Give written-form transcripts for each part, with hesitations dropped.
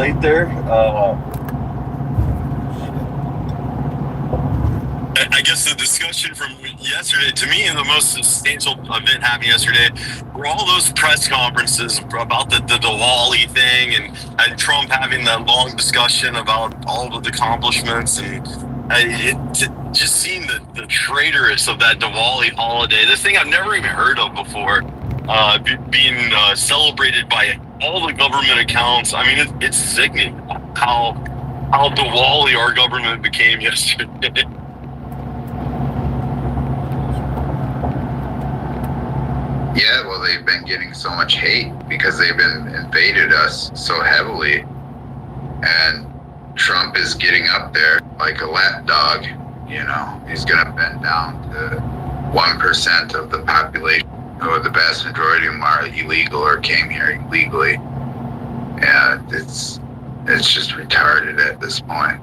late there. I guess the discussion from yesterday, to me, the most substantial event happening yesterday were all those press conferences about the Diwali thing and Trump having that long discussion about all of the accomplishments and just seeing the traitorous of that Diwali holiday, this thing I've never even heard of before, being celebrated by all the government accounts. I mean, it's sickening how Diwali our government became yesterday. Yeah, well, they've been getting so much hate because they've been invaded us so heavily. And Trump is getting up there like a lapdog, you know. He's going to bend down to 1% of the population, or the vast majority of them are illegal or came here illegally. And it's just retarded at this point.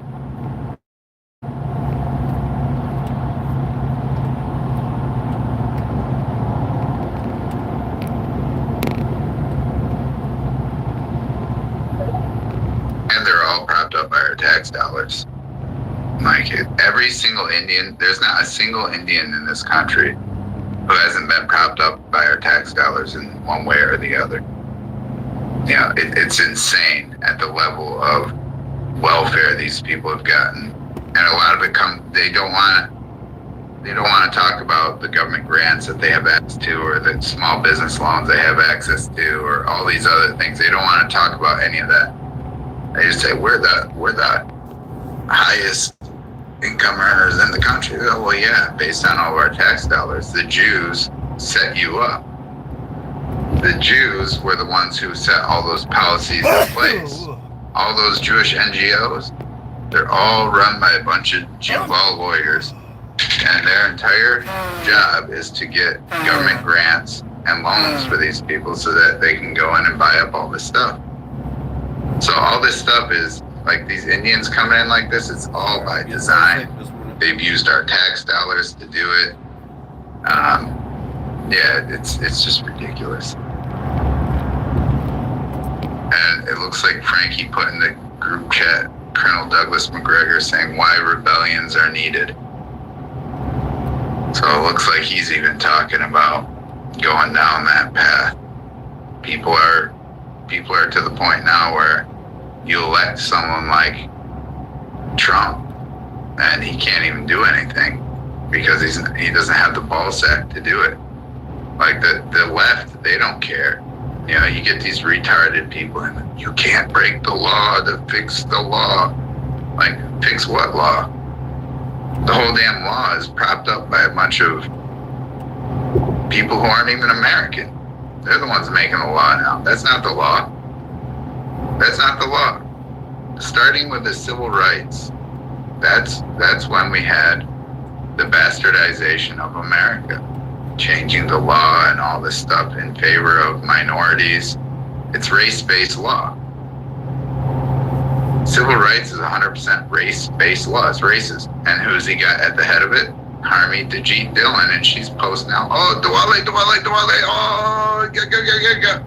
And they're all propped up by our tax dollars. Like every single Indian, there's not a single Indian in this country who hasn't been propped up by our tax dollars in one way or the other. You know, it's insane at the level of welfare these people have gotten. And a lot of it they don't want to talk about the government grants that they have access to, or the small business loans they have access to, or all these other things. They don't want to talk about any of that. They just say, we're the highest income earners in the country. Oh, well, yeah, based on all of our tax dollars. The Jews set you up. The Jews were the ones who set all those policies in place. All those Jewish NGOs, they're all run by a bunch of Jew law lawyers. And their entire job is to get government grants and loans for these people so that they can go in and buy up all this stuff. So all this stuff is, like these Indians coming in like this, it's all by design. They've used our tax dollars to do it. Yeah, it's just ridiculous. And it looks like Frankie put in the group chat, Colonel Douglas McGregor saying why rebellions are needed. So it looks like he's even talking about going down that path. People are to the point now where you elect someone like Trump and he can't even do anything because he doesn't have the ball sack to do it. Like the left, they don't care. You know, you get these retarded people and you can't break the law to fix the law. Like, fix what law? The whole damn law is propped up by a bunch of people who aren't even American. They're the ones making the law now. That's not the law. That's not the law. Starting with the civil rights, that's when we had the bastardization of America, changing the law and all this stuff in favor of minorities. It's race-based law. Civil rights is 100% race-based law. It's racist. And who's he got at the head of it? Harmeet Dajit Dillon, and she's posting now, oh, Diwali, oh, go.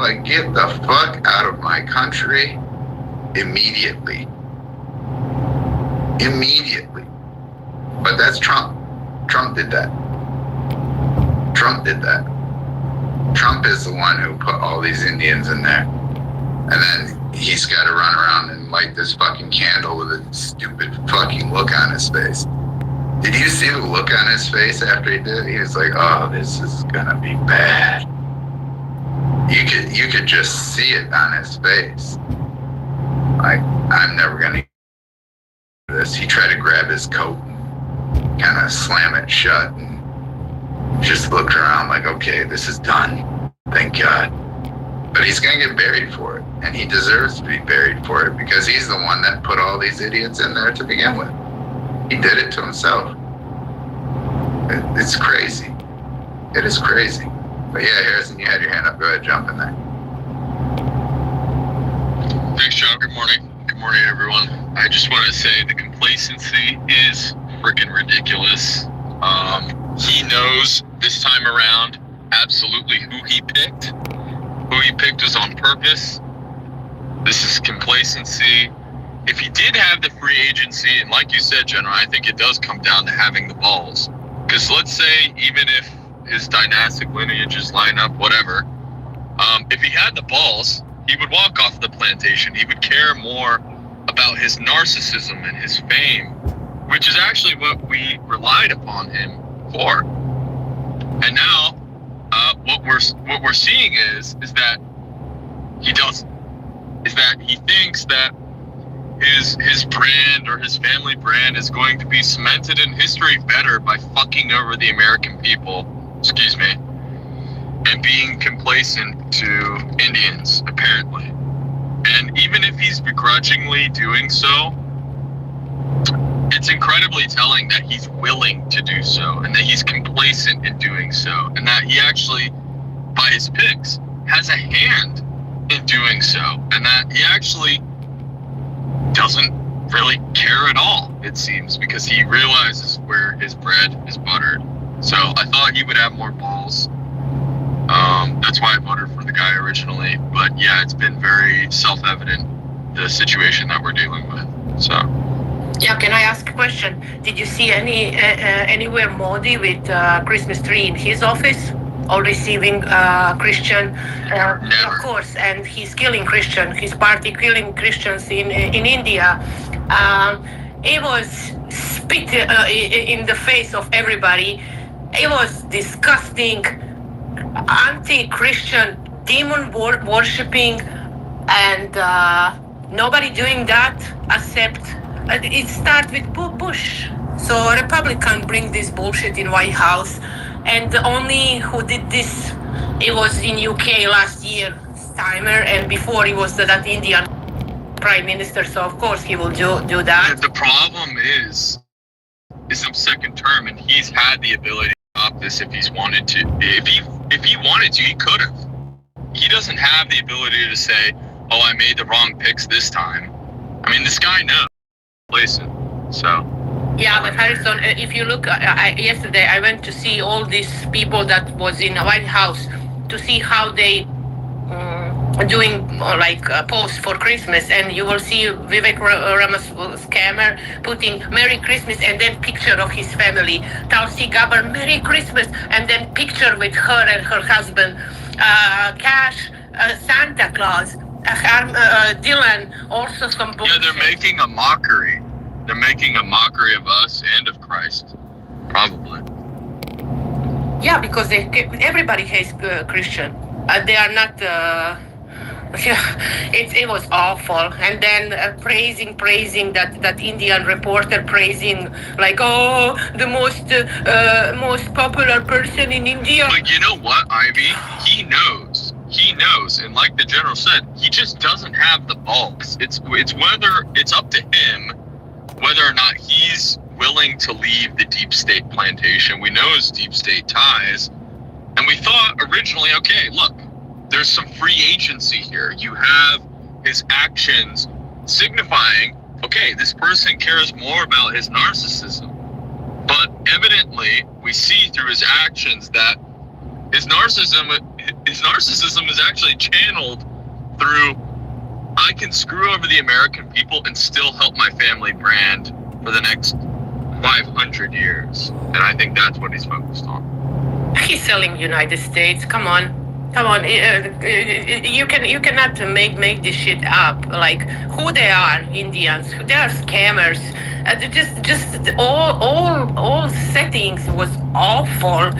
Like, get the fuck out of my country immediately. Immediately. But that's Trump. Trump did that. Trump did that. Trump is the one who put all these Indians in there. And then he's got to run around and light this fucking candle with a stupid fucking look on his face. Did you see the look on his face after he did it? He was like, oh, this is gonna be bad. You could just see it on his face. Like, I'm never gonna do this. He tried to grab his coat and kind of slam it shut and just looked around like, okay, this is done. Thank God. But he's gonna get buried for it. And he deserves to be buried for it because he's the one that put all these idiots in there to begin with. He did it to himself. It's crazy. It is crazy. But yeah, Harrison, you had your hand up. Go ahead, jump in there. Thanks, John. Good morning. Good morning, everyone. I just want to say the complacency is freaking ridiculous. He knows this time around absolutely who he picked. Who he picked was on purpose. This is complacency. If he did have the free agency, and like you said, General, I think it does come down to having the balls. Because let's say, even if his dynastic lineages line up, whatever, if he had the balls, he would walk off the plantation. He would care more about his narcissism and his fame, which is actually what we relied upon him for. And now, what we're seeing is that he doesn't. Is that he thinks that his brand or his family brand is going to be cemented in history better by fucking over the American people, excuse me, and being complacent to Indians, apparently. And even if he's begrudgingly doing so, it's incredibly telling that he's willing to do so, and that he's complacent in doing so, and that he actually, by his picks, has a hand in doing so, and that he actually doesn't really care at all, it seems, because he realizes where his bread is buttered. So I thought he would have more balls. That's why I voted for the guy originally. But yeah, it's been very self-evident, the situation that we're dealing with. So. Yeah, can I ask a question? Did you see anywhere Modi with Christmas tree in his office? Or receiving Christian, of course, and he's killing Christian. His party killing Christians in India. It was spit in the face of everybody. It was disgusting, anti-Christian, demon worshipping, and nobody doing that except it starts with Bush. So Republicans bring this bullshit in White House. And the only who did this, it was in UK last year, Steimer, and before he was that Indian prime minister. So of course he will do that. The problem is the second term, and he's had the ability to stop this if he's wanted to. If he wanted to, he could have. He doesn't have the ability to say, "Oh, I made the wrong picks this time." I mean, this guy knows. Listen, so. Yeah, but Harrison, if you look, yesterday I went to see all these people that was in the White House to see how they doing posts for Christmas, and you will see Vivek Ramaswamy scammer putting Merry Christmas and then picture of his family. Tulsi Gabbard, Merry Christmas, and then picture with her and her husband. Cash, Santa Claus, Dylan, also some bullshit. Yeah, they're making a mockery. They're making a mockery of us and of Christ, probably. Yeah, because everybody hates Christian. They are not. It was awful. And then praising that Indian reporter praising the most popular person in India. But you know what, Ivy? He knows, and like the general said, he just doesn't have the balls. It's up to him whether or not he's willing to leave the deep state plantation. We know his deep state ties. And we thought originally, okay, look, there's some free agency here. You have his actions signifying, okay, this person cares more about his narcissism. But evidently, we see through his actions that his narcissism is actually channeled through, I can screw over the American people and still help my family brand for the next 500 years. And I think that's what he's focused on. He's selling United States. Come on. You cannot make this shit up. Like who they are, Indians. They are scammers. Just all settings was awful.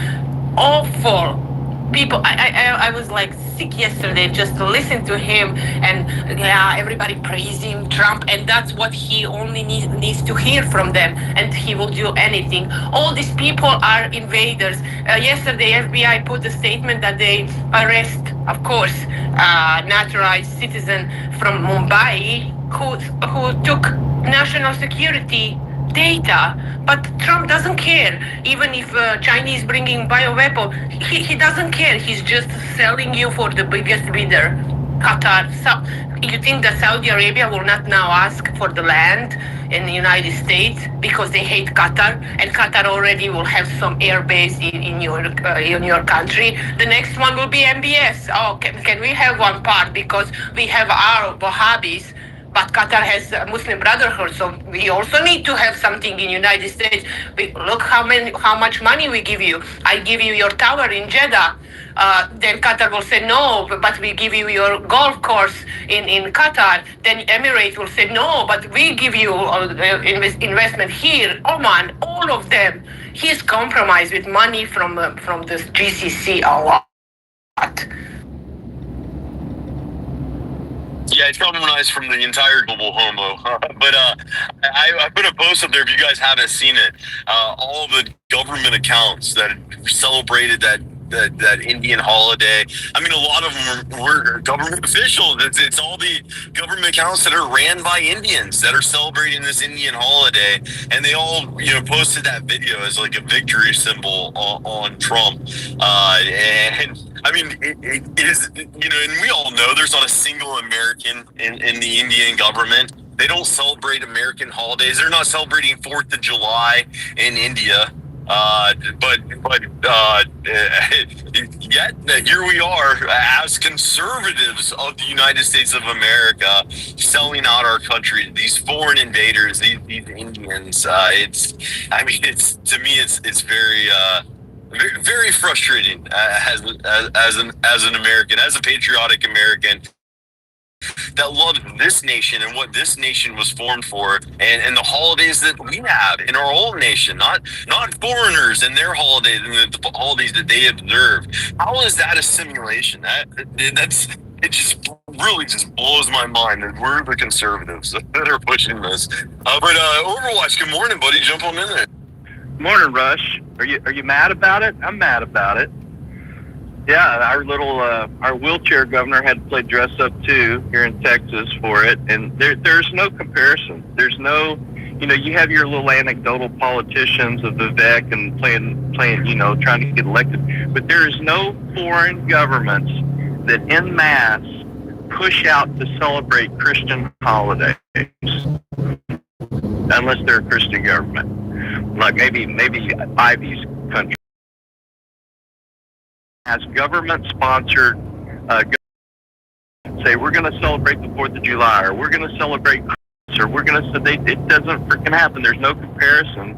People, I was like sick yesterday just to listen to him, and yeah, everybody praising Trump, and that's what he only needs to hear from them, and he will do anything. All these people are invaders. Yesterday, FBI put a statement that they arrest, of course, naturalized citizen from Mumbai who took national security data, but Trump doesn't care. Even if Chinese bringing bioweapon, he doesn't care. He's just selling you for the biggest bidder, Qatar. So You think that Saudi Arabia will not now ask for the land in the United States because they hate Qatar, and Qatar already will have some air base in your country? The next one will be MBS. Oh, can we have one part because we have our Wahhabis, but Qatar has Muslim Brotherhood, so we also need to have something in United States. Look how much money we give you. I give you your tower in Jeddah. Then Qatar will say no, but we give you your golf course in Qatar. Then Emirates will say no, but we give you investment here. Oman, all of them. He's compromised with money from the GCC a lot. Yeah, it's compromised from the entire global homo. But I put a post up there if you guys haven't seen it. All the government accounts that celebrated that Indian holiday. I mean, a lot of them were government officials. It's all the government accounts that are ran by Indians that are celebrating this Indian holiday, and they all, posted that video as like a victory symbol on Trump. And I mean, it is, and we all know there's not a single American in the Indian government. They don't celebrate American holidays. They're not celebrating 4th of July in India. But yet here we are as conservatives of the United States of America selling out our country, these foreign invaders, these Indians. It's very, very frustrating as an American, as a patriotic American that loves this nation and what this nation was formed for, and the holidays that we have in our own nation, not foreigners and their holidays and the holidays that they observe. How is that a simulation? It just really just blows my mind that we're the conservatives that are pushing this. But Overwatch, good morning, buddy. Jump on in there. Morning, Rush. Are you mad about it? I'm mad about it. Yeah, our wheelchair governor had to play dress up too here in Texas for it, and there's no comparison. There's no, you have your little anecdotal politicians of Vivek and playing, trying to get elected, but there is no foreign governments that en masse push out to celebrate Christian holidays, unless they're a Christian government, like maybe Ivy's country. As government-sponsored, say we're going to celebrate the 4th of July, or we're going to celebrate Christmas, or we're going to say it doesn't freaking happen. There's no comparison.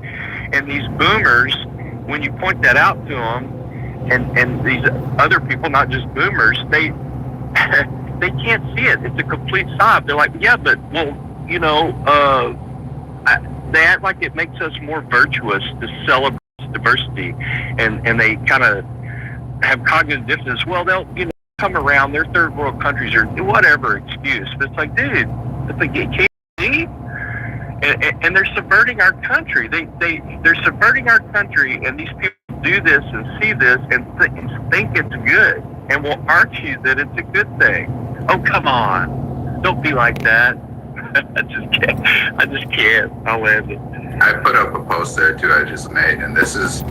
And these boomers, when you point that out to them, and these other people, not just boomers, they can't see it. It's a complete sob. They're like, yeah, but they act like it makes us more virtuous to celebrate diversity, and they kind of have cognitive dissonance. Well, they'll come around. They're third world countries or whatever excuse. But it's like, dude, it's like, you can't see, and they're subverting our country. They're subverting our country, and these people do this and see this and think it's good, and will argue that it's a good thing. Oh, come on, don't be like that. I just can't. I'll end it. I put up a post there too I just made, and this is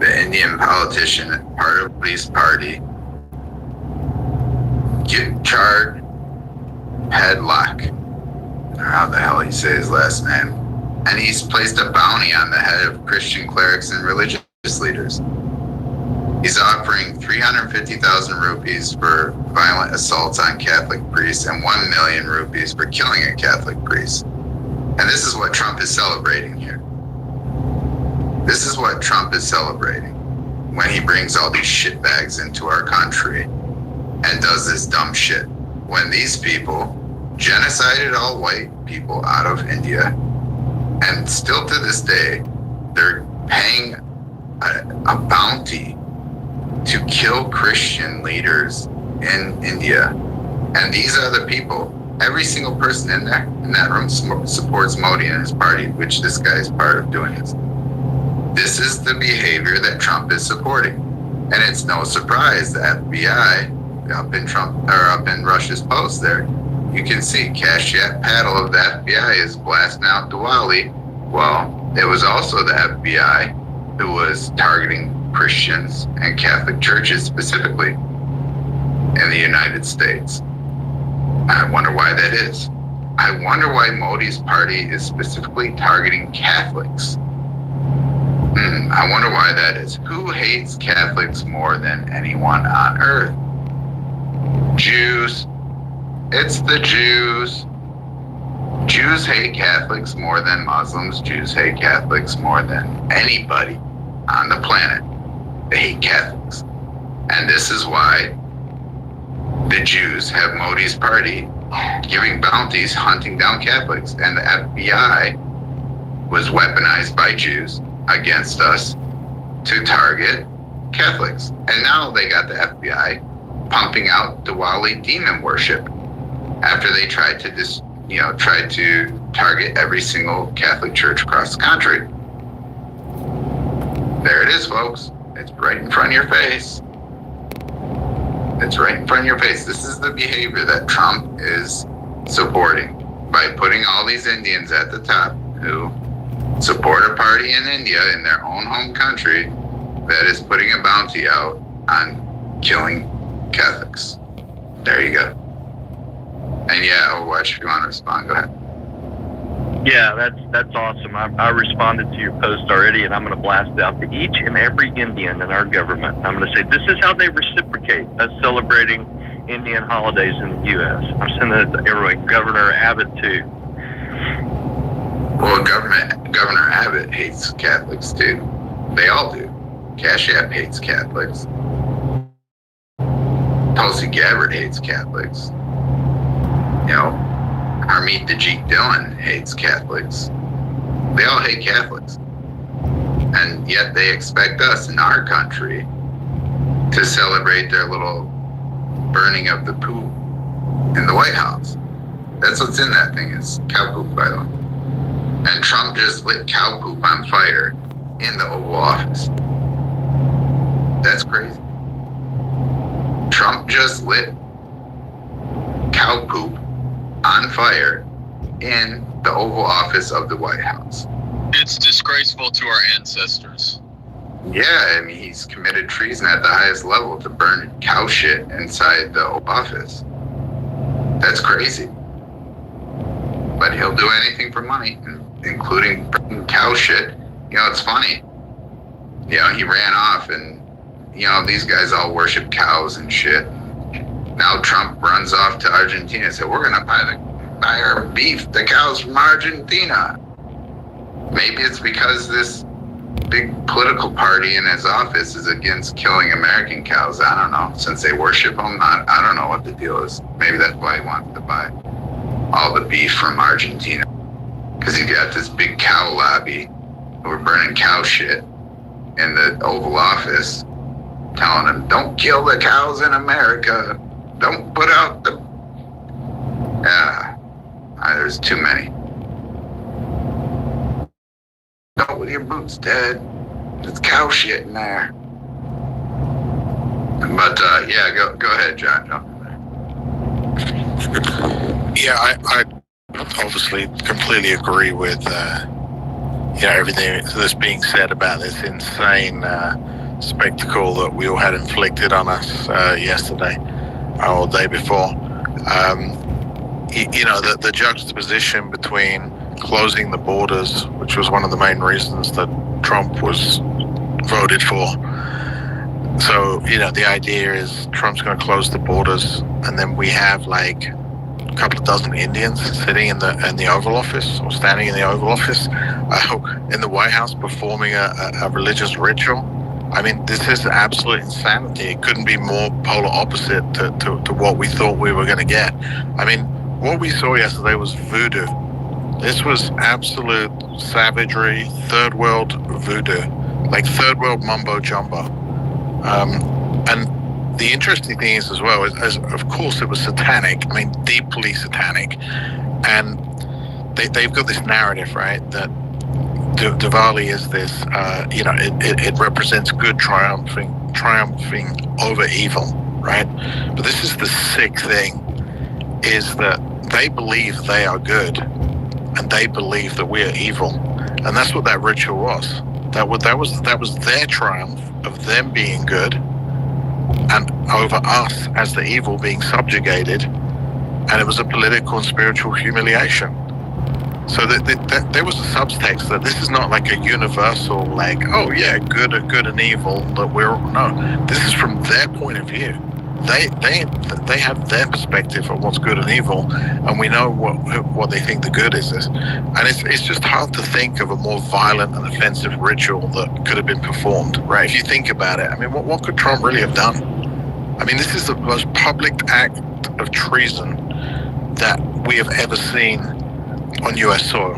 the Indian politician, part of police party, Chard Padlock, or how the hell he say his last name, and he's placed a bounty on the head of Christian clerics and religious leaders. He's offering 350,000 rupees for violent assaults on Catholic priests and 1 million rupees for killing a Catholic priest. And this is what Trump is celebrating here. This is what Trump is celebrating when he brings all these shitbags into our country and does this dumb shit. When these people genocided all white people out of India, and still to this day, they're paying a bounty to kill Christian leaders in India. And these are the people, every single person in that room supports Modi and his party, which this guy is part of doing this. This is the behavior that Trump is supporting. And it's no surprise the FBI, up in Russia's post there, you can see Kashyap Patel of the FBI is blasting out Diwali. Well, it was also the FBI who was targeting Christians and Catholic churches specifically in the United States. I wonder why that is. I wonder why Modi's party is specifically targeting Catholics. I wonder why that is. Who hates Catholics more than anyone on earth? Jews. It's the Jews. Jews hate Catholics more than Muslims. Jews hate Catholics more than anybody on the planet. They hate Catholics. And this is why the Jews have Modi's party giving bounties, hunting down Catholics. And the FBI was weaponized by Jews against us to target Catholics. And now they got the FBI pumping out Diwali demon worship after they tried to target every single Catholic church across the country. There it is, folks. It's right in front of your face. It's right in front of your face. This is the behavior that Trump is supporting by putting all these Indians at the top who support a party in India in their own home country that is putting a bounty out on killing Catholics. There you go. And yeah, Overwatch, if you want to respond, go ahead. Yeah, that's awesome. I responded to your post already, and I'm going to blast it out to each and every Indian in our government. I'm going to say, this is how they reciprocate us celebrating Indian holidays in the U.S. I'm sending it to everyone, Governor Abbott too. Well, Governor Abbott hates Catholics too. They all do. Cash App hates Catholics. Tulsi Gabbard hates Catholics. You know, Harmeet Dajit Dillon hates Catholics. They all hate Catholics. And yet they expect us in our country to celebrate their little burning of the poop in the White House. That's what's in that thing, is cow poop, by the way. And Trump just lit cow poop on fire in the Oval Office. That's crazy. Trump just lit cow poop on fire in the Oval Office of the White House. It's disgraceful to our ancestors. Yeah, I mean, he's committed treason at the highest level to burn cow shit inside the Oval Office. That's crazy. But he'll do anything for money, including burning cow shit. You know, it's funny. You know, he ran off and, you know, these guys all worship cows and shit. Now Trump runs off to Argentina and said, we're going to buy our beef, the cows from Argentina. Maybe it's because this big political party in his office is against killing American cows. I don't know. Since they worship them, I don't know what the deal is. Maybe that's why he wants to buy all the beef from Argentina. Because he's got this big cow lobby who are burning cow shit in the Oval Office, telling them, don't kill the cows in America. Don't put out the... there's too many. Don't with your boots, Ted. There's cow shit in there. But, yeah, go ahead, John. Jump in there. Yeah, I obviously completely agree with, everything that's being said about this insane spectacle that we all had inflicted on us yesterday or the day before. The juxtaposition between closing the borders, which was one of the main reasons that Trump was voted for. So, the idea is Trump's going to close the borders, and then we have like a couple of dozen Indians sitting in the Oval Office, or standing in the Oval Office, in the White House, performing a religious ritual. I mean, this is absolute insanity. It couldn't be more polar opposite to what we thought we were going to get. I mean, what we saw yesterday was voodoo. This was absolute savagery, third world voodoo, like third world mumbo jumbo. And the interesting thing is as well, is of course it was satanic. I mean, deeply satanic. And they've got this narrative, right, that Diwali is this, it represents good triumphing over evil, right? But this is the sick thing, is that they believe they are good, and they believe that we are evil, and that's what that ritual was. That was their triumph of them being good, and over us as the evil being subjugated and it was a political and spiritual humiliation. So that there was a subtext that this is not like a universal, like, oh yeah, good and evil, that no, this is from their point of view. They have their perspective on what's good and evil, and we know what they think the good is. And it's just hard to think of a more violent and offensive ritual that could have been performed, right? If you think about it, I mean, what could Trump really have done? I mean, this is the most public act of treason that we have ever seen on U.S. soil.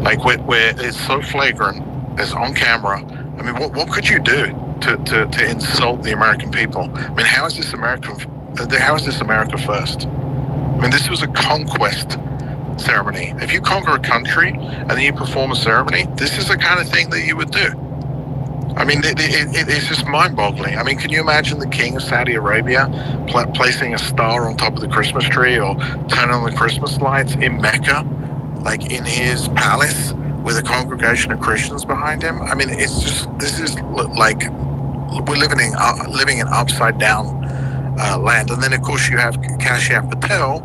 Like, where it's so flagrant, it's on camera. I mean, what could you do to insult the American people? I mean, how is this America first? I mean, this was a conquest ceremony. If you conquer a country and then you perform a ceremony, this is the kind of thing that you would do. I mean, it's just mind-boggling. I mean, can you imagine the king of Saudi Arabia placing a star on top of the Christmas tree, or turning on the Christmas lights in Mecca, like in his palace, with a congregation of Christians behind him? I mean, this is like we're living in upside down land. And then, of course, you have Kashyap Patel,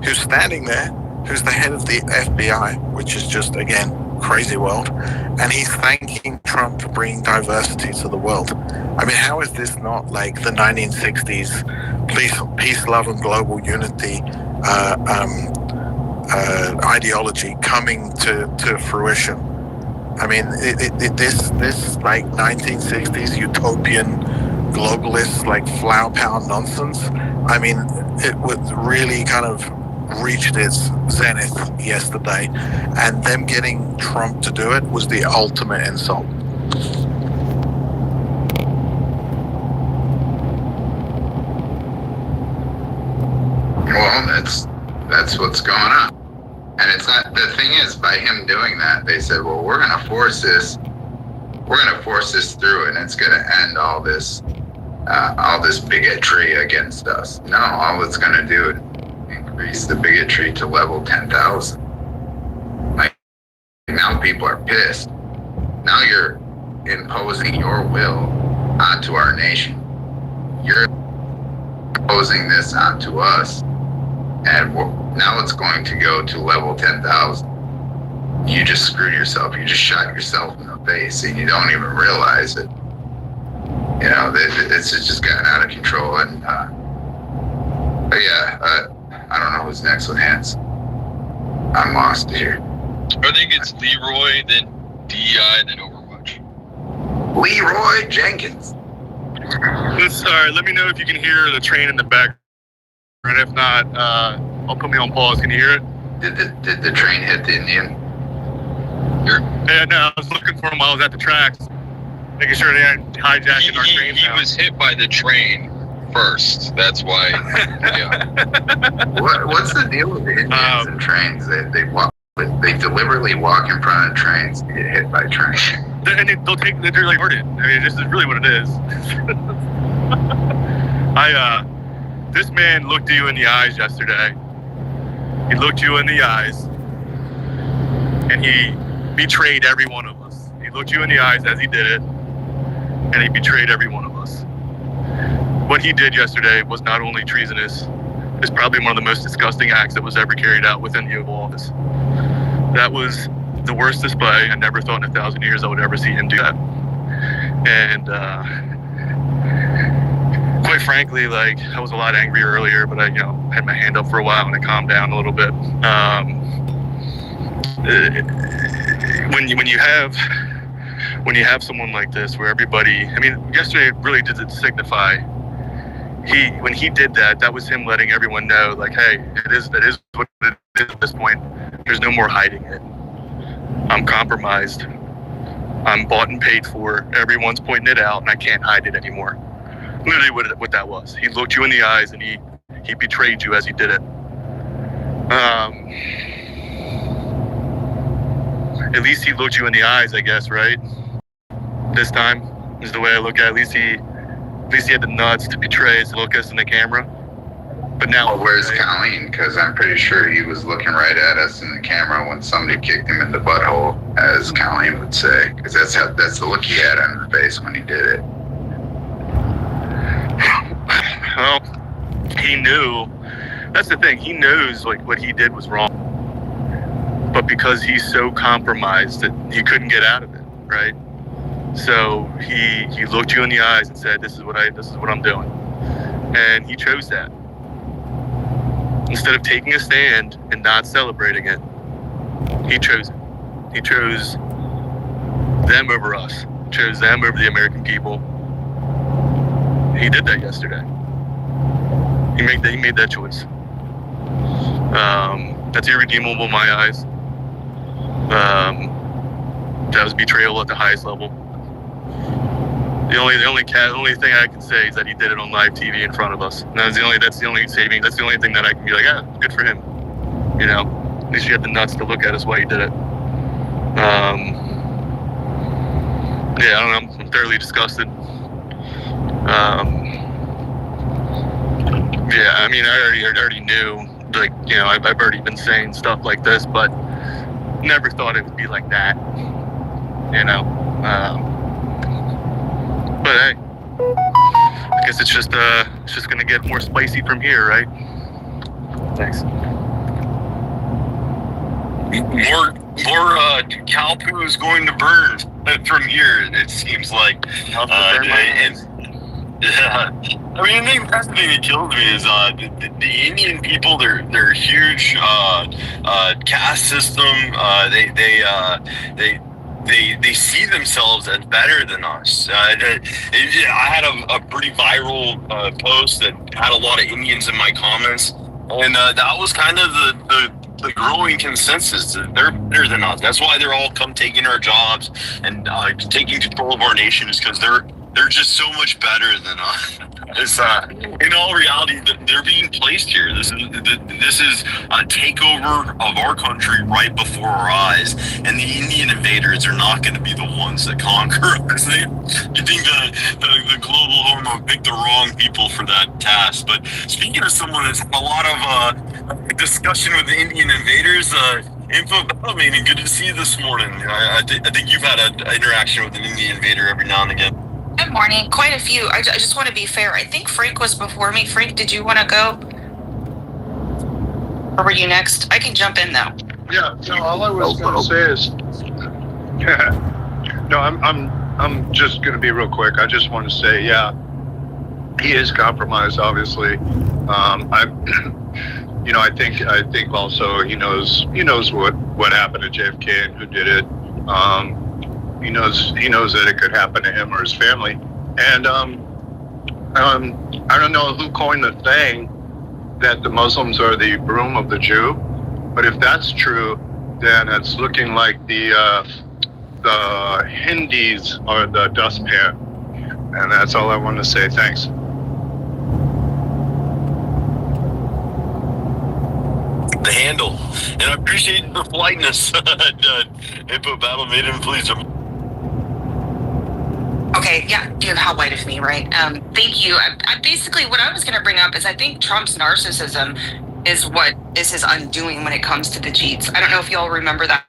who's standing there, who's the head of the FBI, which is just, again, crazy world, and he's thanking Trump for bringing diversity to the world. I mean, how is this not like the 1960s peace, love, and global unity ideology coming to fruition? I mean, this like 1960s utopian globalist, like flower power nonsense. I mean, it was really kind of reached its zenith yesterday, and them getting Trump to do it was the ultimate insult. Well, that's what's going on. And it's not, the thing is, by him doing that, they said, well, we're going to force this through, and it's going to end all this bigotry against us. No, all it's going to do is increase the bigotry to level 10,000. Like, now people are pissed. Now you're imposing your will onto our nation. You're imposing this onto us, and now it's going to go to level 10,000. You just screwed yourself. You just shot yourself in the face, and you don't even realize it. You know, it's just gotten out of control. And but yeah, I don't know who's next with hands. I'm lost here. I think it's Leroy, then DEI, then Overwatch. Leroy Jenkins. Sorry, let me know if you can hear the train in the back. And if not, I'll put me on pause. Can you hear it? Did the train hit the Indian? Yeah, no, I was looking for him while I was at the tracks, making sure they aren't hijacking our train. He was hit by the train first. That's why. Yeah. What's the deal with the Indians and trains? They deliberately walk in front of trains to get hit by trains. And they're like hurt it. I mean, this is really what it is. This man looked you in the eyes yesterday. He looked you in the eyes, and he betrayed every one of us. He looked you in the eyes as he did it, and he betrayed every one of us. What he did yesterday was not only treasonous, it's probably one of the most disgusting acts that was ever carried out within the Oval Office. That was the worst display. I never thought in 1,000 years I would ever see him do that. And quite frankly, like, I was a lot angrier earlier, but I, had my hand up for a while and I calmed down a little bit. When you have someone like this, where everybody, I mean, yesterday really did it signify. When he did that, that was him letting everyone know, like, hey, it is what it is at this point. There's no more hiding it. I'm compromised. I'm bought and paid for. Everyone's pointing it out, and I can't hide it anymore. Literally what that was. He looked you in the eyes, and he betrayed you as he did it. At least he looked you in the eyes, I guess, right? This time is the way I look at it. At least he had the nuts to betray us, look us in the camera. But now, where's Colleen? Because I'm pretty sure he was looking right at us in the camera when somebody kicked him in the butthole, as Colleen would say. Because that's the look he had on her face when he did it. Well, he knew that's the thing. He knows like what he did was wrong, but because he's so compromised that he couldn't get out of it, right? So he looked you in the eyes and said, "This is what I'm doing," and he chose that instead of taking a stand and not celebrating it. He chose it. He chose them over us. Chose them over the American people. He did that yesterday. He made that choice. That's irredeemable in my eyes. That was betrayal at the highest level. The only thing I can say is that he did it on live TV in front of us. And that's the only saving. That's the only thing that I can be like, good for him. You know, at least you had the nuts to look at us while he did it. Yeah, I don't know. I'm thoroughly disgusted. Yeah, I mean, I already knew, like, you know, I've already been saying stuff like this, but never thought it would be like that, you know. But hey, I guess it's just gonna get more spicy from here, right? Thanks. More cow poo is going to burn from here. It seems like. Yeah, I mean, that's the thing that kills me is the Indian people. They're huge caste system. They see themselves as better than us. I had a pretty viral post that had a lot of Indians in my comments, and that was kind of the growing consensus that they're better than us. That's why they're all come taking our jobs and taking control of our nation, is because they're just so much better than us. It's, in all reality, they're being placed here. This is a takeover of our country right before our eyes, and the Indian invaders are not going to be the ones that conquer us. You think the global home will pick the wrong people for that task. But speaking of someone that's had a lot of discussion with the Indian invaders, Info Battle Meeting, good to see you this morning. I think you've had an interaction with an Indian invader every now and again. Good morning. Quite a few. I just want to be fair. I think Frank was before me. Frank, did you want to go? Or were you next? I can jump in though. Yeah. No, all I was going to say is, no, I'm just going to be real quick. I just want to say, yeah, he is compromised. Obviously, I think also he knows what happened to JFK and who did it. He knows that it could happen to him or his family. And I don't know who coined the thing that the Muslims are the broom of the Jew, but if that's true, then it's looking like the Hindis are the dustpan. And that's all I want to say. Thanks. The handle, and I appreciate the politeness. Info Battle made him please. Okay, yeah, you have white of me, right? Thank you. I basically, what I was going to bring up is I think Trump's narcissism is what is his undoing when it comes to the Jeets. I don't know if y'all remember that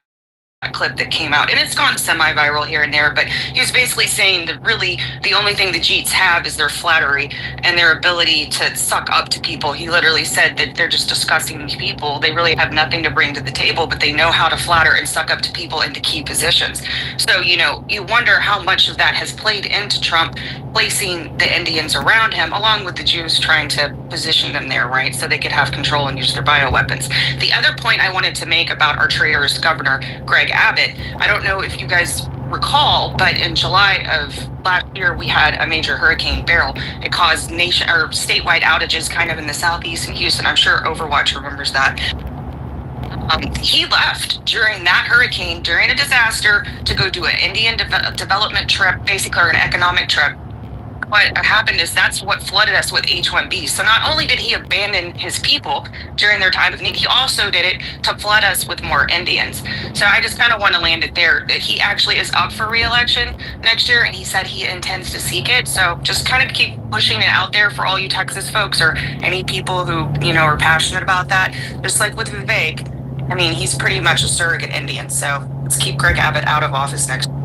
clip that came out, and it's gone semi-viral here and there, but he was basically saying that really the only thing the Jeets have is their flattery and their ability to suck up to people. He literally said that they're just disgusting people. They really have nothing to bring to the table, but they know how to flatter and suck up to people into key positions. So, you wonder how much of that has played into Trump placing the Indians around him, along with the Jews trying to position them there, right? So they could have control and use their bioweapons. The other point I wanted to make about our traitorous governor, Greg Abbott, I don't know if you guys recall, but in July of last year, we had a major Hurricane Beryl. It caused statewide outages kind of in the southeast in Houston. I'm sure Overwatch remembers that. He left during that hurricane, during a disaster, to go do an Indian development trip, basically, or an economic trip. What happened is that's what flooded us with H-1B. So not only did he abandon his people during their time of need, he also did it to flood us with more Indians. So I just kind of want to land it there, that he actually is up for re-election next year, and he said he intends to seek it. So just kind of keep pushing it out there for all you Texas folks or any people who, are passionate about that. Just like with Vivek, I mean, he's pretty much a surrogate Indian. So let's keep Greg Abbott out of office next year.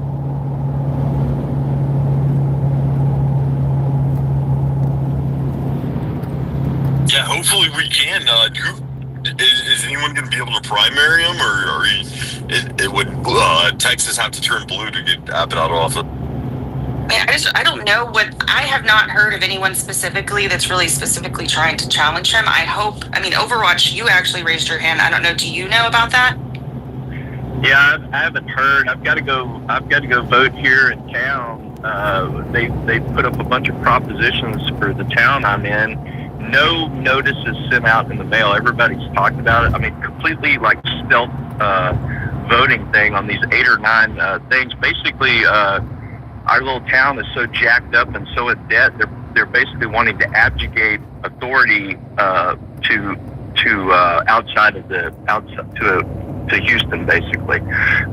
Yeah, hopefully we can anyone going to be able to primary him, or would Texas have to turn blue to get Abbott out of office? I don't know I have not heard of anyone specifically that's really specifically trying to challenge him. Overwatch, you actually raised your hand. I don't know, do you know about that? Yeah, I haven't heard. I've got to go vote here in town. They put up a bunch of propositions for the town I'm in. No notices sent out in the mail. Everybody's talked about it. I mean, completely like stealth voting thing on these 8 or 9 things. Basically, our little town is so jacked up and so in debt. They're basically wanting to abdicate authority to outside to Houston, basically,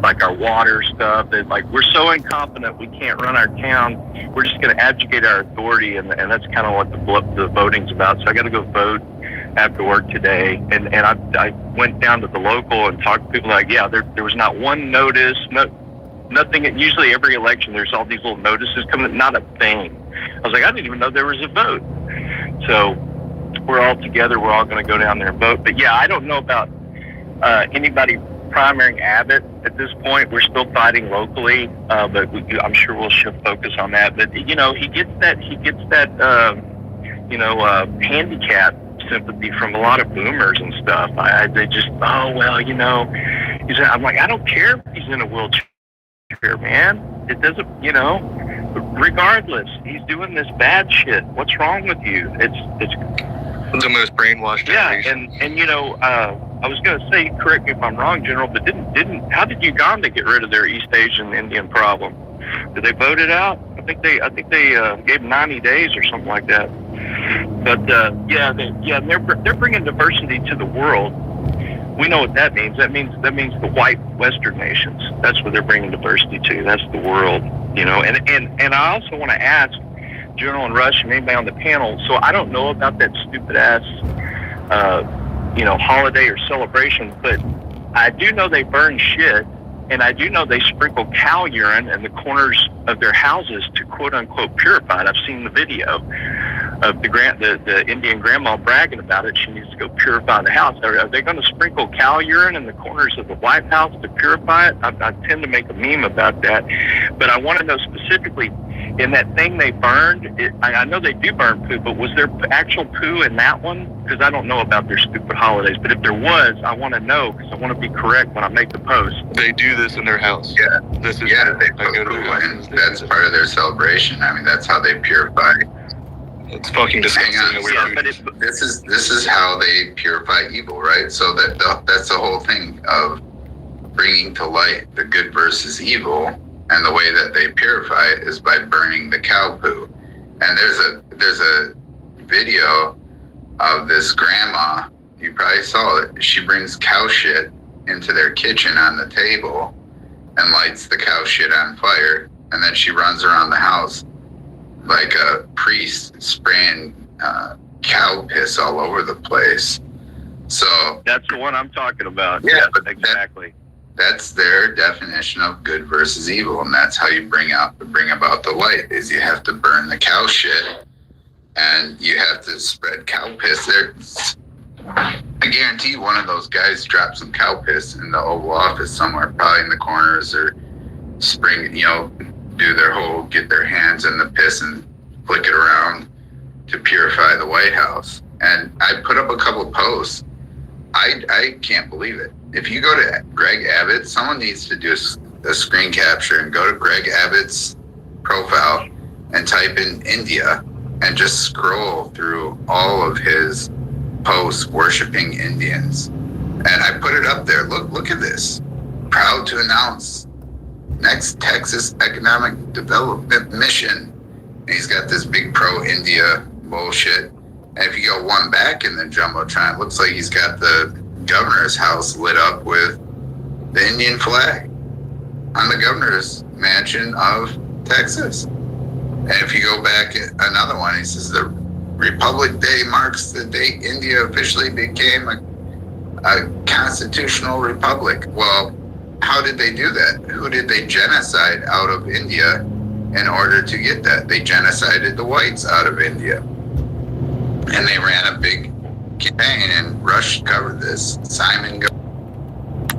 like our water stuff. Like, we're so incompetent we can't run our town. We're just going to abdicate our authority, and that's kind of what the voting's about. So I got to go vote after work today, and I went down to the local and talked to people. Like, yeah, there was not one notice, nothing. Usually every election there's all these little notices coming, not a thing. I was like, I didn't even know there was a vote. So we're all together. We're all going to go down there and vote. But yeah, I don't know about anybody primarying Abbott at this point. We're still fighting locally, but I'm sure we'll shift focus on that. But he gets that handicap sympathy from a lot of boomers and stuff. They just, I'm like, I don't care if he's in a wheelchair, man. It doesn't, regardless, he's doing this bad shit. What's wrong with you? It's the most brainwashed generation. Yeah, and I was going to say, correct me if I'm wrong, General, but how did Uganda get rid of their East Asian Indian problem? Did they vote it out? I think they gave 90 days or something like that. But they're bringing diversity to the world. We know what that means. That means the white Western nations. That's what they're bringing diversity to. That's the world, And I also want to ask General and Rush and anybody on the panel. So I don't know about that stupid ass, holiday or celebration, but I do know they burn shit, and I do know they sprinkle cow urine in the corners of their houses to quote unquote purify it. I've seen the video of the Indian grandma bragging about it. She needs to go purify the house. Are they going to sprinkle cow urine in the corners of the White House to purify it? I tend to make a meme about that, but I want to know specifically, in that thing they burned, I know they do burn poo, but was there actual poo in that one? Because I don't know about their stupid holidays, but if there was, I want to know, because I want to be correct when I make the post. They do this in their house. Yeah, they put poo in. That's part of their celebration. I mean, that's how they purify. It's fucking disgusting. This is how they purify evil, right? So that's the whole thing of bringing to light the good versus evil, and the way that they purify it is by burning the cow poo. And there's a video of this grandma. You probably saw it. She brings cow shit into their kitchen on the table and lights the cow shit on fire, and then she runs around the house like a priest spraying cow piss all over the place. So that's the one I'm talking about. Yeah, but exactly. That's their definition of good versus evil, and that's how you bring about the light. Is you have to burn the cow shit, and you have to spread cow piss. I guarantee you, one of those guys dropped some cow piss in the Oval Office somewhere, probably in the corners, or do their whole get their hands in the piss and flick it around to purify the White House. And I put up a couple of posts. I can't believe it. If you go to Greg Abbott, someone needs to do a screen capture and go to Greg Abbott's profile and type in India and just scroll through all of his posts worshiping Indians. And I put it up there. Look at this. Proud to announce next Texas economic development mission. And he's got this big pro-India bullshit. And if you go one back in the Jumbotron, it looks like he's got the governor's house lit up with the Indian flag on the governor's mansion of Texas. And if you go back another one, he says the Republic Day marks the date India officially became a constitutional republic. Well, how did they do that? Who did they genocide out of India in order to get that? They genocided the whites out of India. And they ran a big campaign, and Rush covered this. Simon goes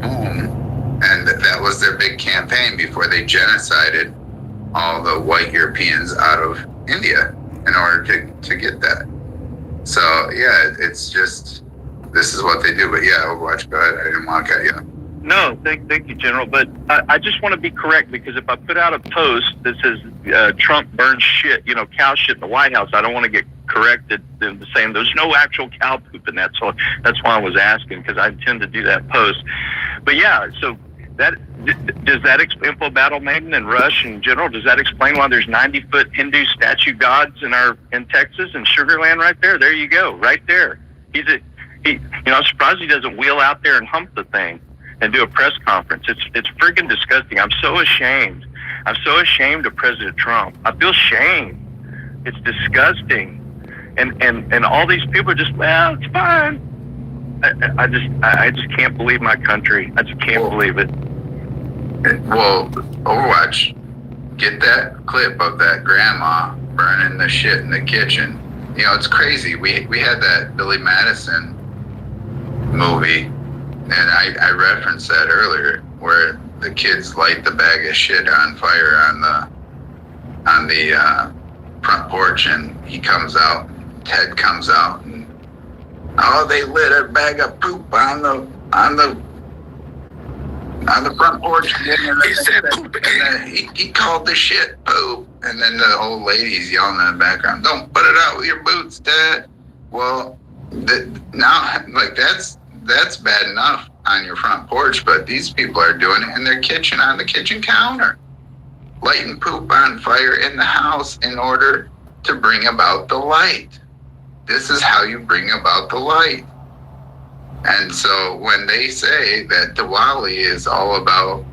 home, and that was their big campaign before they genocided all the white Europeans out of India in order to get that. So yeah, it's just, this is what they do. But yeah, Overwatch, go ahead. I didn't want to cut you off. No, thank you, General. But I just want to be correct, because if I put out a post that says Trump burns shit, cow shit in the White House, I don't want to get corrected in saying there's no actual cow poop in that. So that's why I was asking, because I intend to do that post. But yeah, so does that info battle maiden and Rush in general, does that explain why there's 90-foot Hindu statue gods in Texas and Sugar Land right there? There you go, right there. I'm surprised he doesn't wheel out there and hump the thing and do a press conference. It's friggin' disgusting. I'm so ashamed. I'm so ashamed of President Trump. I feel shame. It's disgusting. And all these people are just, well, it's fine. I just can't believe my country. I just can't believe it. Well, Overwatch, get that clip of that grandma burning the shit in the kitchen. It's crazy. We had that Billy Madison movie, and I referenced that earlier, where the kids light the bag of shit on fire on the front porch, and he comes out, Ted comes out, and they lit a bag of poop on the front porch. He said poop, and he called the shit poop. And then the old lady's yelling in the background, "Don't put it out with your boots, Dad." Well, now, like, that's bad enough on your front porch, but these people are doing it in their kitchen, on the kitchen counter, lighting poop on fire in the house in order to bring about the light. This is how you bring about the light. And so when they say that Diwali is all about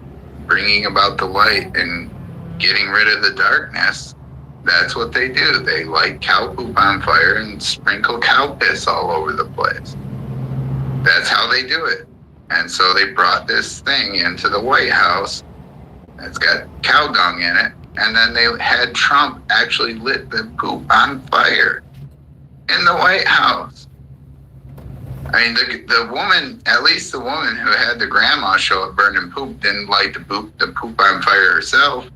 bringing about the light and getting rid of the darkness, that's what they do. They light cow poop on fire and sprinkle cow piss all over the place. That's how they do it. And so they brought this thing into the White House that's got cow dung in it, and then they had Trump actually lit the poop on fire in the White House. I mean, the woman, at least the woman who had the grandma show up burning poop, didn't light the poop on fire herself.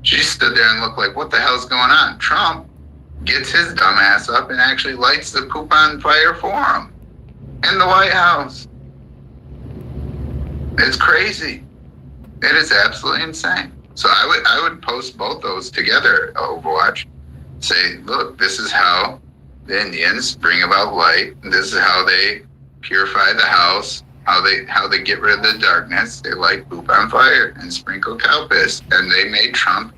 She stood there and looked like, what the hell's going on? Trump gets his dumb ass up and actually lights the poop on fire for him in the White House. It's crazy. It is absolutely insane. So I would post both those together, Overwatch. Say, look, this is how the Indians bring about light. This is how they purify the house. How they get rid of the darkness. They light poop on fire and sprinkle cow piss. And they made Trump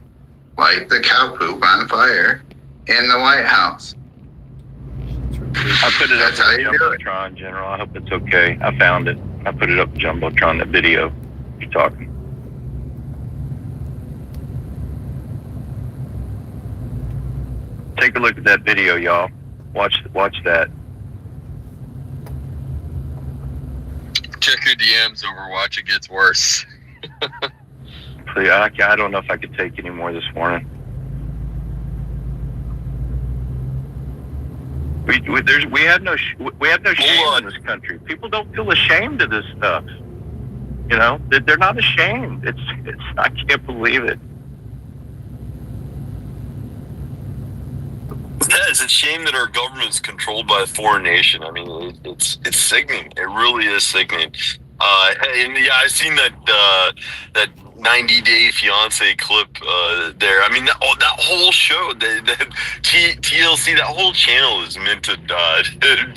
light the cow poop on fire in the White House. I put it up on Jumbotron, General. I hope it's okay. I found it. I put it up on Jumbotron, the video you're talking. Take a look at that video, y'all. Watch that. Check your DMs, Overwatch. It gets worse. Please, I don't know if I could take any more this morning. We have no shame in this country. People don't feel ashamed of this stuff. They're not ashamed. It's I can't believe it. It's a shame that our government's controlled by a foreign nation. I mean, it's sickening. It really is sickening. And yeah, I've seen that 90-Day Fiance clip there. I mean, that whole show, that TLC, that whole channel is meant to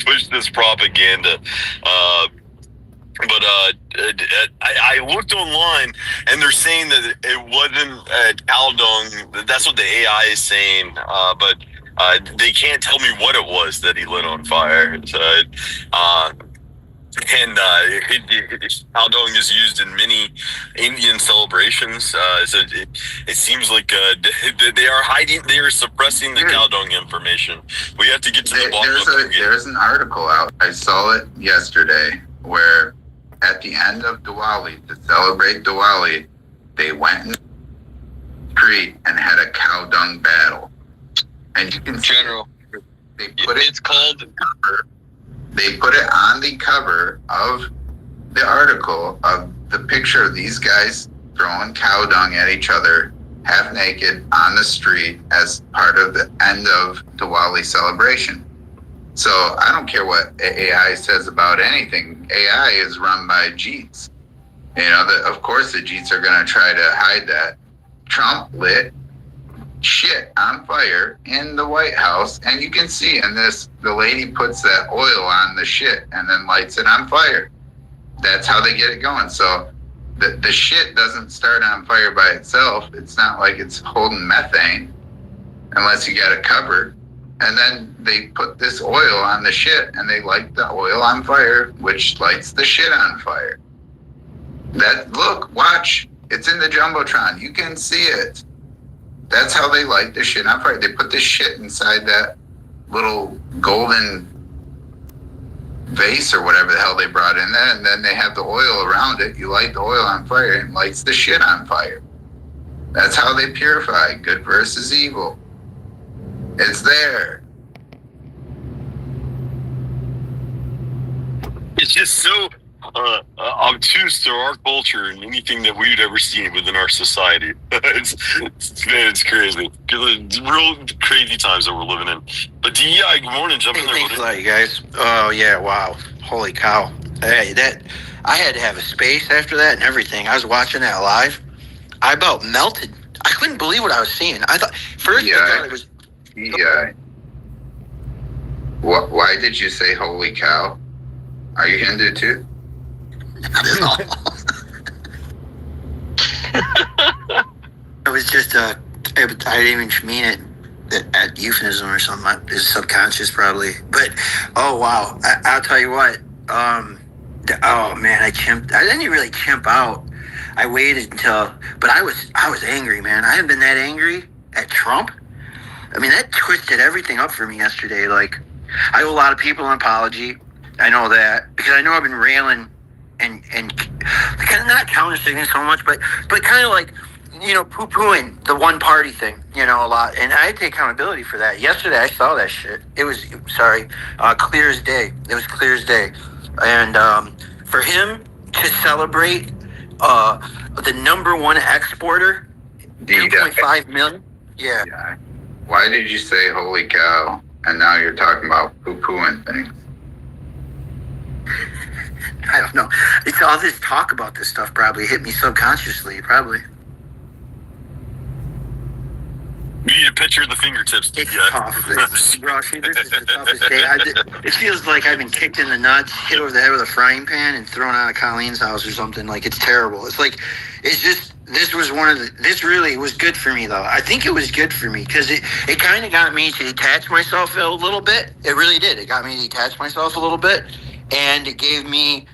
push this propaganda. But I looked online, and they're saying that it wasn't cow dung. That's what the AI is saying. But they can't tell me what it was that he lit on fire. Cow dung is used in many Indian celebrations. So it seems like they are hiding, they are suppressing the cow dung information. We have to get to the bottom of it. There's an article out. I saw it yesterday where at the end of Diwali, to celebrate Diwali, they went in the street and had a cow dung battle. And you can see General, they put it's called They put it on the cover of the article of the picture of these guys throwing cow dung at each other, half naked on the street as part of the end of Diwali celebration. So I don't care what AI says about anything. AI is run by Jeets. Of course the Jeets are going to try to hide that. Trump lit shit on fire in the White House, and you can see in this, the lady puts that oil on the shit and then lights it on fire. That's how they get it going. So the shit doesn't start on fire by itself. It's not like it's holding methane unless you got it covered. And then they put this oil on the shit and they light the oil on fire, which lights the shit on fire. Look, watch, it's in the Jumbotron. You can see it. That's how they light the shit on fire. They put this shit inside that little golden vase or whatever the hell they brought in there, and then they have the oil around it. You light the oil on fire and it lights the shit on fire. That's how they purify good versus evil. It's there. It's just so obtuse to our culture and anything that we'd ever seen within our society. It's crazy. It's real crazy times that we're living in. But DEI, good morning. Jump in there. Thanks a lot, you guys. Oh, yeah, wow. Holy cow. Hey, I had to have a space after that and everything. I was watching that live. I about melted. I couldn't believe what I was seeing. I thought it was... DEI. Why did you say holy cow? Are you Hindu too? It was just I didn't even mean it at euphemism or something. It's subconscious probably. But oh wow, I'll tell you what. Oh man, I didn't really chimp out. I waited but I was angry, man. I haven't been that angry at Trump. I mean, that twisted everything up for me yesterday. Like, I owe a lot of people an apology. I know that because I know I've been railing and kind of not counter-signaling so much, but kind of like, poo-pooing the one party thing, a lot. And I take accountability for that. Yesterday, I saw that shit. It was, clear as day. It was clear as day. And for him to celebrate the number one exporter, 2.5 million. Yeah. Why did you say holy cow and now you're talking about poo-pooing things? I don't know. It's all this talk about this stuff probably hit me subconsciously, probably. You need a picture of the fingertips. It's tough. Bro, see, this is the toughest day. It feels like I've been kicked in the nuts, hit over the head with a frying pan, and thrown out of Colleen's house or something. Like, it's terrible. It's like, this really was good for me, though. I think it was good for me because it kind of got me to detach myself a little bit. It really did. It got me to detach myself a little bit, and it gave me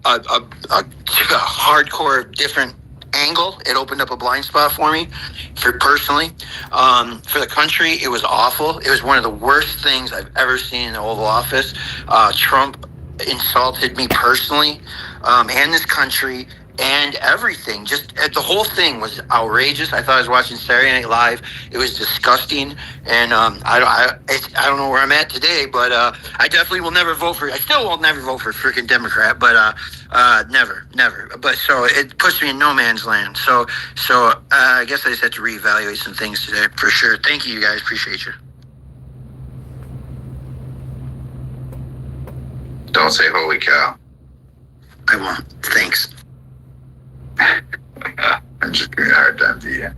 a hardcore different angle. It opened up a blind spot for me, personally. For the country, it was awful. It was one of the worst things I've ever seen in the Oval Office. Trump insulted me personally, and this country, and everything. Just the whole thing was outrageous. I thought I was watching Saturday Night Live. It was disgusting, and I don't know where I'm at today, but I definitely will never vote for. I still will never vote for a freaking Democrat, but never. But so it puts me in no man's land. So I guess I just had to reevaluate some things today for sure. Thank you, guys. Appreciate you. Don't say holy cow. I won't. Thanks. I'm just giving you a hard time to you.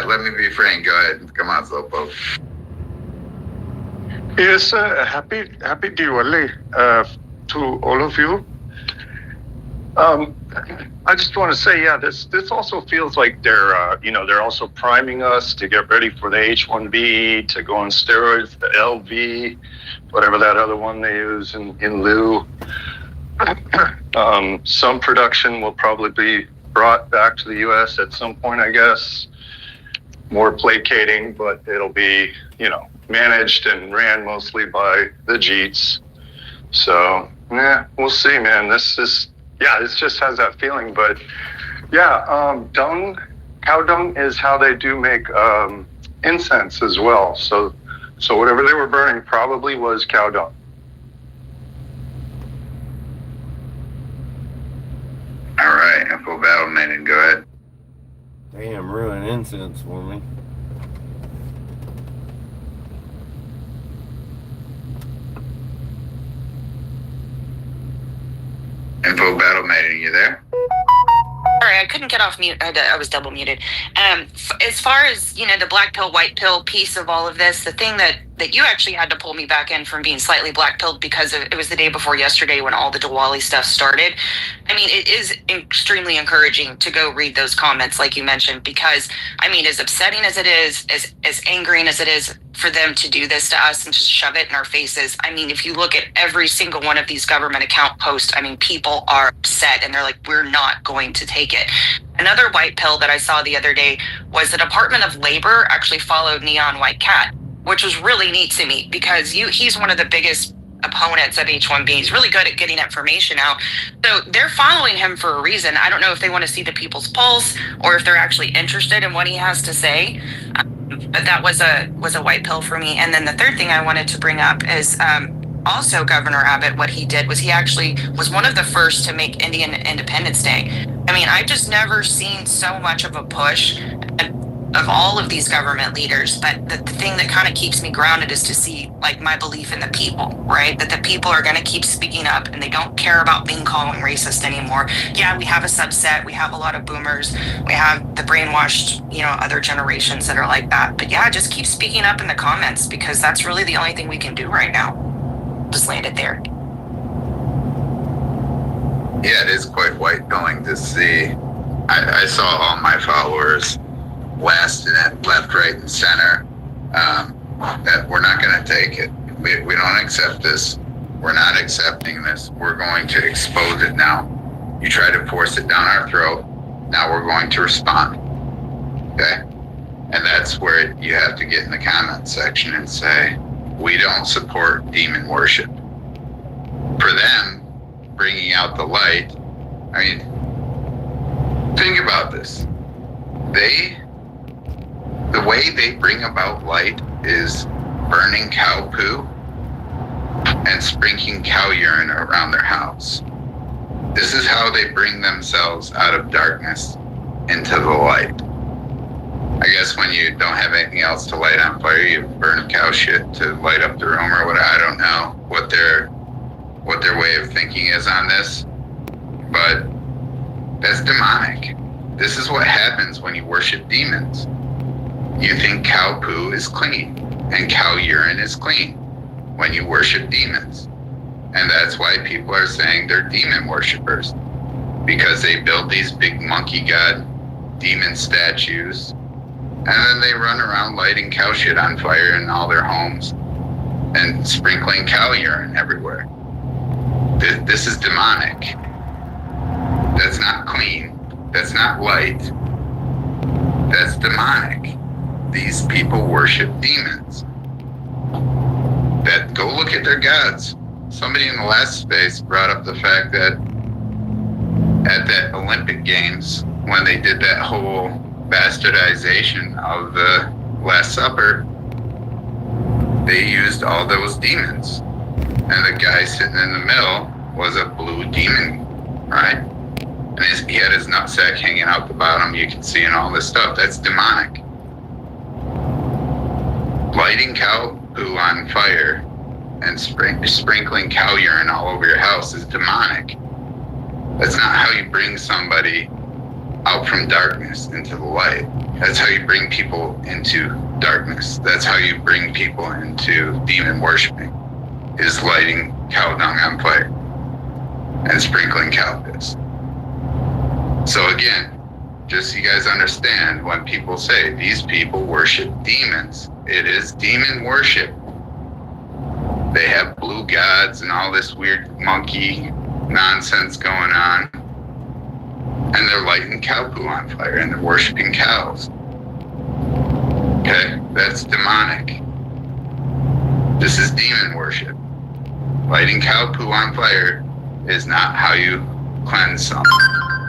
Let me be frank. Go ahead. Come on, Slowpoke. Yes, happy Diwali to all of you. I just want to say, this also feels like they're also priming us to get ready for the H-1B, to go on steroids, the LV, whatever that other one they use in lieu. Some production will probably be brought back to the U.S. at some point, I guess. More placating, but it'll be, managed and ran mostly by the Jeets. So, we'll see, man. This just has that feeling. But, cow dung is how they do make incense as well. So whatever they were burning probably was cow dung. incense for me. Info battle mate, are you there? Sorry, I couldn't get off mute. I was double muted. As far as, the black pill, white pill piece of all of this, the thing that you actually had to pull me back in from being slightly black pilled because it was the day before yesterday when all the Diwali stuff started. I mean, it is extremely encouraging to go read those comments like you mentioned, because as upsetting as it is, as angering as it is for them to do this to us and just shove it in our faces. If you look at every single one of these government account posts, people are upset and they're like, we're not going to take it. Another white pill that I saw the other day was the Department of Labor actually followed Neon White Cat, which was really neat to me because he's one of the biggest opponents of H-1B. He's really good at getting information out. So they're following him for a reason. I don't know if they want to see the people's pulse or if they're actually interested in what he has to say. But that was a white pill for me. And then the third thing I wanted to bring up is also Governor Abbott. What he did was he actually was one of the first to make Indian Independence Day. I've just never seen so much of a push of all of these government leaders. But the thing that kind of keeps me grounded is to see my belief in the people, right? That the people are going to keep speaking up and they don't care about being called racist anymore. Yeah, we have a subset. We have a lot of boomers. We have the brainwashed, other generations that are like that. But yeah, just keep speaking up in the comments because that's really the only thing we can do right now. Just land it there. Yeah, it is quite white pilling to see. I saw all my followers blasting it left, right, and center. That we're not going to take it. We don't accept this. We're not accepting this. We're going to expose it now. You try to force it down our throat. Now we're going to respond. Okay? And that's where you have to get in the comment section and say, we don't support demon worship. For them, bringing out the light, think about this. The way they bring about light is burning cow poo and sprinkling cow urine around their house. This is how they bring themselves out of darkness into the light. I guess when you don't have anything else to light on fire, you burn cow shit to light up the room or whatever. I don't know what their way of thinking is on this, but that's demonic. This is what happens when you worship demons. You think cow poo is clean and cow urine is clean when you worship demons. And that's why people are saying they're demon worshipers, because they build these big monkey god demon statues and then they run around lighting cow shit on fire in all their homes and sprinkling cow urine everywhere. This is demonic. That's not clean. That's not light. That's demonic. These people worship demons. That go look at their gods. Somebody in the last space brought up the fact that at that Olympic Games, when they did that whole bastardization of the Last Supper, they used all those demons. And the guy sitting in the middle was a blue demon, right? And he had his nutsack hanging out the bottom. You can see and all this stuff. That's demonic. Lighting cow poo on fire and sprinkling cow urine all over your house is demonic. That's not how you bring somebody out from darkness into the light. That's how you bring people into darkness. That's how you bring people into demon worshiping, is lighting cow dung on fire and sprinkling cow piss. So again, just so you guys understand, when people say these people worship demons, it is demon worship. They have blue gods and all this weird monkey nonsense going on. And they're lighting cow poo on fire and they're worshiping cows. Okay, that's demonic. This is demon worship. Lighting cow poo on fire is not how you cleanse someone.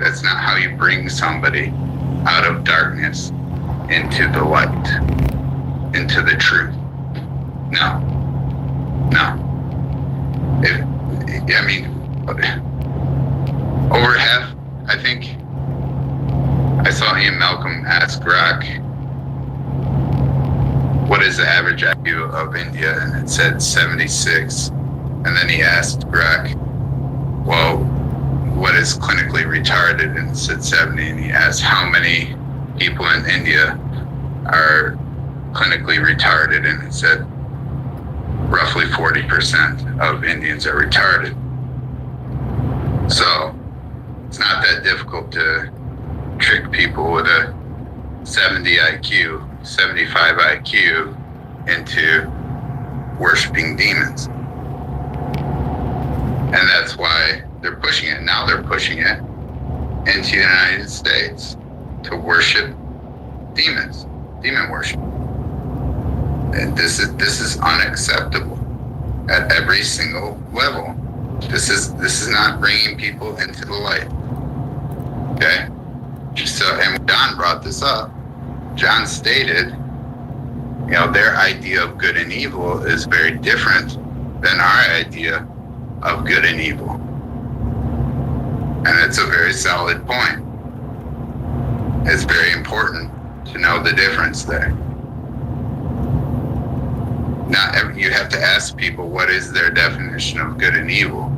That's not how you bring somebody out of darkness into the light, into the truth. No. Over half, I think, I saw he and Malcolm asked Grok, what is the average IQ of India? And it said 76. And then he asked Grok, well, what is clinically retarded? And it said 70. And he asked how many people in India are clinically retarded? And it said roughly 40% of Indians are retarded. So it's not that difficult to trick people with a 70 IQ, 75 IQ into worshiping demons. And that's why they're pushing it. Now they're pushing it into the United States to worship demons, demon worship. And this is unacceptable at every single level. This is not bringing people into the light. Okay? So, and when John brought this up, John stated, their idea of good and evil is very different than our idea of good and evil. And it's a very solid point. It's very important to know the difference there. You have to ask people, what is their definition of good and evil?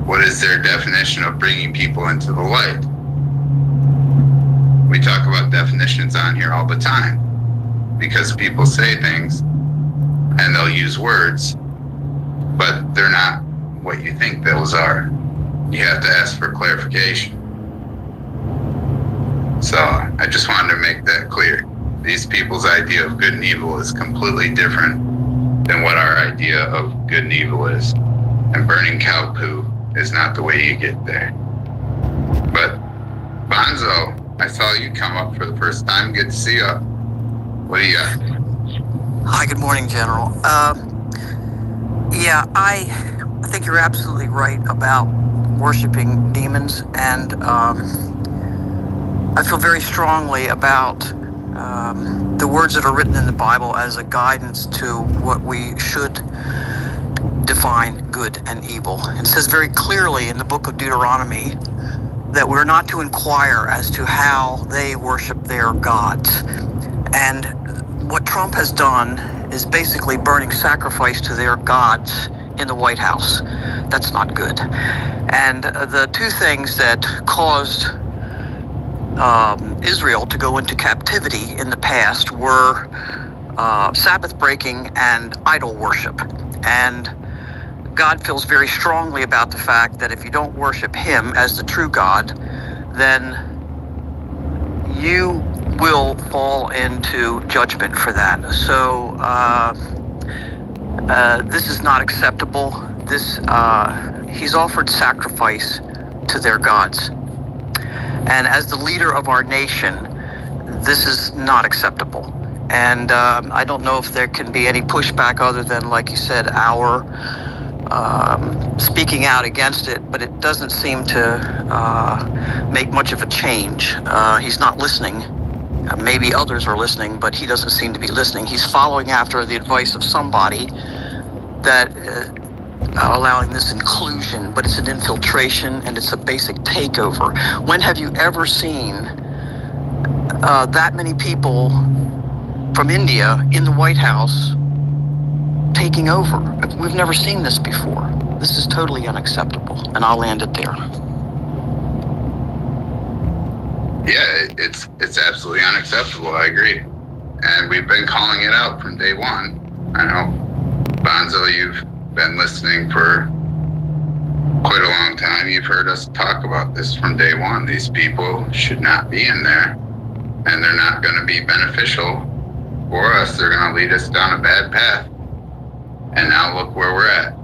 What is their definition of bringing people into the light? We talk about definitions on here all the time because people say things and they'll use words, but they're not what you think those are. You have to ask for clarification. So I just wanted to make that clear. These people's idea of good and evil is completely different than what our idea of good and evil is. And burning cow poo is not the way you get there. But Bonzo, I saw you come up for the first time. Good to see you. What do you got? Hi, good morning, General. Yeah, I think you're absolutely right about worshiping demons, and I feel very strongly about the words that are written in the Bible as a guidance to what we should define good and evil. It says very clearly in the book of Deuteronomy that we're not to inquire as to how they worship their gods. And what Trump has done is basically burning sacrifice to their gods in the White House. That's not good. And the two things that caused Israel to go into captivity in the past were Sabbath breaking and idol worship. And God feels very strongly about the fact that if you don't worship him as the true God, then you will fall into judgment for that. So this is not acceptable. He's offered sacrifice to their gods. And as the leader of our nation, this is not acceptable. And I don't know if there can be any pushback other than, like you said, our speaking out against it, but it doesn't seem to make much of a change. He's not listening. Maybe others are listening, but he doesn't seem to be listening. He's following after the advice of somebody that allowing this inclusion, but it's an infiltration and it's a basic takeover. When have you ever seen that many people from India in the White House taking over? We've never seen this before. This is totally unacceptable, and I'll land it there. Yeah, it's absolutely unacceptable. I agree. And we've been calling it out from day one. I know, Bonzo, you've been listening for quite a long time. You've heard us talk about this from day one. These people should not be in there, and they're not going to be beneficial for us. They're going to lead us down a bad path. And now look where we're at.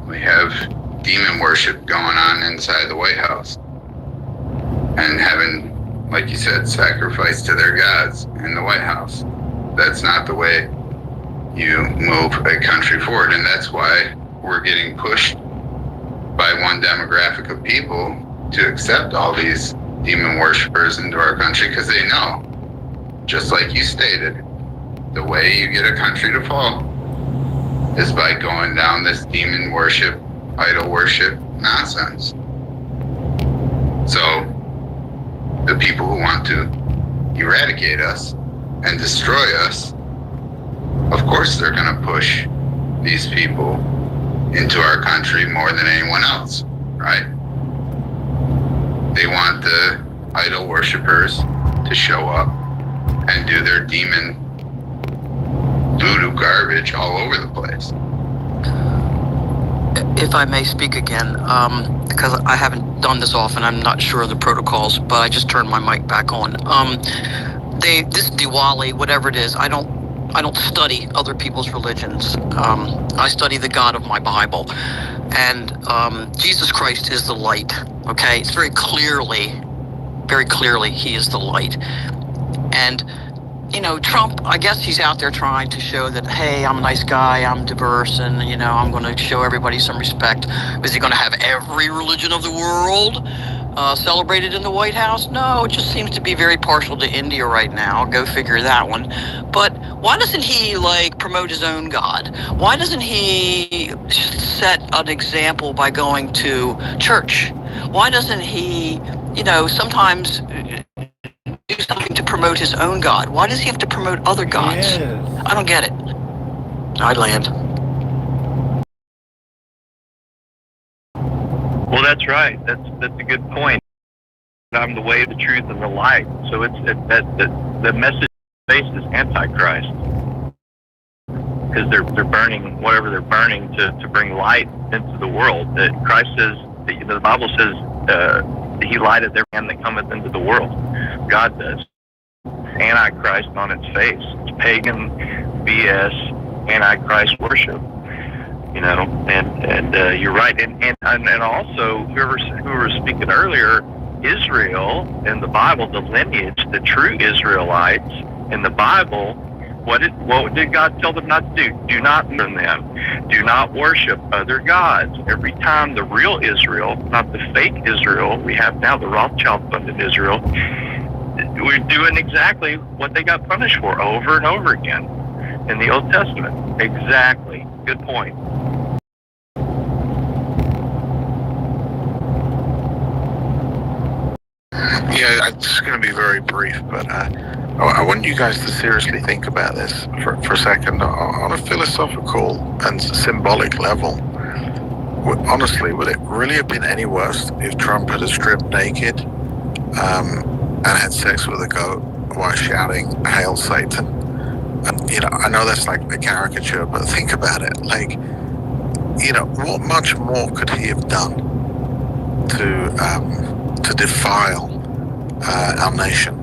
We have demon worship going on inside the White House. And having, like you said, sacrifice to their gods in the White House. That's not the way you move a country forward. And that's why we're getting pushed by one demographic of people to accept all these demon worshipers into our country, because they know, just like you stated, the way you get a country to fall is by going down this demon worship, idol worship nonsense. So the people who want to eradicate us and destroy us, of course they're going to push these people into our country more than anyone else, right? They want the idol worshippers to show up and do their demon voodoo garbage all over the place. If I may speak again, because I haven't done this often, I'm not sure of the protocols, but I just turned my mic back on. This Diwali, whatever it is, I don't study other people's religions. I study the God of my Bible, and Jesus Christ is the light. Okay, it's very clearly, He is the light, and. You know, Trump, I guess he's out there trying to show that, hey, I'm a nice guy, I'm diverse, and, you know, I'm going to show everybody some respect. Is he going to have every religion of the world celebrated in the White House? No, it just seems to be very partial to India right now. Go figure that one. But why doesn't he, like, promote his own God? Why doesn't he set an example by going to church? Why doesn't he, you know, sometimes do something to promote his own God? Why does he have to promote other gods? Yes. I don't get it. I land. Well, that's right. That's a good point. I'm the way, the truth, and the light. So the message face is Antichrist, because they're burning whatever they're burning to bring light into the world. That Christ says, the Bible says, He lighteth every man that cometh into the world. God does. Antichrist on its face. It's pagan BS, Antichrist worship. You know, and you're right. And also, whoever was speaking earlier, Israel in the Bible, the lineage, the true Israelites in the Bible, what did God tell them not to do? Do not learn them. Do not worship other gods. Every time the real Israel, not the fake Israel we have now, the Rothschild-funded Israel, we're doing exactly what they got punished for over and over again in the Old Testament. Exactly. Good point. Yeah, it's just going to be very brief, but I want you guys to seriously think about this for a second on a philosophical and symbolic level. Honestly, would it really have been any worse if Trump had stripped naked and had sex with a goat while shouting, "Hail Satan"? And, you know, I know that's like a caricature, but think about it. Like, you know, what much more could he have done to defile our nation?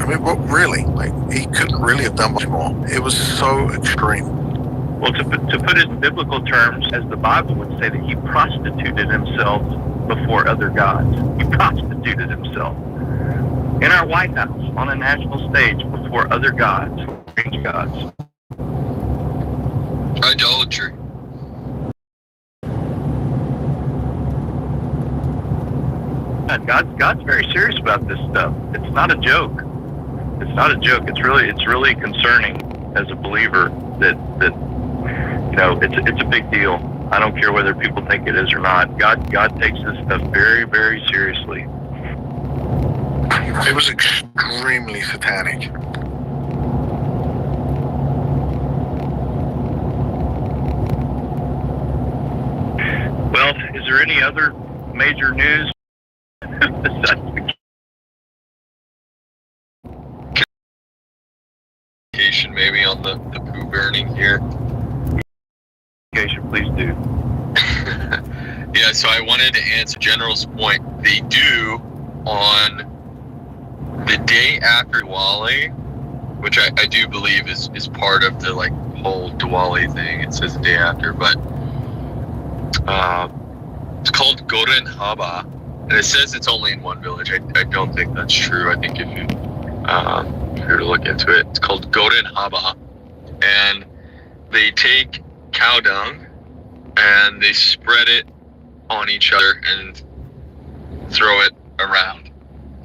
I mean, what really? Like, he couldn't really have done much more. It was so extreme. Well, to put it in biblical terms, as the Bible would say, that he prostituted himself before other gods. He prostituted himself in our White House, on a national stage, before other gods, strange gods. Idolatry. God's very serious about this stuff. It's not a joke. It's not a joke. It's really concerning as a believer that you know, it's a big deal. I don't care whether people think it is or not. God takes this stuff very, very seriously. It was extremely satanic. Well, is there any other major news besides the maybe on the poo burning here? Please do. Yeah, so I wanted to answer General's point. They do on the day after Diwali, which I do believe is part of the like whole Diwali thing. It says the day after, but it's called Goren Haba, and it says it's only in one village. I don't think that's true. I think if you were to look into it, it's called Goren Haba, and they take cow dung and they spread it on each other and throw it around,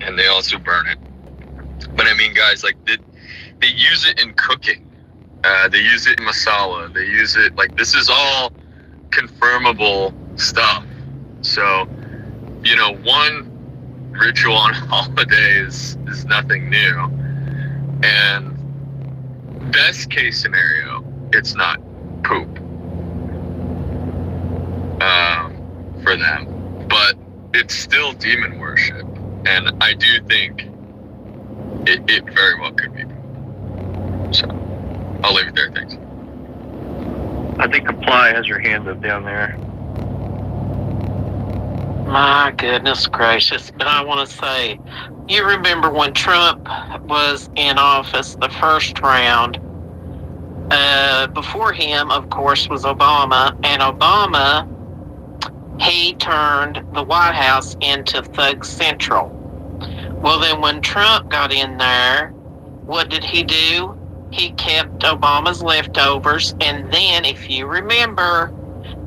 and they also burn it. But I mean, guys, like they use it in cooking, they use it in masala, they use it, like, this is all confirmable stuff. So, you know, one, ritual on holidays is nothing new. And best case scenario, it's not poop for them, but it's still demon worship, and I do think it very well could be. So I'll leave it there. Thanks. I think Comply has her hand up down there. My goodness gracious. But I want to say, you remember when Trump was in office the first round? Before him, of course, was Obama. And Obama, he turned the White House into Thug Central. Well, then when Trump got in there, what did he do? He kept Obama's leftovers. And then, if you remember,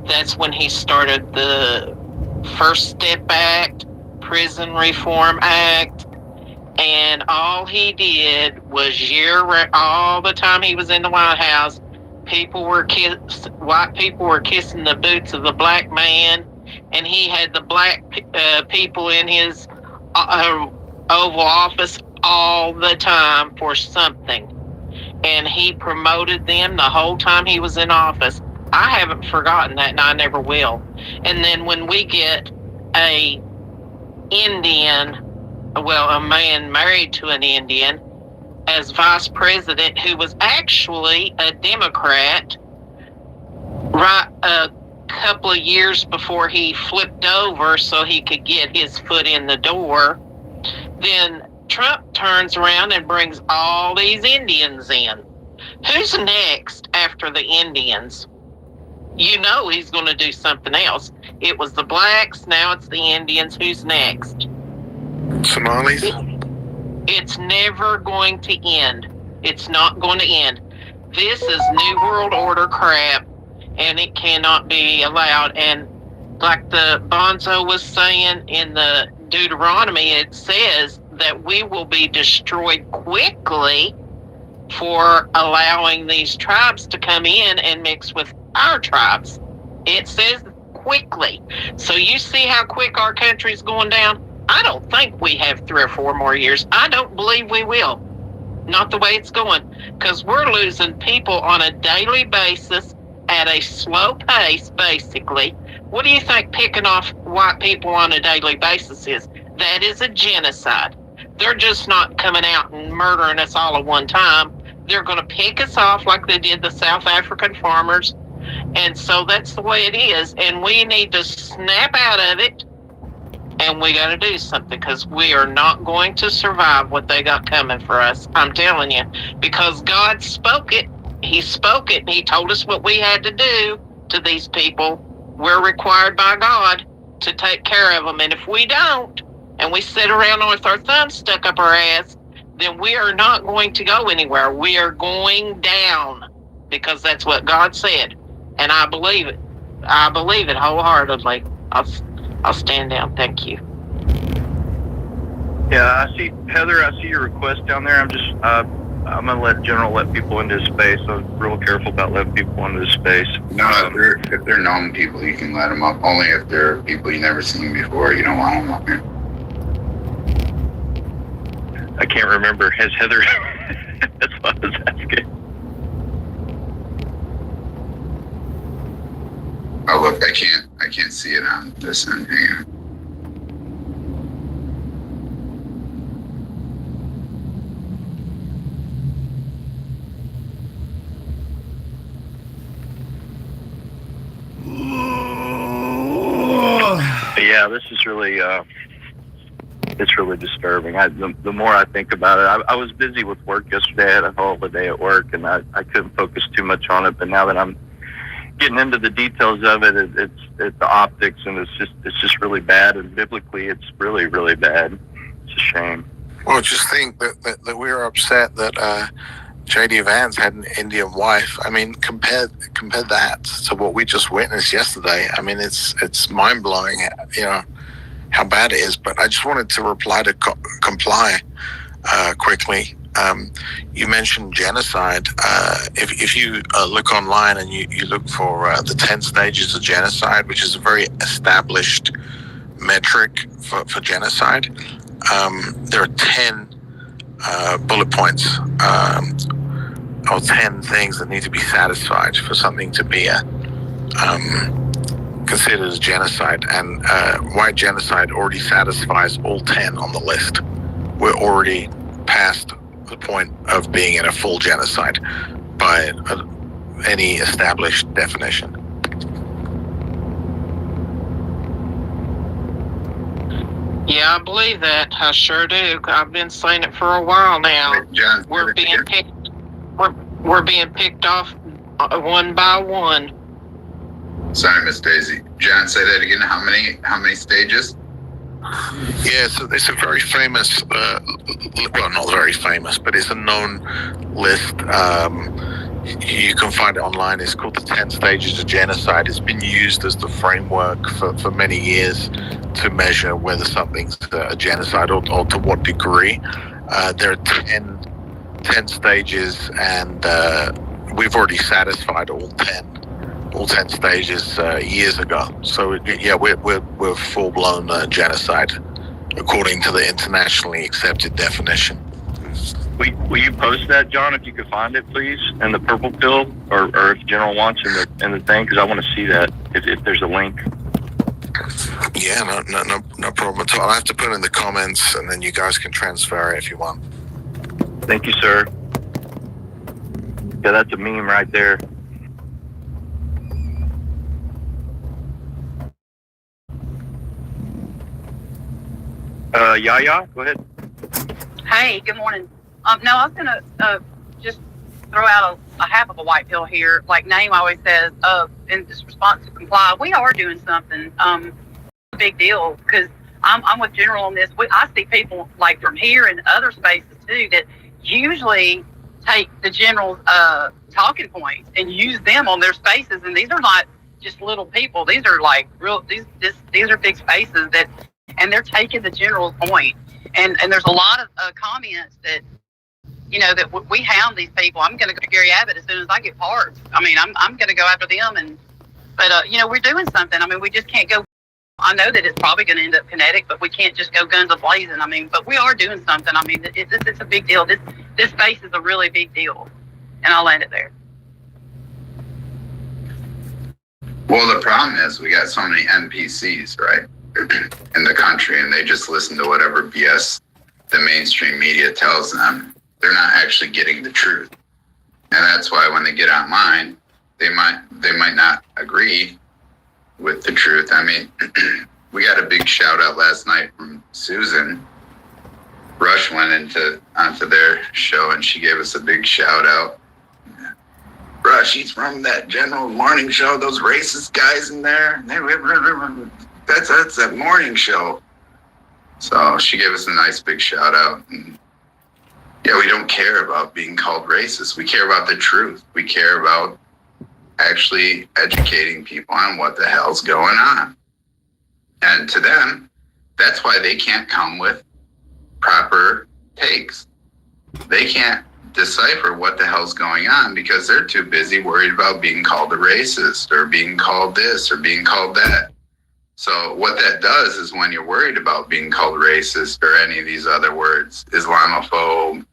that's when he started the First Step Act, Prison Reform Act, and all he did was all the time he was in the White House, white people were kissing the boots of the black man, and he had the black people in his Oval Office all the time for something, and he promoted them the whole time he was in office. I haven't forgotten that, and I never will. And then when we get a man married to an Indian as vice president, who was actually a Democrat, right a couple of years before he flipped over so he could get his foot in the door, then Trump turns around and brings all these Indians in. Who's next after the Indians? You know he's going to do something else. It was the blacks, now it's the Indians. Who's next? Somalis? It's never going to end. It's not going to end. This is New World Order crap, and it cannot be allowed. And like the Bonzo was saying in the Deuteronomy, it says that we will be destroyed quickly for allowing these tribes to come in and mix with our tribes. It says quickly. So you see how quick our country's going down? I don't think we have 3 or 4 more years. I don't believe we will. Not the way it's going. Because we're losing people on a daily basis at a slow pace, basically. What do you think picking off white people on a daily basis is? That is a genocide. They're just not coming out and murdering us all at one time. They're going to pick us off like they did the South African farmers. And so that's the way it is. And we need to snap out of it. And we got to do something, because we are not going to survive what they got coming for us. I'm telling you. Because God spoke it. He spoke it. And he told us what we had to do to these people. We're required by God to take care of them. And if we don't, and we sit around with our thumbs stuck up our ass, then we are not going to go anywhere. We are going down, because that's what God said. And I believe it. I believe it wholeheartedly. I'll stand down. Thank you. Yeah, I see, Heather, I see your request down there. I'm going to let people into his space. I'm real careful about letting people into his space. No, if they're known people, you can let them up. Only if they're people you never seen before, you don't want them up here. I can't remember. Has Heather... That's what I was asking. Oh, look, I can't see it on this end. Hang on. Yeah, this is really... it's really disturbing. The more I think about it, I was busy with work yesterday. I had a whole day at work, and I couldn't focus too much on it. But now that I'm getting into the details of it, it's the optics, and it's just really bad. And biblically, it's really, really bad. It's a shame. Well, just think that we were upset that J.D. Vance had an Indian wife. I mean, compare that to what we just witnessed yesterday. I mean, it's mind blowing. You know how bad it is. But I just wanted to reply to Comply quickly. You mentioned genocide. If you look online and you look for the 10 stages of genocide, which is a very established metric for genocide, there are 10 bullet points or 10 things that need to be satisfied for something to be considered as genocide, and white genocide already satisfies all 10 on the list. We're already past the point of being in a full genocide by any established definition. Yeah, I believe that. I sure do. I've been saying it for a while now. Wait, John, We're being picked. We're being picked off one by one. Sorry, Miss Daisy. John, say that again. How many stages? Yeah, so it's a very famous, well, not very famous, but it's a known list. You can find it online. It's called the 10 Stages of Genocide. It's been used as the framework for many years to measure whether something's a genocide or to what degree. There are 10 stages, and we've already satisfied all 10 stages years ago. So yeah, we're full-blown genocide according to the internationally accepted definition. Will you post that, John, if you could find it, please, in the purple pill, or if General wants in the thing, because I want to see that if there's a link. Yeah, no problem at all. I'll have to put it in the comments, and then you guys can transfer it if you want. Thank you, sir. Yeah, that's a meme right there. Yaya, go ahead. Hey, good morning. No, I was gonna just throw out a half of a white pill here. Like Naeem always says, in this response to comply, we are doing something. Big deal, because I'm with General on this. I see people like from here and other spaces too that usually take the General's talking points and use them on their spaces, and these are not just little people. These are like real. These are big spaces and they're taking the General's point. And there's a lot of comments that, that we hound these people. I'm going to go to Gary Abbott as soon as I get parts. I mean, I'm going to go after them. But we're doing something. I mean, we just can't go. I know that it's probably going to end up kinetic, but we can't just go guns a-blazing. I mean, but we are doing something. I mean, it's a big deal. This space is a really big deal. And I'll land it there. Well, the problem is we got so many NPCs, right, in the country, and they just listen to whatever BS the mainstream media tells them. They're not actually getting the truth. And that's why when they get online, they might not agree with the truth. I mean, we got a big shout out last night from Susan. Rush went onto their show and she gave us a big shout out. Rush, he's from that General Morning Show, those racist guys in there. That's that morning show. So she gave us a nice big shout out. And yeah, we don't care about being called racist. We care about the truth. We care about actually educating people on what the hell's going on. And to them, that's why they can't come with proper takes. They can't decipher what the hell's going on because they're too busy worried about being called a racist or being called this or being called that. So what that does is when you're worried about being called racist or any of these other words, Islamophobe,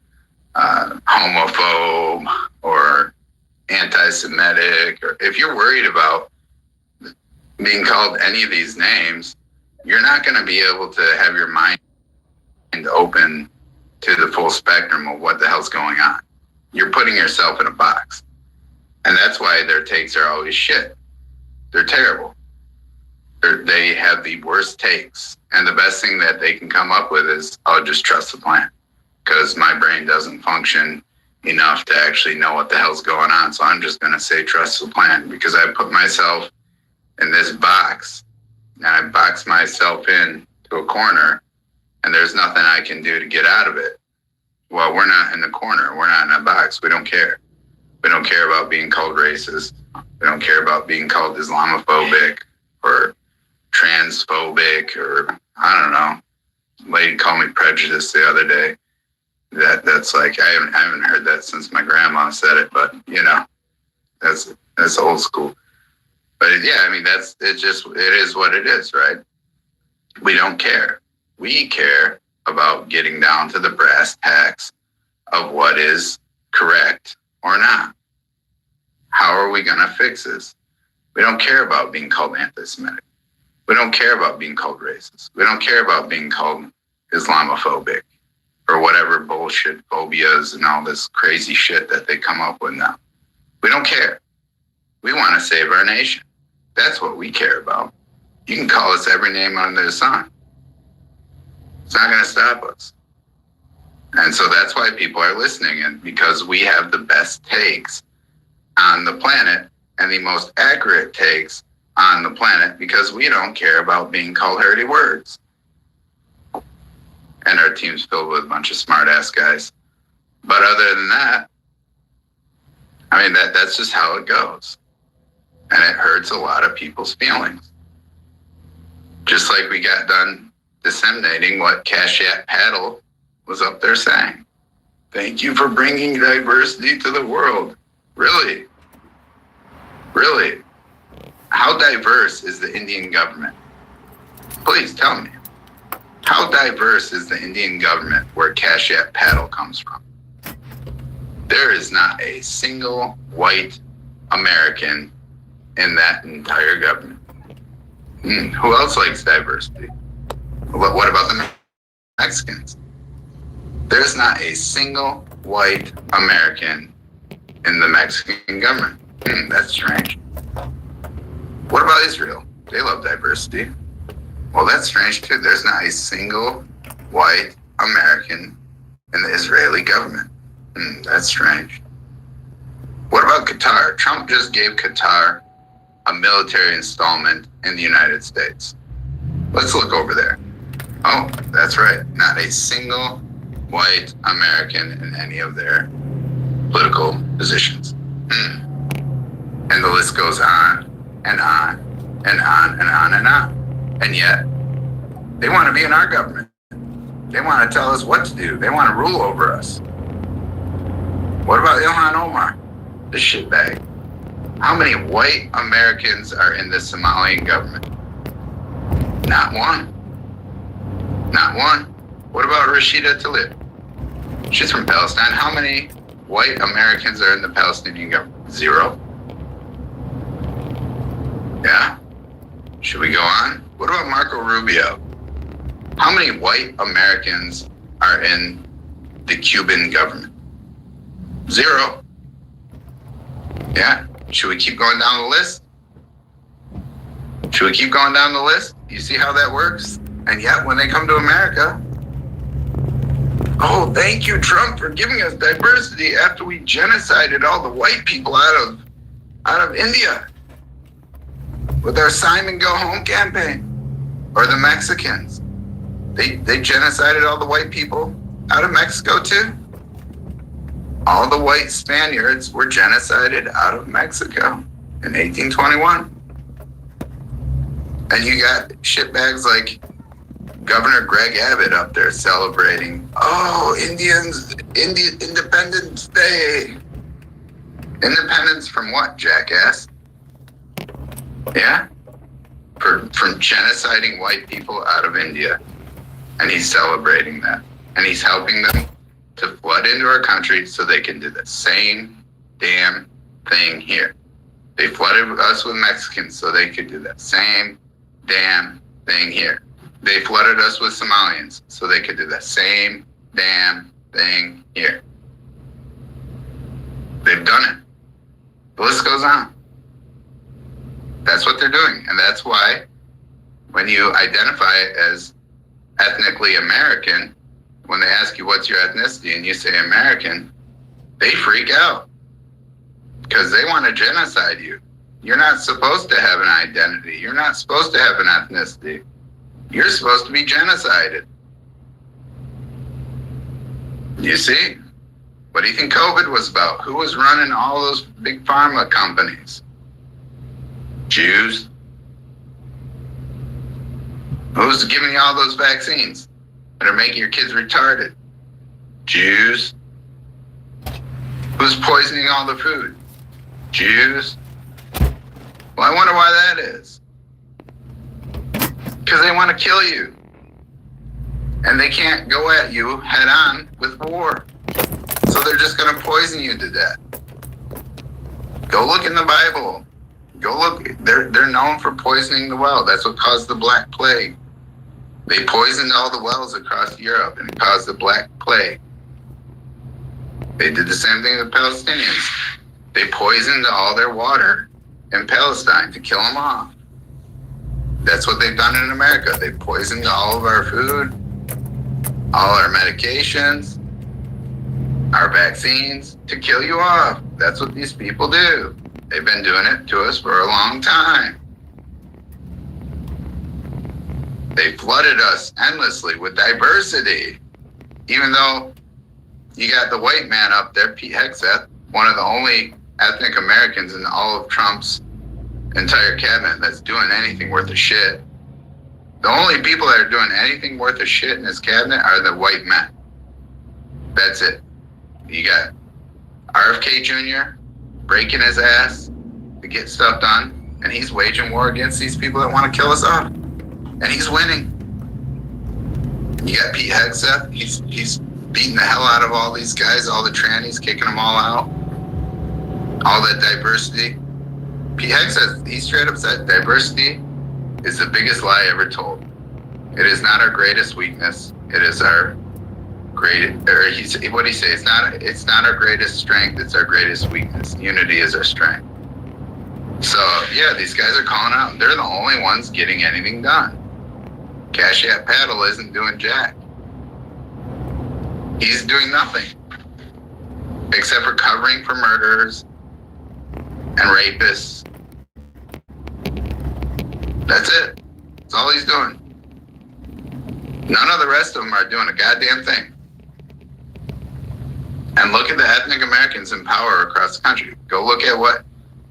homophobe, or anti-Semitic, or if you're worried about being called any of these names, you're not going to be able to have your mind open to the full spectrum of what the hell's going on. You're putting yourself in a box. And that's why their takes are always shit. They're terrible. They have the worst takes. And the best thing that they can come up with is, oh, just trust the plan. Because my brain doesn't function enough to actually know what the hell's going on. So I'm just going to say trust the plan because I put myself in this box and I box myself in to a corner and there's nothing I can do to get out of it. Well, we're not in the corner. We're not in a box. We don't care. We don't care about being called racist. We don't care about being called Islamophobic or transphobic or I don't know. Lady called me prejudiced the other day. That's like I haven't heard that since my grandma said it, but that's old school. But yeah, I mean it is what it is, right? We don't care. We care about getting down to the brass tacks of what is correct or not. How are we going to fix this? We don't care about being called anti-Semitic. We don't care about being called racist. We don't care about being called Islamophobic or whatever bullshit phobias and all this crazy shit that they come up with now. We don't care. We want to save our nation. That's what we care about. You can call us every name under the sun. It's not going to stop us. And so that's why people are listening, and because we have the best takes on the planet and the most accurate takes on the planet, because we don't care about being called dirty words. And our team's filled with a bunch of smart ass guys. But other than that, I mean, that's just how it goes. And it hurts a lot of people's feelings. Just like we got done disseminating what Cashat Paddle was up there saying. Thank you for bringing diversity to the world. Really? Really? How diverse is the Indian government? Please tell me. How diverse is the Indian government where Cashat Paddle comes from? There is not a single white American in that entire government. Who else likes diversity? What about the Mexicans? There's not a single white American in the Mexican government. That's strange. What about Israel? They love diversity. Well, that's strange too. There's not a single white American in the Israeli government. That's strange. What about Qatar? Trump just gave Qatar a military installment in the United States. Let's look over there. Oh, that's right. Not a single white American in any of their political positions. And the list goes on and on and on and on and on. And yet, they want to be in our government. They want to tell us what to do. They want to rule over us. What about Ilhan Omar? This shitbag. How many white Americans are in the Somalian government? Not one. Not one. What about Rashida Tlaib? She's from Palestine. How many white Americans are in the Palestinian government? 0. Yeah. Should we go on? What about Marco Rubio? How many white Americans are in the Cuban government? 0. Yeah. Should we keep going down the list? Should we keep going down the list? You see how that works? And yet, when they come to America, oh, thank you, Trump, for giving us diversity after we genocided all the white people out of India with our Simon Go Home campaign. Or the Mexicans. They genocided all the white people out of Mexico too. All the white Spaniards were genocided out of Mexico in 1821. And you got shitbags like Governor Greg Abbott up there celebrating, oh, Independence Day. Independence from what, jackass? Yeah? From genociding white people out of India. And he's celebrating that. And he's helping them to flood into our country so they can do the same damn thing here. They flooded us with Mexicans so they could do that same damn thing here. They flooded us with Somalians so they could do the same damn thing here. They've done it. The list goes on. That's what they're doing. And that's why when you identify as ethnically American, when they ask you what's your ethnicity and you say American, they freak out because they want to genocide you. You're not supposed to have an identity. You're not supposed to have an ethnicity. You're supposed to be genocided. You see? What do you think COVID was about? Who was running all those big pharma companies? Jews. Who's giving you all those vaccines that are making your kids retarded? Jews. Who's poisoning all the food? Jews. Well, I wonder why that is. Because they want to kill you. And they can't go at you head on with war. So they're just going to poison you to death. Go look in the Bible. Go look. They're known for poisoning the well. That's what caused the Black Plague. They poisoned all the wells across Europe and it caused the Black Plague. They did the same thing to the Palestinians. They poisoned all their water in Palestine to kill them off. That's what they've done in America. They poisoned all of our food, all our medications, our vaccines to kill you off. That's what these people do. They've been doing it to us for a long time. They flooded us endlessly with diversity. Even though you got the white man up there, Pete Hegseth, one of the only ethnic Americans in all of Trump's entire cabinet that's doing anything worth a shit. The only people that are doing anything worth a shit in his cabinet are the white men. That's it. You got RFK Jr. breaking his ass to get stuff done, and he's waging war against these people that want to kill us off. And he's winning. You got Pete Hegseth. He's beating the hell out of all these guys, all the trannies, kicking them all out. All that diversity. Pete Hegseth, he straight up said, diversity is the biggest lie ever told. It is not our greatest weakness. It is our greatest, or what do you say? It's not our greatest strength. It's our greatest weakness. Unity is our strength. So yeah, these guys are calling out. They're the only ones getting anything done. Cash App Paddle isn't doing jack. He's doing nothing except for covering for murderers and rapists. That's it. That's all he's doing. None of the rest of them are doing a goddamn thing. And look at the ethnic Americans in power across the country. Go look at what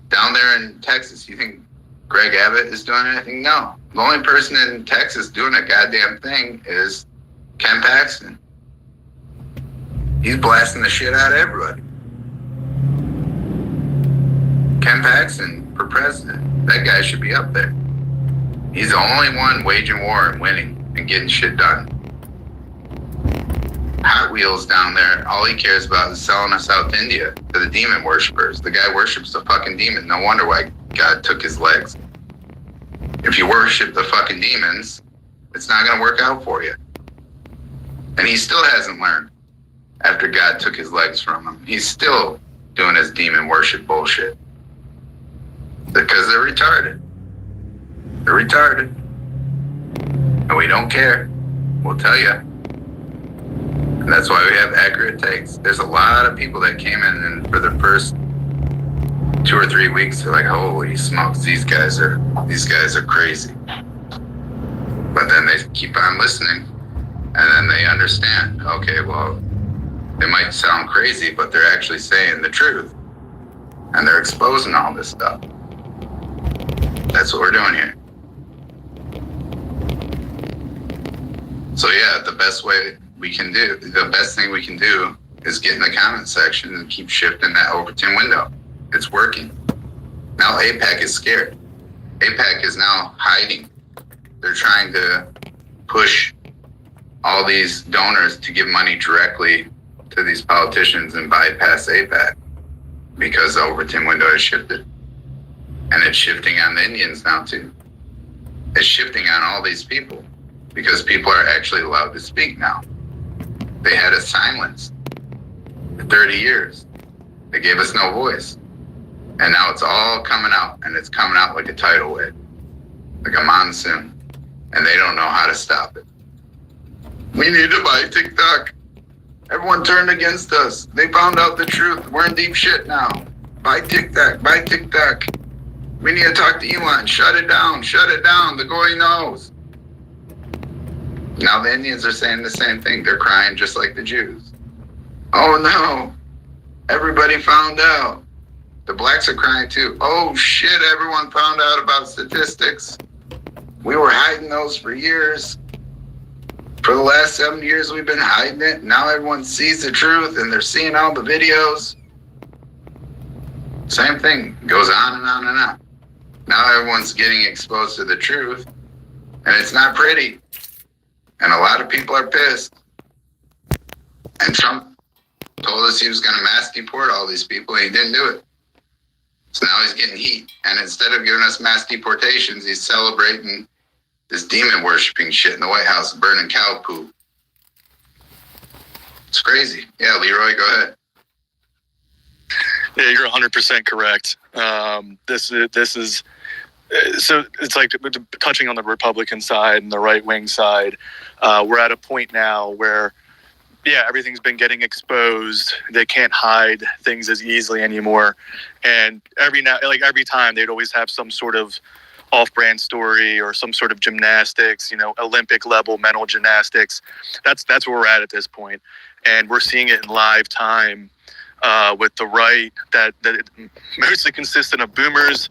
down there in Texas. You think Greg Abbott is doing anything? No. The only person in Texas doing a goddamn thing is Ken Paxton. He's blasting the shit out of everybody. Ken Paxton for president. That guy should be up there. He's the only one waging war and winning and getting shit done. Hot Wheels down there, all he cares about is selling us out to India to the demon worshippers. The guy worships the fucking demon. No wonder why God took his legs. If you worship the fucking demons, it's not going to work out for you. And he still hasn't learned after God took his legs from him. He's still doing his demon worship bullshit. Because they're retarded. They're retarded. And we don't care. We'll tell you. And that's why we have accurate takes. There's a lot of people that came in and for the first 2 or 3 weeks, they're like, holy smokes, these guys are crazy. But then they keep on listening and then they understand, okay, well, they might sound crazy, but they're actually saying the truth. And they're exposing all this stuff. That's what we're doing here. So yeah, the best thing we can do is get in the comment section and keep shifting that Overton window. It's working. Now AIPAC is scared. AIPAC is now hiding. They're trying to push all these donors to give money directly to these politicians and bypass AIPAC because the Overton window has shifted. And it's shifting on the Indians now too. It's shifting on all these people because people are actually allowed to speak now. They had us silenced for 30 years. They gave us no voice. And now it's all coming out, and it's coming out like a tidal wave, like a monsoon, and they don't know how to stop it. We need to buy TikTok. Everyone turned against us. They found out the truth. We're in deep shit now. Buy TikTok, buy TikTok. We need to talk to Elon. Shut it down, the goy knows. Now the Indians are saying the same thing. They're crying just like the Jews. Oh no, everybody found out. The blacks are crying too. Oh shit, everyone found out about statistics. We were hiding those for years. For the last 7 years, we've been hiding it. Now everyone sees the truth and they're seeing all the videos. Same thing, goes on and on and on. Now everyone's getting exposed to the truth, and it's not pretty. And a lot of people are pissed. And Trump told us he was going to mass deport all these people, and he didn't do it. So now he's getting heat. And instead of giving us mass deportations, he's celebrating this demon worshiping shit in the White House, burning cow poop. It's crazy. Yeah, Leroy, go ahead. Yeah, you're 100% correct. This is so it's like touching on the Republican side and the right-wing side. We're at a point now where, yeah, everything's been getting exposed. They can't hide things as easily anymore. And every time they'd always have some sort of off-brand story or some sort of gymnastics, Olympic level mental gymnastics. That's where we're at this point. And we're seeing it in live time with the right that it mostly consistent of boomers,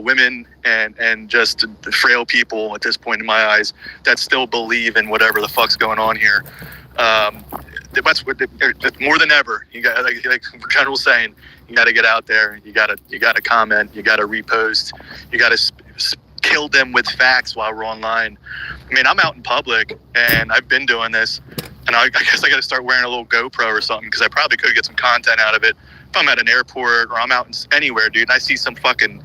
women, and just frail people at this point in my eyes that still believe in whatever the fuck's going on here. That's what more than ever. You got like General was saying, you got to get out there. You got to comment. You got to repost. You got to kill them with facts while we're online. I mean, I'm out in public and I've been doing this, and I guess I got to start wearing a little GoPro or something because I probably could get some content out of it. If I'm at an airport or I'm out anywhere, dude, and I see some fucking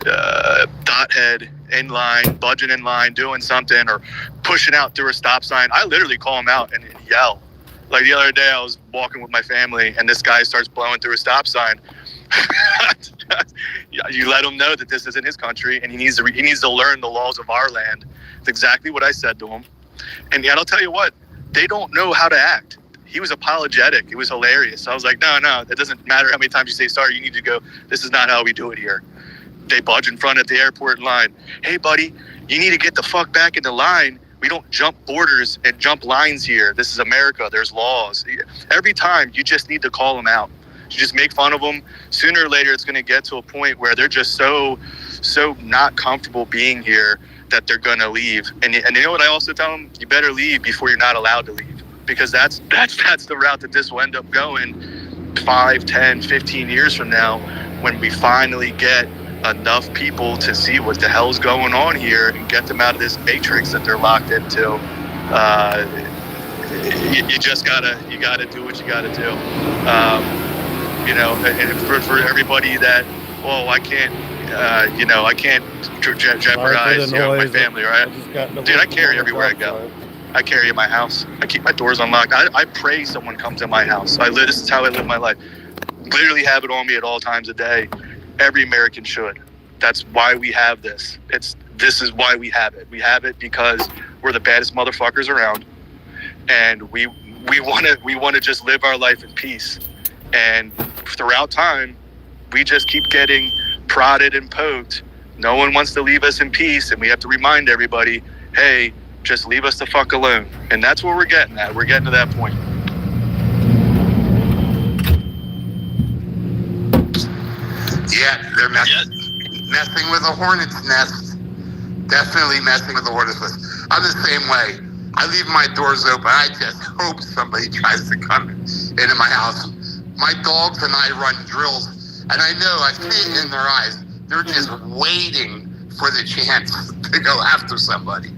dothead in line, budging in line, doing something, or pushing out through a stop sign, I literally call him out and yell. Like the other day, I was walking with my family, and this guy starts blowing through a stop sign. You let him know that this isn't his country, and he needs to learn the laws of our land. It's exactly what I said to him. And yet, I'll tell you what, they don't know how to act. He was apologetic. It was hilarious. I was like, no, it doesn't matter how many times you say sorry. You need to go, this is not how we do it here. They budge in front of the airport line. Hey, buddy, you need to get the fuck back in the line. We don't jump borders and jump lines here. This is America. There's laws. Every time, you just need to call them out. You just make fun of them. Sooner or later, it's going to get to a point where they're just so not comfortable being here that they're going to leave. And you know what I also tell them? You better leave before you're not allowed to leave. Because that's the route that this will end up going 5, 10, 15 years from now, when we finally get enough people to see what the hell's going on here and get them out of this matrix that they're locked into. You just gotta do what you gotta do. And for everybody that, I can't jeopardize my family, right? Dude, I carry everywhere I go. I carry in my house. I keep my doors unlocked. I pray someone comes in my house. This is how I live my life. Literally have it on me at all times a day. Every American should. That's why we have this. This is why we have it. We have it because we're the baddest motherfuckers around, and we want to just live our life in peace. And throughout time, we just keep getting prodded and poked. No one wants to leave us in peace, and we have to remind everybody, hey, just leave us the fuck alone. And that's where we're getting at. We're getting to that point. Yeah, they're messing with a hornet's nest. Definitely messing with a hornet's nest. I'm the same way. I leave my doors open. I just hope somebody tries to come into my house. My dogs and I run drills, and I know, I see it in their eyes. They're just waiting for the chance to go after somebody.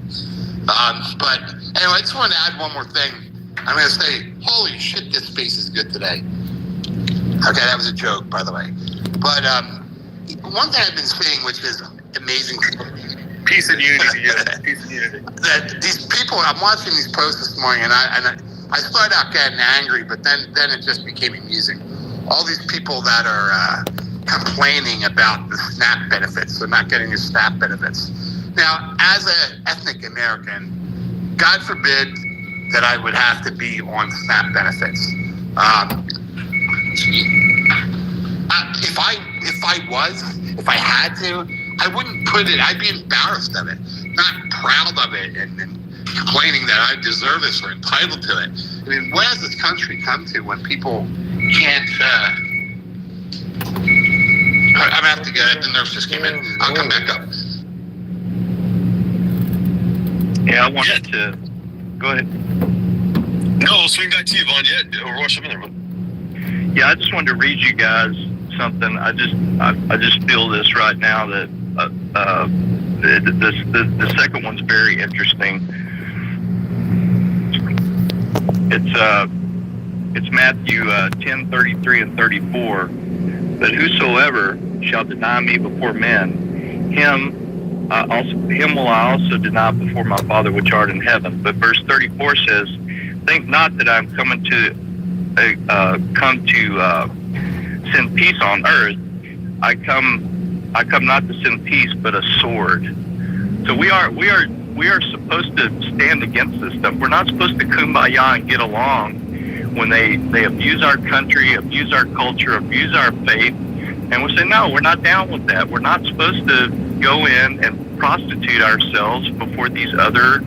But anyway, I just want to add one more thing. I'm going to say, holy shit, this space is good today. Okay, that was a joke, by the way. But one thing I've been seeing, which is amazing. Peace and unity. Peace and unity. That these people, I'm watching these posts this morning, and I started out getting angry, but then it just became amusing. All these people that are complaining about the SNAP benefits, they're not getting the SNAP benefits. Now, as an ethnic American, God forbid that I would have to be on SNAP benefits. If I had to, I wouldn't put it. I'd be embarrassed of it, not proud of it, and complaining that I deserve this or entitled to it. I mean, where has this country come to when people can't? I'm gonna have to go. The nurse just came in. I'll come back up. Yeah, I wanted to go ahead. No, we'll swing back to you, Vaughn. Yeah, rush up in there, man. Yeah, I just wanted to read you guys something. I just feel this right now that the second one's very interesting. It's Matthew 10:33 and 34. But whosoever shall deny me before men, him will I also deny before my Father which art in heaven. But verse 34 says, think not that I'm coming to send peace on earth. I come not to send peace, but a sword. So we are supposed to stand against this stuff. We're not supposed to kumbaya and get along when they abuse our country, abuse our culture, abuse our faith. And we say, no, we're not down with that. We're not supposed to go in and prostitute ourselves before these other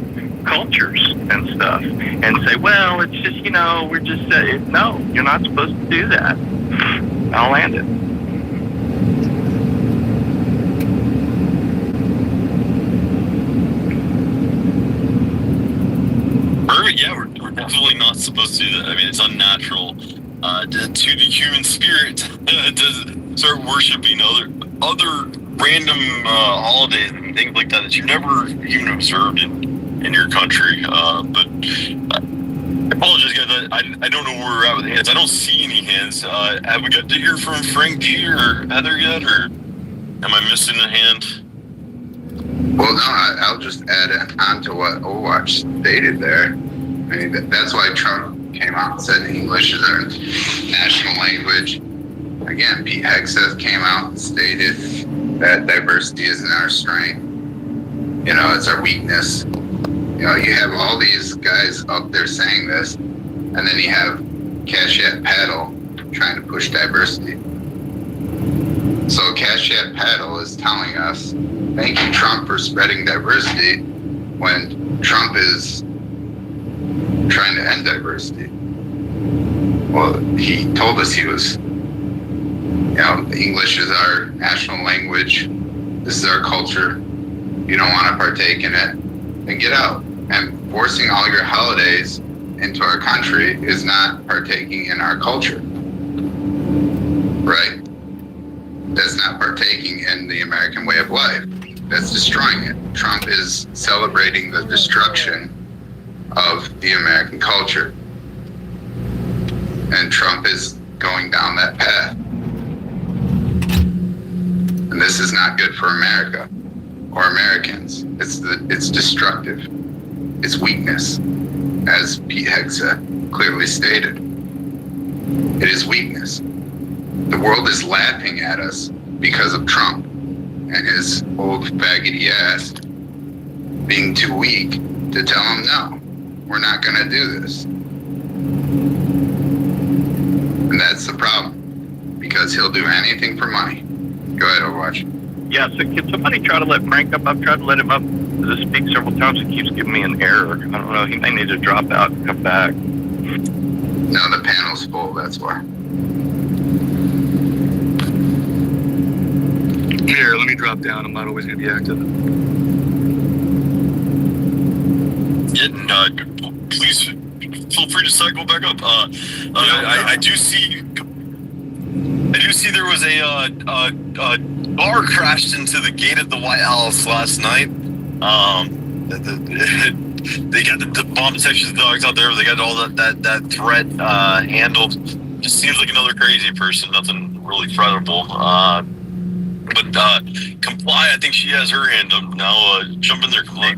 cultures and stuff and say, well, it's just, we're just, no, you're not supposed to do that. I'll land it. Yeah, we're definitely not supposed to do that. I mean, it's unnatural to the human spirit to start worshiping other random holidays and things like that you've never even observed in your country. But I apologize, guys. I don't know where we're at with hands. I don't see any hands. Have we got to hear from Frank G or Heather yet, or am I missing a hand? Well, no, I'll just add on to what Overwatch stated there. I mean, that's why Trump came out and said English is our national language. Again, Pete Hegseth came out and stated that diversity isn't our strength. It's our weakness. You have all these guys up there saying this, and then you have Cashet Paddle trying to push diversity. So Cashet Paddle is telling us, thank you, Trump, for spreading diversity, when Trump is trying to end diversity. Well, he told us he was, English is our national language. This is our culture. You don't want to partake in it, then get out. And forcing all your holidays into our country is not partaking in our culture, right? That's not partaking in the American way of life. That's destroying it. Trump is celebrating the destruction of the American culture. And Trump is going down that path. And this is not good for America or Americans. It's destructive. It's weakness, as Pete Hegseth clearly stated. It is weakness. The world is laughing at us because of Trump and his old faggoty ass being too weak to tell him, no, we're not going to do this. And that's the problem, because he'll do anything for money. Go ahead, Overwatch. Yeah, so can somebody try to let Frank up? I've tried to let him up to speak several times. It keeps giving me an error. I don't know. He may need to drop out and come back. No, the panel's full, that's why. Here, let me drop down. I'm not always going to be active. Yeah, please feel free to cycle back up. I do see there was a car crashed into the gate at the White House last night. They got the bomb detection dogs out there. They got all that threat handled. Just seems like another crazy person. Nothing really credible. But Comply, I think she has her hand up now. Jump in there, Comply.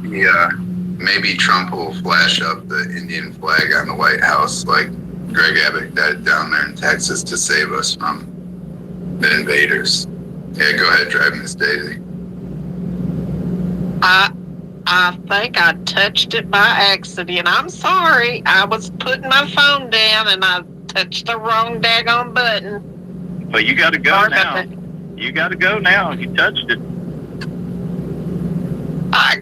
Maybe Trump will flash up the Indian flag on the White House like Greg Abbott did down there in Texas to save us from the invaders. Yeah, go ahead, drive Miss Daisy. I think I touched it by accident. I'm sorry. I was putting my phone down and I touched the wrong daggone button. But you got to go now. You got to go now. You touched it. I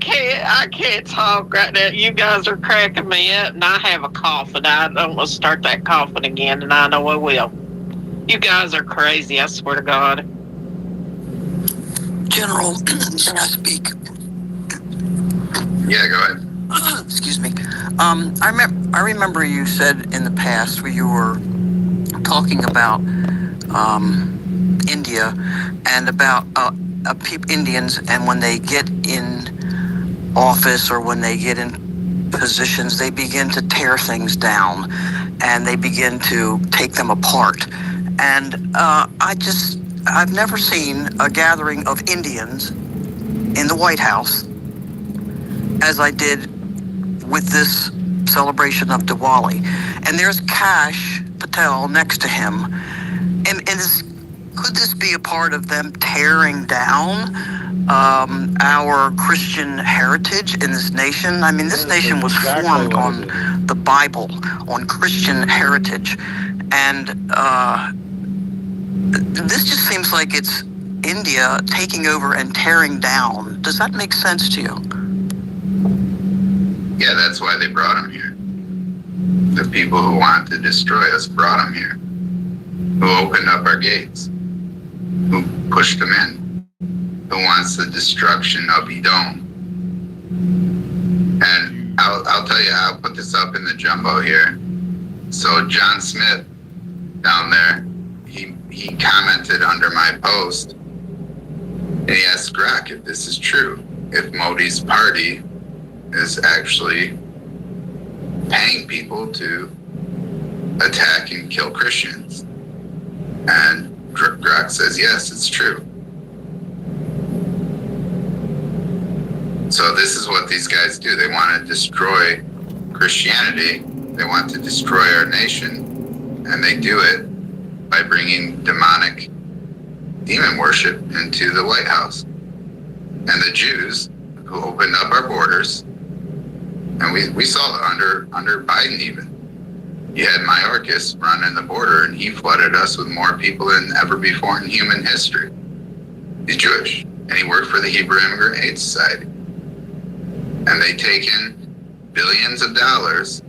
can't talk right now. You guys are cracking me up, and I have a cough, and I don't want to start that coughing again, and I know I will. You guys are crazy, I swear to God. General, can I speak? Yeah, go ahead. Excuse me. I remember you said in the past where you were talking about India and about Indians, and when they get in office or when they get in positions, they begin to tear tear things down, and they begin to take them apart. And I've never seen a gathering of Indians in the White House as I did with this celebration of Diwali. And there's Kash Patel next to him. And could this be a part of them tearing down our Christian heritage in this nation? I mean, this nation was formed on the Bible, on Christian heritage. And this just seems like it's India taking over and tearing down. Does that make sense to you? Yeah, that's why they brought him here. The people who want to destroy us brought him here, who opened up our gates, who pushed them in, who wants the destruction of Edom. And I'll tell you, I'll put this up in the jumbo here. So John Smith down there, he commented under my post, and he asked Grok if this is true, if Modi's party is actually paying people to attack and kill Christians. And Grok says, yes, it's true. So this is what these guys do. They want to destroy Christianity. They want to destroy our nation. And they do it by bringing demonic demon worship into the White House. And the Jews who opened up our borders, and we saw it under Biden even. You had Mayorkas running the border, and he flooded us with more people than ever before in human history. He's Jewish, and he worked for the Hebrew Immigrant Aid Society. And they take in billions of dollars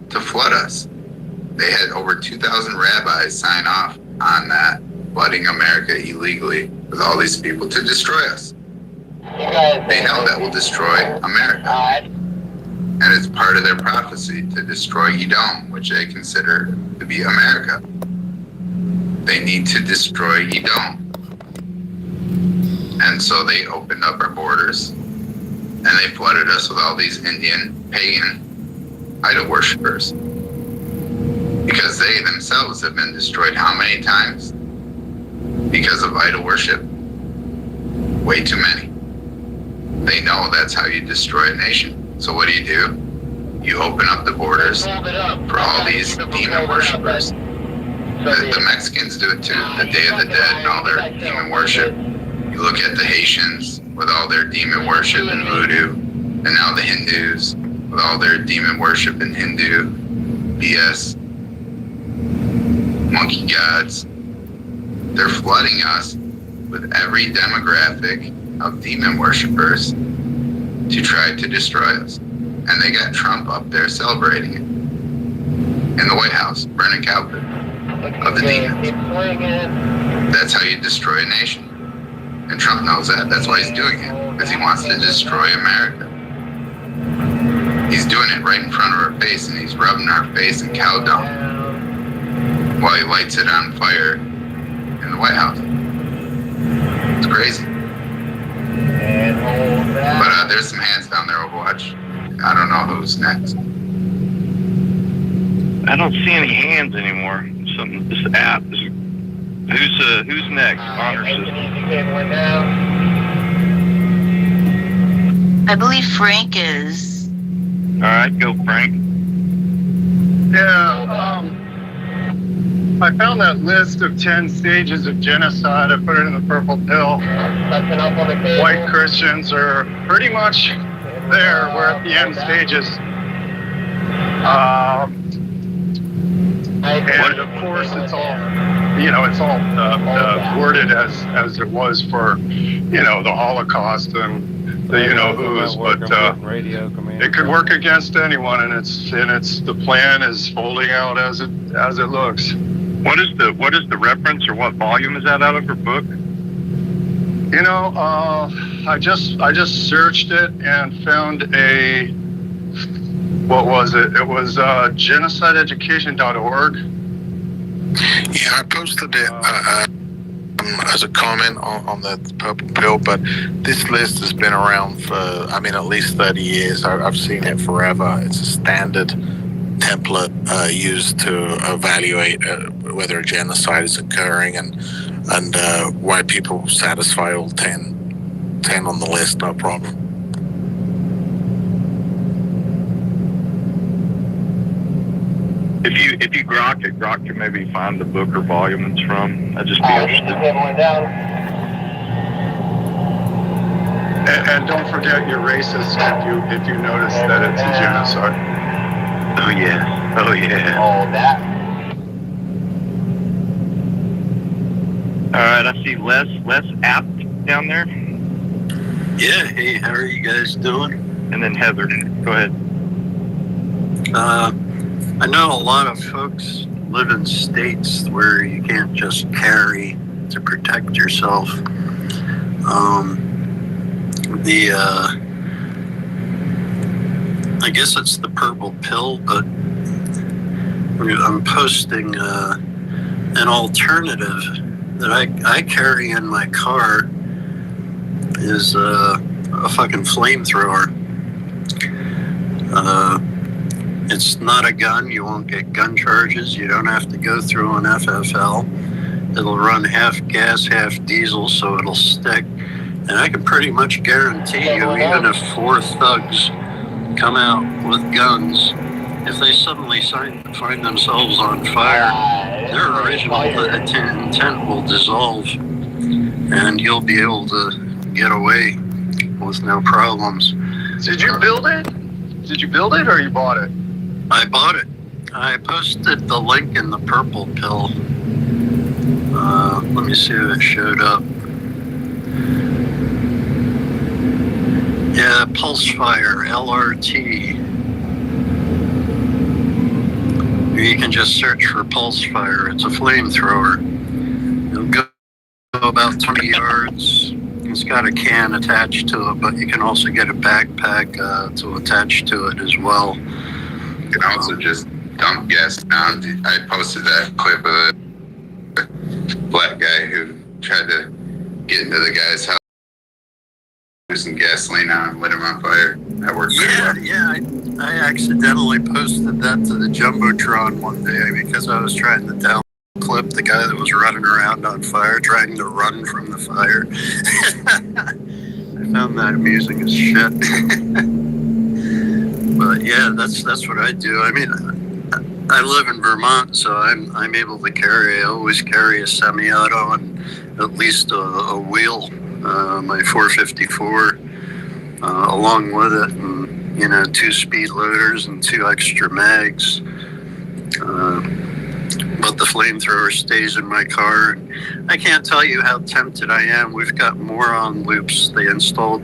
to flood us. They had over 2,000 rabbis sign off on that, flooding America illegally with all these people to destroy us. They know that will destroy America. And it's part of their prophecy to destroy Edom, which they consider to be America. They need to destroy Edom. And so they opened up our borders, and they flooded us with all these Indian pagan idol worshippers. Because they themselves have been destroyed how many times? Because of idol worship? Way too many. They know that's how you destroy a nation. So what do? You open up the borders for all these demon worshippers. The Mexicans do it too, the Day of the Dead and all their demon worship. You look at the Haitians with all their demon worship and voodoo, and now the Hindus with all their demon worship and Hindu BS, monkey gods. They're flooding us with every demographic of demon worshippers to try to destroy us. And they got Trump up there celebrating it in the White House, burning cowbell of the demons. That's how you destroy a nation. And Trump knows that. That's why he's doing it, because he wants to destroy America. He's doing it right in front of our face, and he's rubbing our face in cow dung while he lights it on fire in the White House. It's crazy. But there's some hands down there, Overwatch. I don't know who's next. I don't see any hands anymore. This app is. Who's next? Honor system. I believe Frank is. All right, go Frank. Yeah, I found that list of 10 stages of genocide. I put it in the purple pill. White Christians are pretty much there. We're at the end stages. And of course, it's all worded as it was for, the Holocaust and the who's, but it could work against anyone, and it's the plan is folding out as it looks. What is the reference, or what volume is that out of her book? I just searched it and found what was it? It was genocideeducation.org. Yeah, I posted it as a comment on the purple pill, but this list has been around for, at least 30 years. I've seen it forever. It's a standard template used to evaluate whether a genocide is occurring and why people satisfy all 10 on the list, no problem. If you grok it, Grok can maybe find the book or volume it's from. I'd just be interested. And don't forget you're racist if you notice that it's a genocide. Oh yeah. Oh yeah. All that. All right, I see Les Apt down there, Yeah, hey, how are you guys doing? and then Heather. Go ahead. I know a lot of folks live in states where you can't just carry to protect yourself. I guess it's the purple pill, but I'm posting an alternative that I carry in my car is a fucking flamethrower. It's not a gun. You won't get gun charges. You don't have to go through an FFL. It'll run half gas, half diesel, so it'll stick. And I can pretty much guarantee you, even if 4 thugs come out with guns, if they suddenly find themselves on fire, their original intent will dissolve, and you'll be able to get away with no problems. Did you build it? Did you build it or you bought it? I bought it. I posted the link in the purple pill. Let me see if it showed up. Yeah, Pulsefire, LRT. You can just search for Pulsefire. It's a flamethrower. It'll go about 20 yards. It's got a can attached to it, but you can also get a backpack to attach to it as well. You can also just dump gas down. I posted that clip of a black guy who tried to get into the guy's house, using gasoline on and lit him on fire. That worked pretty well. Yeah. I accidentally posted that to the Jumbotron one day because I was trying to down clip the guy that was running around on fire, trying to run from the fire. I found that amusing as shit. But yeah, that's what I do. I mean, I live in Vermont, so I'm able to carry. I always carry a semi-auto and at least a wheel, my 454, along with it, and 2 speed loaders and 2 extra mags. But the flamethrower stays in my car. I can't tell you how tempted I am. We've got moron loops. They installed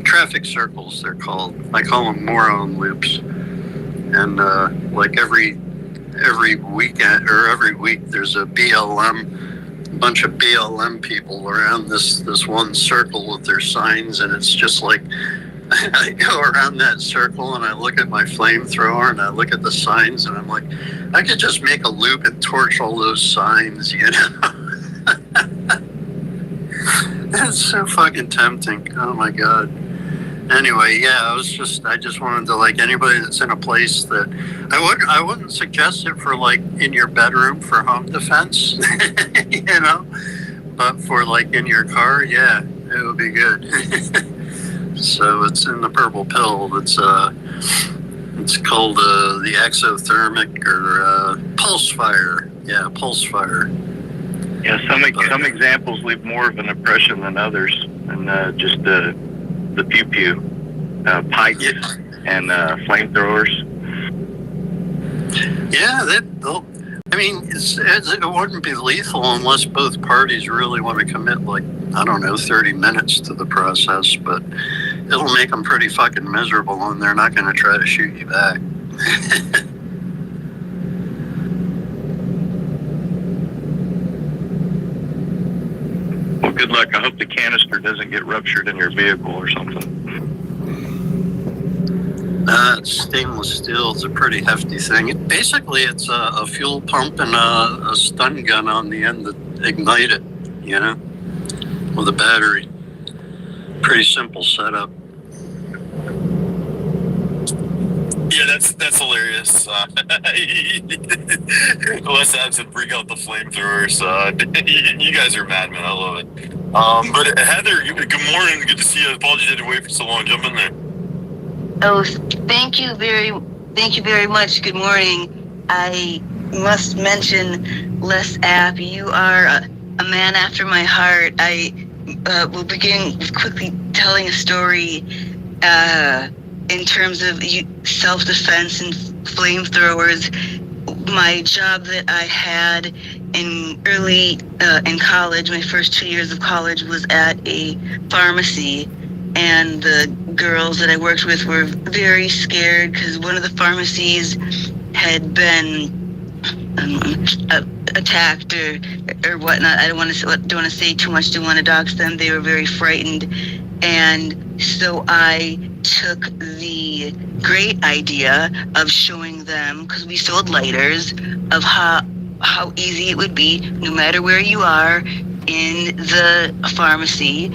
traffic circles, they're called. I call them moron loops. And like every weekend or every week, there's a bunch of BLM people around this one circle with their signs, and it's just like I go around that circle and I look at my flamethrower and I look at the signs and I'm like, I could just make a loop and torch all those signs, That's so fucking tempting. Oh my god. Anyway, yeah, I just wanted to, like, anybody that's in a place that I wouldn't suggest it for, like, in your bedroom for home defense, but for, like, in your car, yeah, it would be good. So it's in the purple pill. It's called the exothermic or Pulsefire. Yeah, Pulsefire. Yeah, some examples leave more of an impression than others, and just the pew pew, pipes, and flamethrowers. Yeah, they'll. I mean, it wouldn't be lethal unless both parties really want to commit, like, I don't know, 30 minutes to the process, but it'll make them pretty fucking miserable, and they're not going to try to shoot you back. Well, good luck. I hope the canister doesn't get ruptured in your vehicle or something. It's stainless steel. It's a pretty hefty thing. Basically, it's a fuel pump and a stun gun on the end that ignite it, with a battery. Pretty simple setup. Yeah, that's hilarious. Wes Abs would bring out the flamethrowers. You guys are madmen. I love it. But Heather, good morning. Good to see you. Apologies I had to wait for so long. Jump in there. Oh, thank you very much. Good morning. I must mention, Les App, you are a man after my heart. I will begin with quickly telling a story in terms of self-defense and flamethrowers. My job that I had in college, my first 2 years of college, was at a pharmacy, and the girls that I worked with were very scared because one of the pharmacies had been attacked or whatnot. I don't want to say too much. Don't want to dox them. They were very frightened, and so I took the great idea of showing them, because we sold lighters, of how easy it would be, no matter where you are in the pharmacy,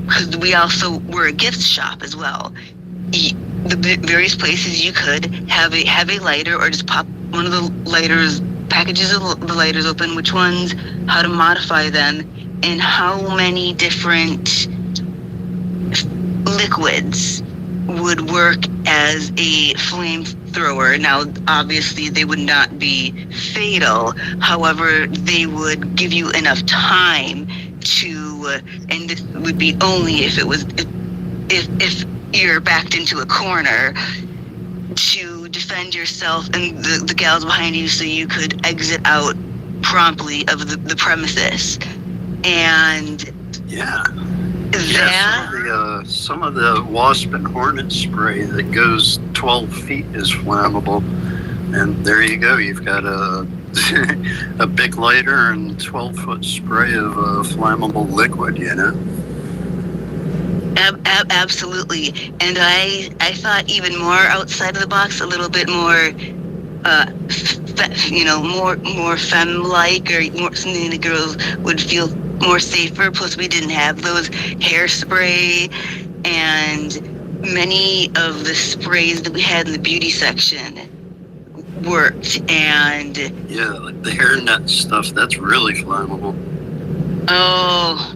because we also were a gift shop as well. The various places you could have a lighter, or just pop one of the packages of the lighters open, which ones, how to modify them, and how many different liquids would work as a flamethrower. Now, obviously, they would not be fatal. However, they would give you enough time to, and this would be only if it was, if you're backed into a corner, to defend yourself and the gals behind you, so you could exit out promptly of the premises. And some of the wasp and hornet spray that goes 12 feet is flammable, and there you go. You've got a big lighter and 12-foot spray of flammable liquid. Absolutely. And I thought even more outside of the box, a little bit more, more femme-like, or more something the girls would feel more safer. Plus, we didn't have those hairspray, and many of the sprays that we had in the beauty section worked. And like the hairnet stuff, that's really flammable. Oh.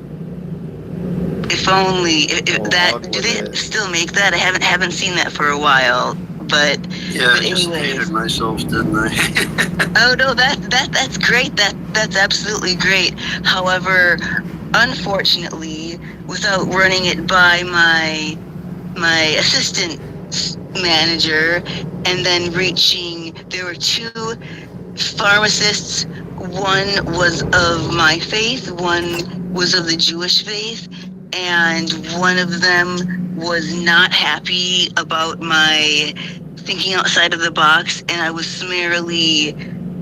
If only do they still make that? I haven't seen that for a while. But I just dated myself, didn't I? Oh no, that's great. That's absolutely great. However, unfortunately, without running it by my assistant manager, and then there were two pharmacists. One was of my faith, one was of the Jewish faith, and one of them was not happy about my thinking outside of the box, and I was summarily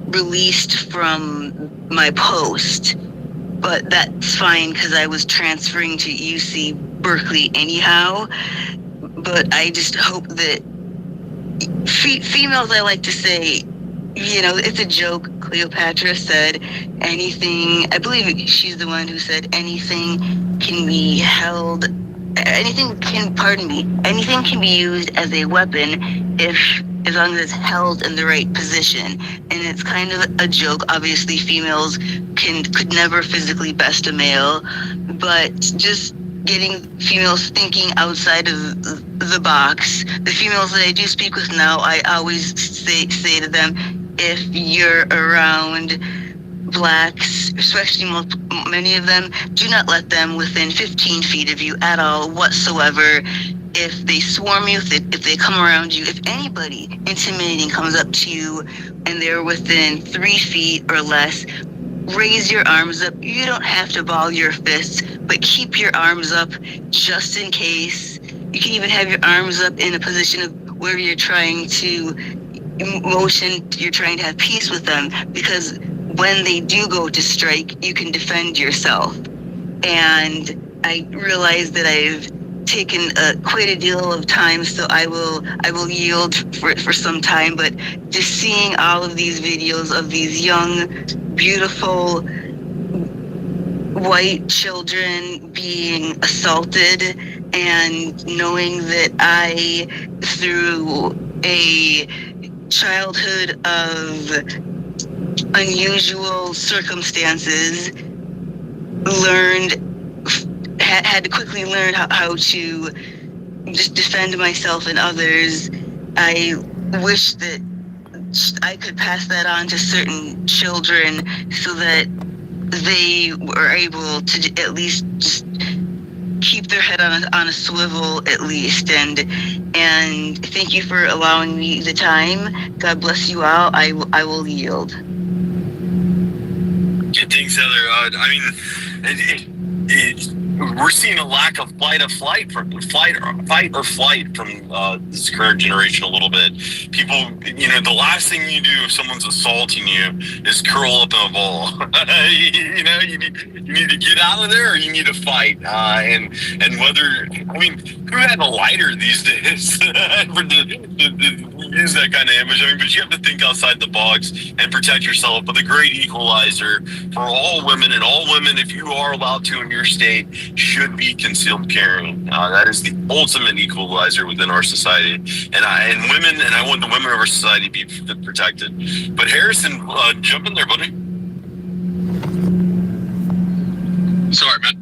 released from my post. But that's fine, because I was transferring to UC Berkeley anyhow. But I just hope that females, I like to say, it's a joke. Cleopatra said anything, I believe she's the one who said anything can be held, anything can be used as a weapon as long as it's held in the right position. And it's kind of a joke. Obviously, females could never physically best a male, but just getting females thinking outside of the box. The females that I do speak with now, I always say to them, if you're around blacks, especially many of them, do not let them within 15 feet of you at all whatsoever. If they swarm you, if they come around you, if anybody intimidating comes up to you and they're within 3 feet or less, raise your arms up. You don't have to ball your fists, but keep your arms up just in case. You can even have your arms up in a position of where you're trying to you're trying to have peace with them, because when they do go to strike, you can defend yourself. And I realize that I've taken quite a deal of time, so I will yield for some time. But just seeing all of these videos of these young, beautiful white children being assaulted, and knowing that I, through a childhood of unusual circumstances, had to quickly learn how to just defend myself and others. I wish that I could pass that on to certain children so that they were able to at least just keep their head on a swivel at least. And thank you for allowing me the time. God bless you all. I will yield. Thanks, Heather. We're seeing a lack of fight or flight from this current generation a little bit. People, the last thing you do if someone's assaulting you is curl up in a ball. You need to get out of there, or you need to fight. And whether, who had a lighter these days to use that kind of image? But you have to think outside the box and protect yourself. But the great equalizer for all women, and all women, if you are allowed to in your state, should be concealed carrying. That is the ultimate equalizer within our society. And women, and I want the women of our society to be protected. But Harrison, jump in there, buddy. Sorry, man.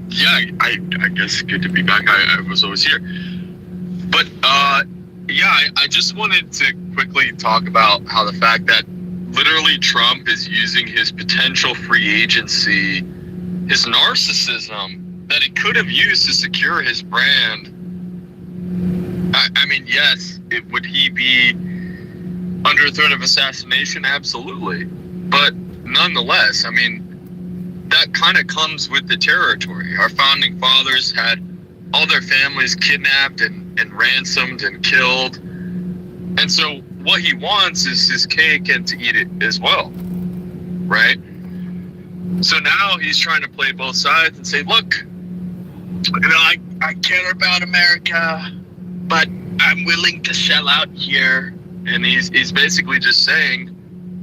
Yeah, I guess good to be back. I was always here. But, I just wanted to quickly talk about how the fact that literally Trump is using his potential free agency, his narcissism, that he could have used to secure his brand. Yes, would he be under threat of assassination? Absolutely. But nonetheless, that kind of comes with the territory. Our founding fathers had all their families kidnapped and ransomed and killed. And so what he wants is his cake and to eat it as well, right? So now he's trying to play both sides and say, look, I care about America, but I'm willing to sell out here. And he's basically just saying,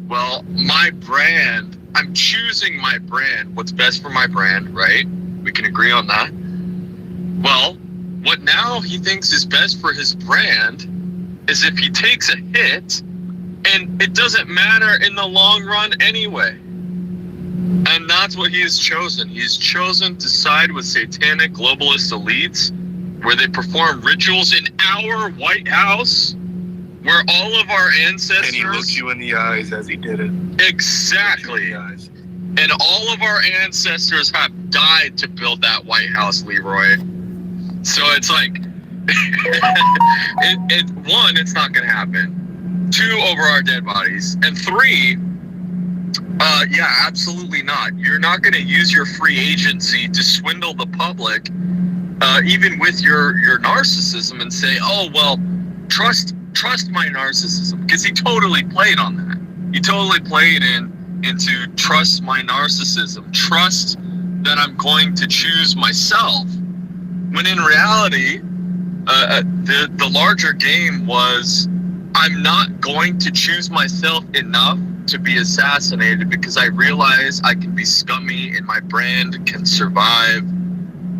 well, my brand, I'm choosing my brand, what's best for my brand, right? We can agree on that. Well, what now he thinks is best for his brand is if he takes a hit, and it doesn't matter in the long run anyway. And that's what he has chosen. He's chosen to side with satanic globalist elites, where they perform rituals in our White House, where all of our ancestors... And he looked you in the eyes as he did it. Exactly. And all of our ancestors have died to build that White House, Leroy. So it's like, one, it's not going to happen. Two, over our dead bodies. And three, absolutely not. You're not going to use your free agency to swindle the public, even with your narcissism, and say, oh, well, trust my narcissism. Because he totally played on that. He totally played into trust my narcissism. Trust that I'm going to choose myself. When in reality, the larger game was, I'm not going to choose myself enough to be assassinated because I realize I can be scummy and my brand can survive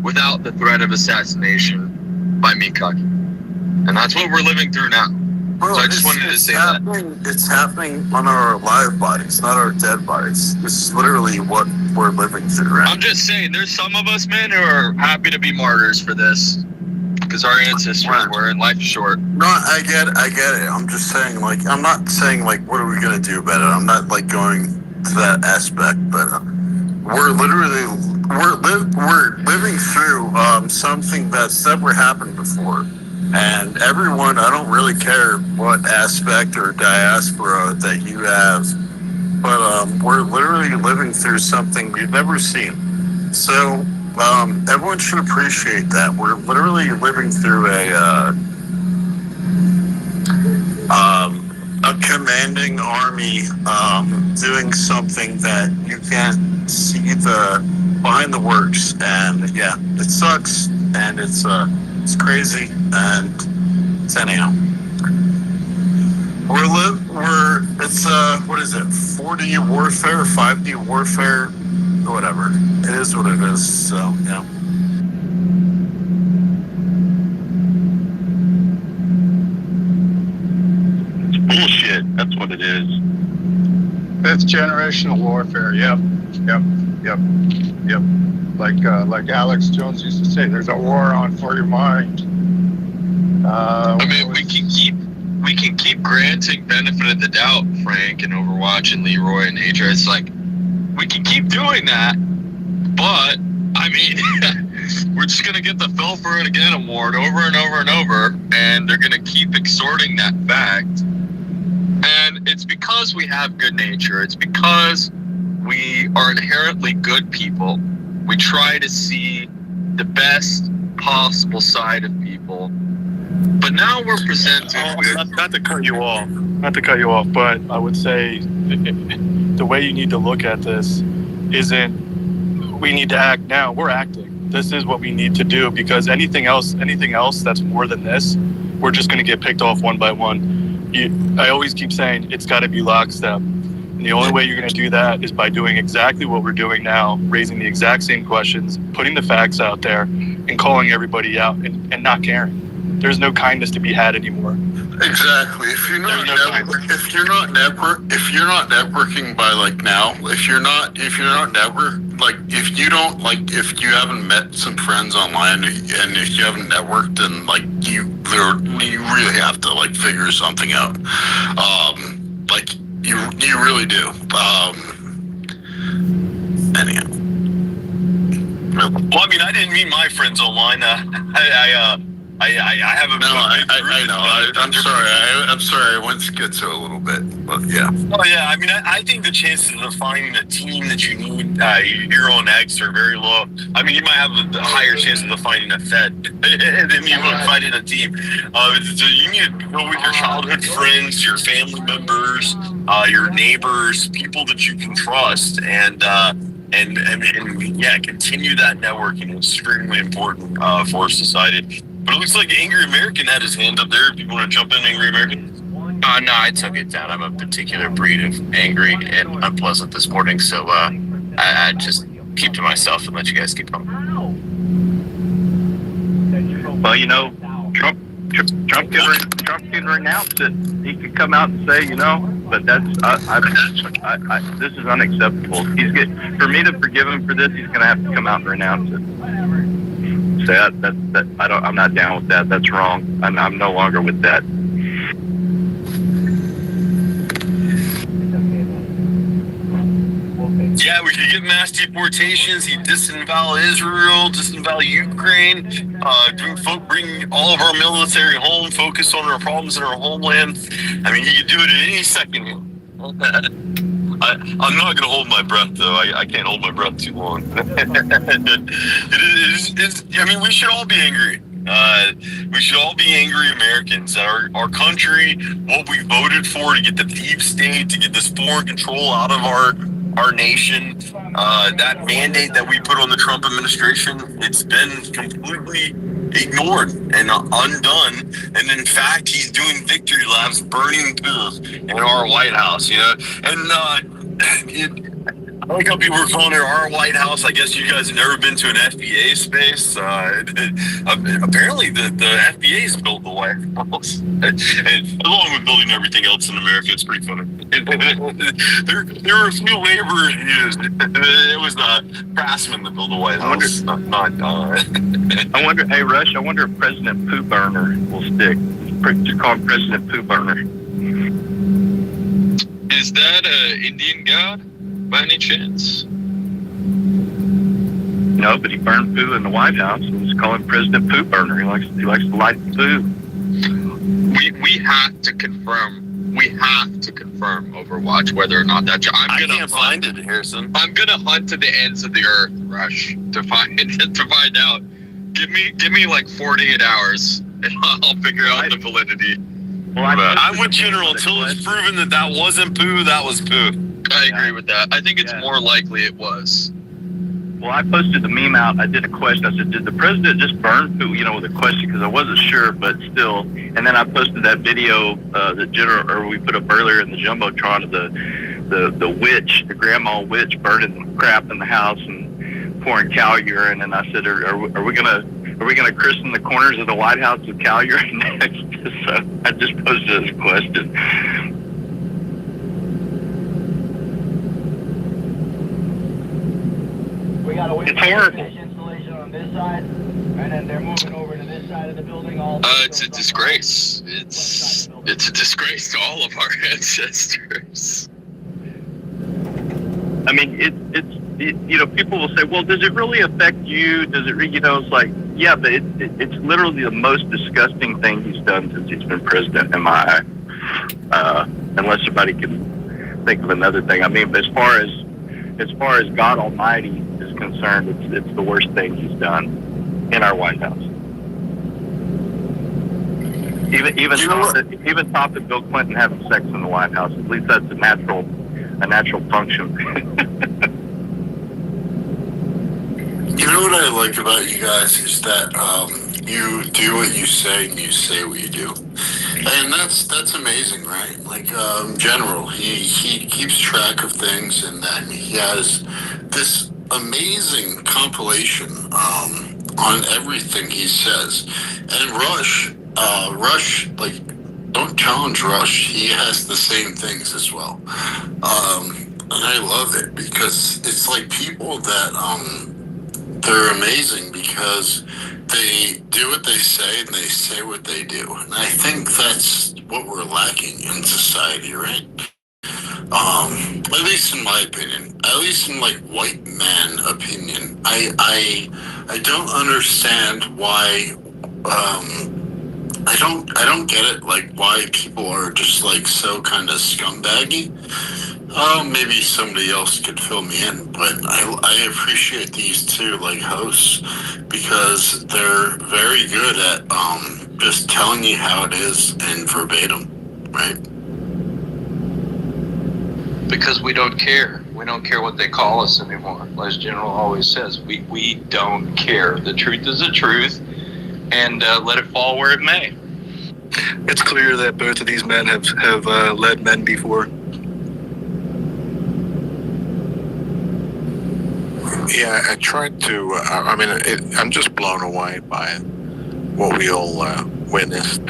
without the threat of assassination by me, Kaki. And that's what we're living through now. Bro, so I just wanted to say that. It's happening on our live bodies, not our dead bodies. This is literally what we're living through, right? I'm just saying, there's some of us, man, who are happy to be martyrs for this. Because our ancestors were, and life is short. No, I get it. I'm just saying, I'm not saying, what are we going to do about it? I'm not, going to that aspect, but we're living through something that's never happened before. And everyone, I don't really care what aspect or diaspora that you have, but we're literally living through something we've never seen. So everyone should appreciate that. We're literally living through a commanding army doing something that you can't see behind the works. And yeah, it sucks, and it's crazy, and it's anyhow. It's 4D warfare, 5D warfare, whatever. It is what it is. So yeah. That's what it is. Fifth generational warfare. Yep. Like Alex Jones used to say, there's a war on for your mind. I mean, we can keep granting benefit of the doubt, Frank and Overwatch and Leroy and Adria. It's like we can keep doing that, but I mean, we're just gonna get the Phil for it again award over and over and over, and they're gonna keep extorting that fact. And it's because we have good nature. It's because we are inherently good people. We try to see the best possible side of people. But now we're presented with... Not to cut you off, but I would say the way you need to look at this isn't we need to act now. We're acting. This is what we need to do, because anything else that's more than this, we're just going to get picked off one by one. I always keep saying it's got to be lockstep. And the only way you're going to do that is by doing exactly what we're doing now, raising the exact same questions, putting the facts out there, and calling everybody out and not caring. There's no kindness to be had anymore. Exactly. If you're not networking by like now, if you haven't met some friends online and if you haven't networked, then like you really have to like figure something out. Like you really do. Anyhow. Well, I mean, I didn't meet my friends online. I have a I know. I'm sorry. I went schizo a little bit, but yeah. Oh yeah. I mean, I think the chances of finding a team that you need your own eggs are very low. I mean, you might have a higher chances of finding a Fed than you would finding a team. So you need to go with your childhood friends, your family members, your neighbors, people that you can trust, and yeah, continue that networking. It's extremely important for society. But it looks like Angry American had his hand up there. If you want to jump in, Angry American? No, I took it down. I'm a particular breed of angry and unpleasant this morning, so I just keep to myself and let you guys keep going. Well, you know, Trump can renounce it. He could come out and say, you know, but that's this is unacceptable. For me to forgive him for this, he's going to have to come out and renounce it. Say I'm not down with that. That's wrong. I'm no longer with that. Yeah, we could get mass deportations. He disavow Israel, disavow Ukraine, bring all of our military home, focus on our problems in our homeland. I mean, he could do it at any second. I'm not going to hold my breath, though. I can't hold my breath too long. I mean, we should all be angry. We should all be angry Americans. Our country, what we voted for to get the deep state, to get this foreign control out of our nation, that mandate that we put on the Trump administration, it's been completely ignored and undone. And in fact, he's doing victory laps, burning pills in our White House, you know. And I like how people are calling it our White House. I guess you guys have never been to an FBA space. Apparently, the FBA has built the White House, and along with building everything else in America. It's pretty funny. There were a few laborers used. It was not craftsmen that built the White House. I wonder, hey Rush, I wonder if President Pooh Burner will stick. Just call him President Pooh Burner. Is that an Indian god by any chance? No, but he burned poo in the White House. Let's call him President Pooh Burner. He likes to light the poo. We have to confirm. We have to confirm Overwatch whether or not that. I can't find it, Harrison. I'm gonna hunt to the ends of the earth, Rush, to find out. Give me like 48 hours, and I'll figure out the validity. Well, I'm with General. Until it's proven that wasn't poo, that was poo. I agree with that. I think it's more likely it was. Well, I posted the meme out. I did a question. I said, did the president just burn poo? You know, with a question, because I wasn't sure, but still. And then I posted that video that we put up earlier in the Jumbotron of the witch, the grandma witch, burning crap in the house and pouring cow urine. And I said, are we gonna christen the corners of the White House with cow urine next? So I just posted this question. It's horrible. It's a disgrace. It's a disgrace to all of our ancestors. I mean, people will say, well, does it really affect you? Does it, it's like, yeah, but it's literally the most disgusting thing he's done since he's been president in my eye. Unless somebody can think of another thing. I mean, but as far as God Almighty is concerned, it's the worst thing he's done in our White House. Even topping Bill Clinton having sex in the White House. At least that's a natural function. You know what I like about you guys is that you do what you say and you say what you do, and that's amazing, right? Like General, he keeps track of things, and then he has this amazing compilation on everything he says. And Rush, like, don't challenge Rush. He has the same things as well. And I love it because it's like people that they're amazing because they do what they say and they say what they do. And I think that's what we're lacking in society, right? At least in my opinion, at least in like white man opinion, I don't understand why. I don't get it. Like why people are just like so kind of scumbaggy. Maybe somebody else could fill me in, but I appreciate these two like hosts because they're very good at just telling you how it is in verbatim, right? Because we don't care. We don't care what they call us anymore. As General always says, we don't care. The truth is the truth, and let it fall where it may. It's clear that both of these men have led men before. Yeah, I tried to. I'm just blown away by what we all witnessed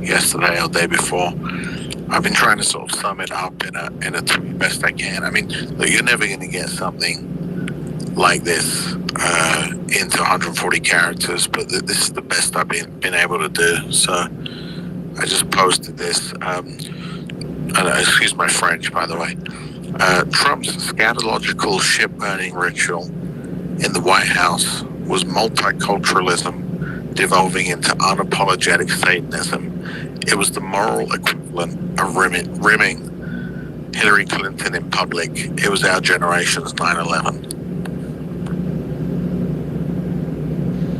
yesterday or the day before. I've been trying to sort of sum it up in a tweet best I can. I mean, look, you're never going to get something like this into 140 characters, but this is the best I've been able to do. So I just posted this. Excuse my French, by the way. Trump's scatological ship-burning ritual in the White House was multiculturalism devolving into unapologetic Satanism. It was the moral equivalent of rimming Hillary Clinton in public. It was our generation's 9/11.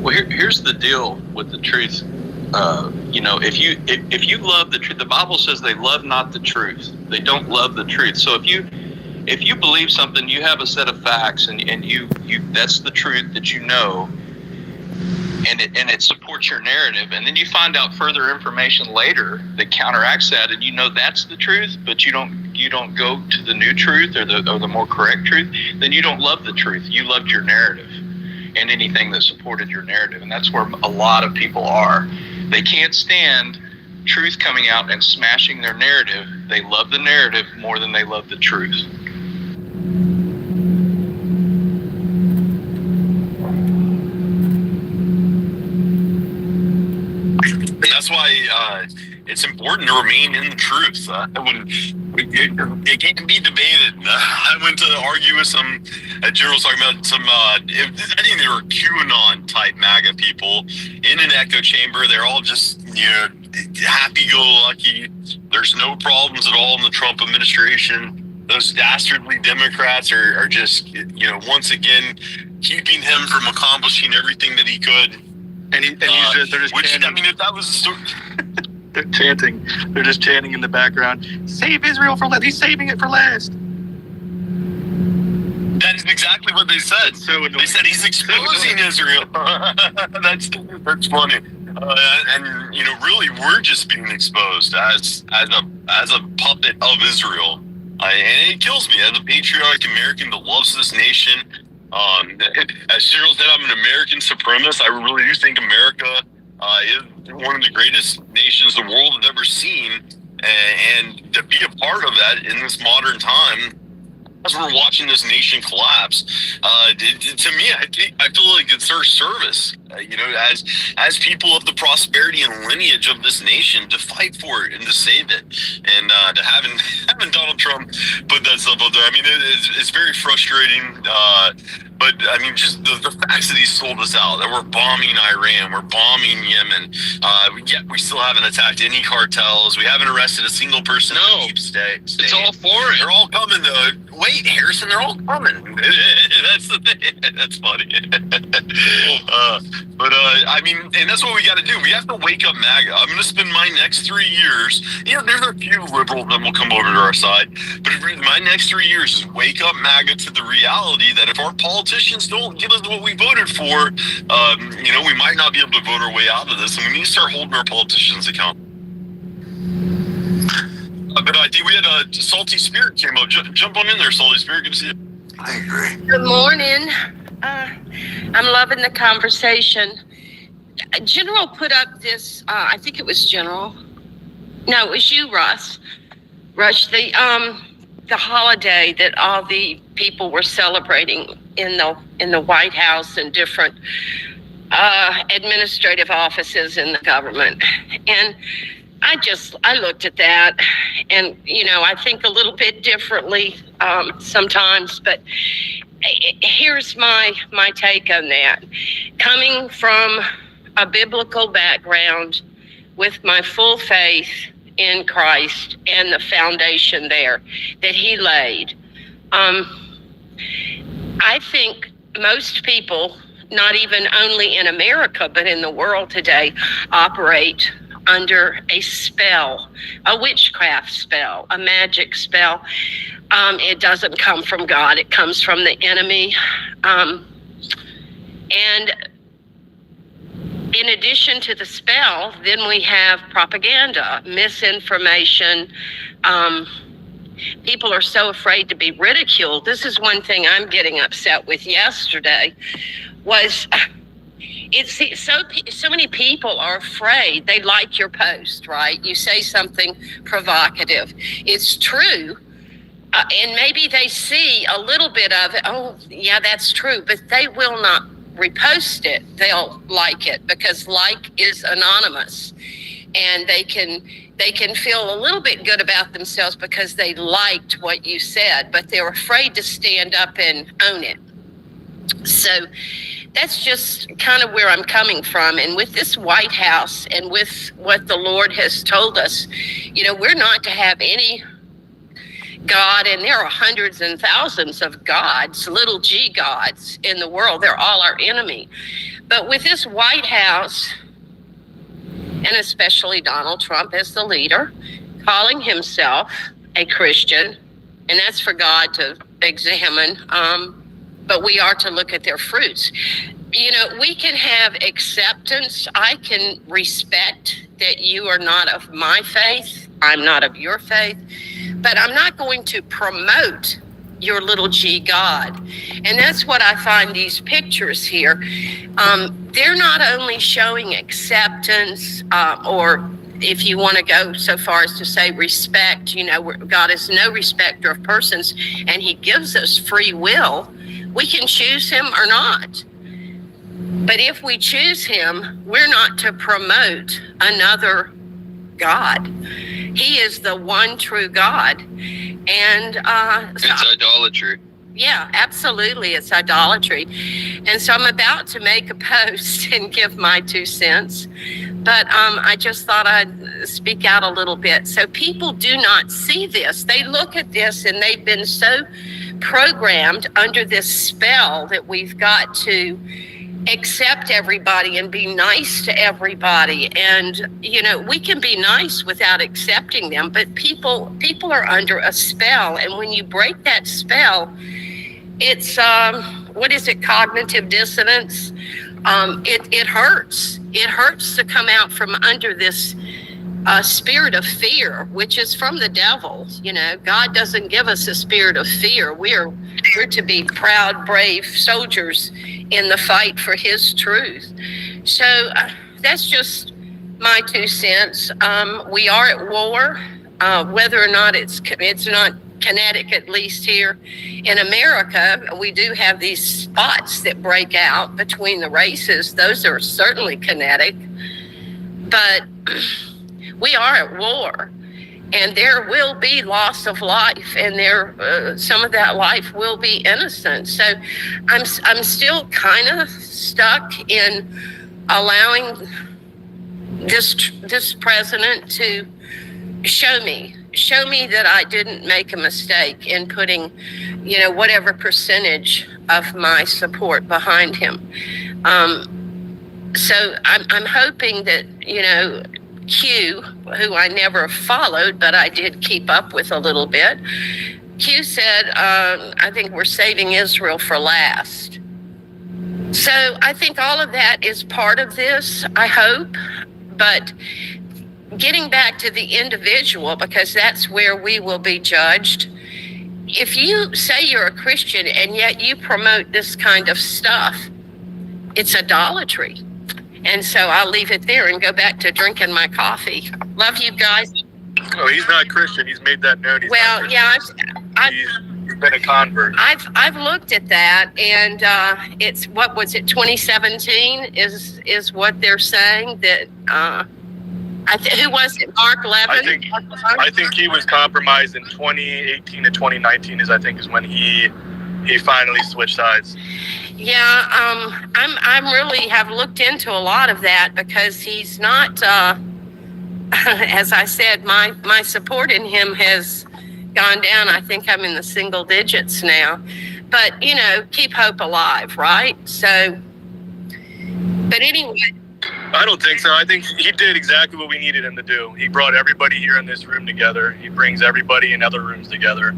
Well, here's the deal with the truth. If you love the truth, the Bible says they love not the truth. They don't love the truth. So if you believe something, you have a set of facts, and you that's the truth that you know, and it supports your narrative, and then you find out further information later that counteracts that, and you know that's the truth, but you don't go to the new truth or the more correct truth, then you don't love the truth. You loved your narrative and anything that supported your narrative, and that's where a lot of people are. They can't stand truth coming out and smashing their narrative. They love the narrative more than they love the truth. And that's why it's important to remain in the truth. It can't be debated. I went to argue with some generals talking about some, I think they were QAnon type MAGA people in an echo chamber. They're all just, happy-go-lucky. There's no problems at all in the Trump administration. Those dastardly Democrats are just, once again, keeping him from accomplishing everything that he could. And they're just chanting. I mean, if that was the story... They're chanting. They're just chanting in the background. Save Israel for last. He's saving it for last. That is exactly what they said. They said he's exposing Israel. That's funny. And really, we're just being exposed as a puppet of Israel. And it kills me as a patriotic American that loves this nation. As Cyril said, I'm an American supremacist. I really do think America is one of the greatest nations the world has ever seen, and to be a part of that in this modern time, as we're watching this nation collapse, to me, I feel like it's our service, as people of the prosperity and lineage of this nation, to fight for it and to save it, and to having Donald Trump put that stuff out there. I mean, it's very frustrating. But I mean, just the facts that he sold us out, that we're bombing Iran, we're bombing Yemen. Yet we still haven't attacked any cartels. We haven't arrested a single person. No, deep state. It's all foreign. They're all coming. Wait, Harrison, they're all coming. That's the thing. That's funny. I mean, and that's what we got to do. We have to wake up MAGA. I'm going to spend my next 3 years. There's a few liberals that will come over to our side, but my next 3 years is wake up MAGA to the reality that if our politicians don't give us what we voted for, we might not be able to vote our way out of this, and we need to start holding our politicians accountable. But I think we had a Salty Spirit came up. Jump on in there, Salty Spirit. Good to see you. I agree. Good morning. I'm loving the conversation. General put up this, I think it was General. No, it was you, Rush, the holiday that all the people were celebrating in the White House and different administrative offices in the government. And I looked at that, and I think a little bit differently sometimes, but here's my take on that. Coming from a biblical background with my full faith in Christ and the foundation there that he laid, I think most people, not even only in America, but in the world today, operate under a spell, a witchcraft spell, a magic spell. It doesn't come from God. It comes from the enemy. And in addition to the spell, then we have propaganda, misinformation. People are so afraid to be ridiculed. This is one thing I'm getting upset with yesterday was... so many people are afraid. They like your post, right? You say something provocative. It's true. And maybe they see a little bit of it. Oh, yeah, that's true. But they will not repost it. They'll like it because like is anonymous. And they can feel a little bit good about themselves because they liked what you said, but they're afraid to stand up and own it. So that's just kind of where I'm coming from. And with this White House and with what the Lord has told us, we're not to have any God, and there are hundreds and thousands of gods, little g gods in the world. They're all our enemy. But with this White House, and especially Donald Trump as the leader, calling himself a Christian, and that's for God to examine, but we are to look at their fruits. We can have acceptance. I can respect that you are not of my faith. I'm not of your faith. But I'm not going to promote your little g God. And that's what I find these pictures here. They're not only showing acceptance or if you want to go so far as to say respect, God is no respecter of persons, and he gives us free will. We can choose him or not. But if we choose him, we're not to promote another God. He is the one true God. And it's idolatry. Yeah, absolutely. It's idolatry. And so I'm about to make a post and give my 2 cents. But I just thought I'd speak out a little bit. So people do not see this. They look at this and they've been so programmed under this spell that we've got to accept everybody and be nice to everybody. And, we can be nice without accepting them, but people are under a spell. And when you break that spell, it's, what is it? Cognitive dissonance. It hurts. It hurts to come out from under this spirit of fear, which is from the devil. God doesn't give us a spirit of fear. We're to be proud, brave soldiers in the fight for his truth. So that's just my 2 cents. We are at war, whether or not it's not kinetic, at least here in America. We do have these spots that break out between the races. Those are certainly kinetic, but we are at war, and there will be loss of life, and some of that life will be innocent. So I'm still kind of stuck in allowing this president to show me that I didn't make a mistake in putting, whatever percentage of my support behind him. So I'm hoping that, Q, who I never followed, but I did keep up with a little bit. Q said, I think we're saving Israel for last. So I think all of that is part of this, I hope. But getting back to the individual, because that's where we will be judged. If you say you're a Christian and yet you promote this kind of stuff, it's idolatry. And so I'll leave it there and go back to drinking my coffee. Love you guys. Oh, he's not Christian. He's made that known. He's been a convert. I've looked at that, and it's, what was it, 2017 is what they're saying that. Who was it? Mark Levin? I think he was compromised in 2018 to 2019 is when he finally switched sides. Yeah, I'm really have looked into a lot of that, because he's not, as I said, my support in him has gone down. I think I'm in the single digits now, but keep hope alive, right? So, but anyway. I don't think so. I think he did exactly what we needed him to do. He brought everybody here in this room together. He brings everybody in other rooms together.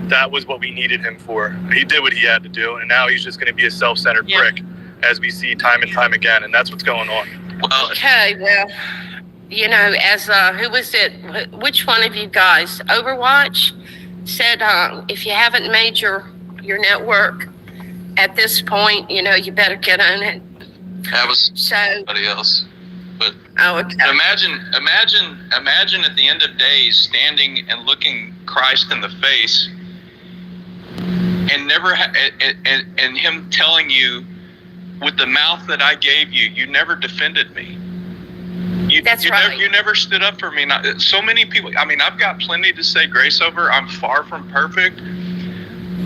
That was what we needed him for. He did what he had to do, and now he's just going to be a self-centered prick, as we see time and time again, and that's what's going on. Okay, well, as who was it? Which one of you guys? Overwatch said, if you haven't made your network at this point, you better get on it. That was somebody else. But okay. imagine at the end of days standing and looking Christ in the face, and and him telling you, with the mouth that I gave you, you never defended me. That's right. You never stood up for me. So many people. I mean, I've got plenty to say grace over. I'm far from perfect,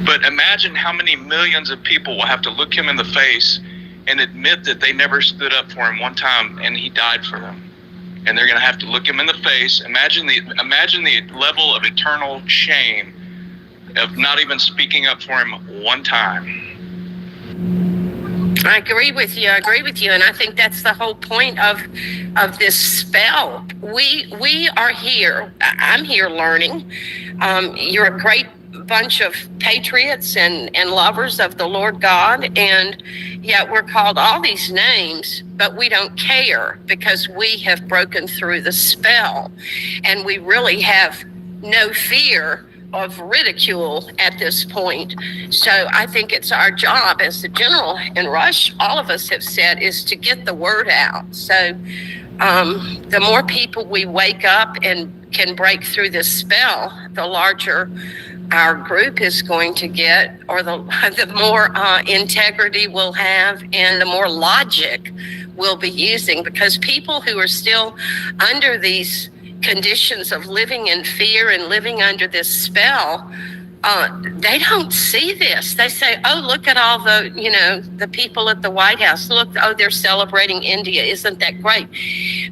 but imagine how many millions of people will have to look him in the face and admit that they never stood up for him one time, and he died for them. And they're going to have to look him in the face. Imagine the level of eternal shame of not even speaking up for him one time. I agree with you, and I think that's the whole point of this spell. We are here. I'm here learning. You're a great bunch of patriots and lovers of the Lord God, and yet we're called all these names, but we don't care, because we have broken through the spell, and we really have no fear of ridicule at this point. So I think it's our job, as the general in Rush, all of us have said, is to get the word out. So the more people we wake up and can break through this spell, the larger our group is going to get, or the more integrity we'll have, and the more logic we'll be using, because people who are still under these conditions of living in fear and living under this spell, they don't see this. They say, oh, look at all the people at the White House. Look, oh, they're celebrating India. Isn't that great?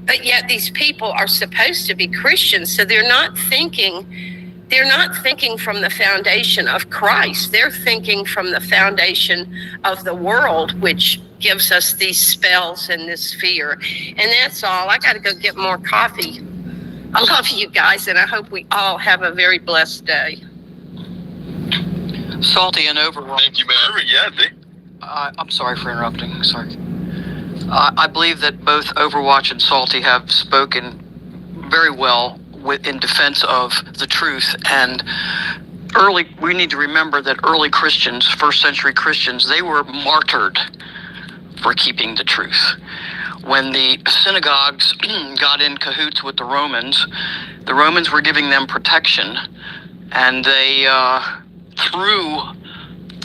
But yet these people are supposed to be Christians, so they're not thinking from the foundation of Christ. They're thinking from the foundation of the world, which gives us these spells and this fear. And that's all. I got to go get more coffee. I love you guys, and I hope we all have a very blessed day. Salty and Overwatch. Thank you, man. Yeah, I'm sorry for interrupting. Sorry. I believe that both Overwatch and Salty have spoken very well in defense of the truth. And we need to remember that early Christians, first century Christians, they were martyred for keeping the truth. When the synagogues got in cahoots with the Romans were giving them protection and they threw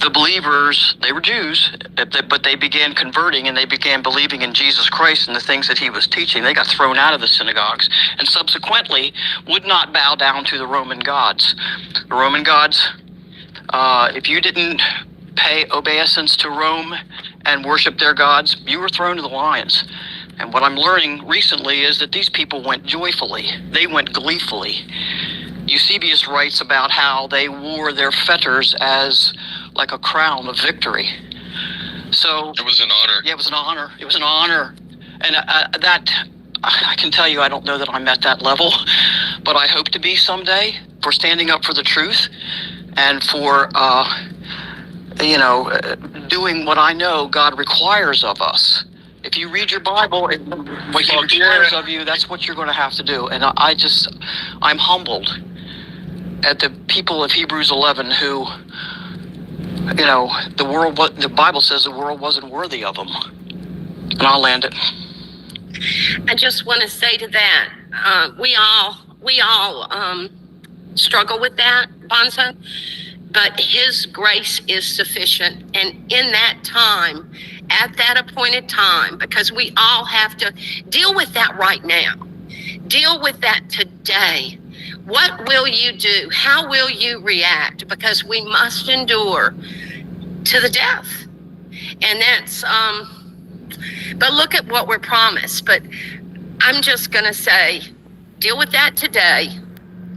the believers, they were Jews, but they began converting and they began believing in Jesus Christ and the things that he was teaching. They got thrown out of the synagogues and subsequently would not bow down to the Roman gods. The Roman gods, if you didn't pay obeisance to Rome and worship their gods, you were thrown to the lions. And what I'm learning recently is that these people went joyfully. They went gleefully. Eusebius writes about how they wore their fetters as like a crown of victory. So it was an honor. Yeah, it was an honor. It was an honor. And that, I can tell you, I don't know that I'm at that level, but I hope to be someday, for standing up for the truth and for, doing what I know God requires of us. If you read your Bible, what he requires of you, that's what you're going to have to do. And I'm humbled at the people of Hebrews 11 who, the Bible says the world wasn't worthy of them. And I'll land it. I just want to say to that, we all struggle with that, Bonzo, but his grace is sufficient. And in that time, at that appointed time, because we all have to deal with that right now, deal with that today. What will you do? How will you react? Because we must endure to the death. And that's, but look at what we're promised. But I'm just going to say, deal with that today.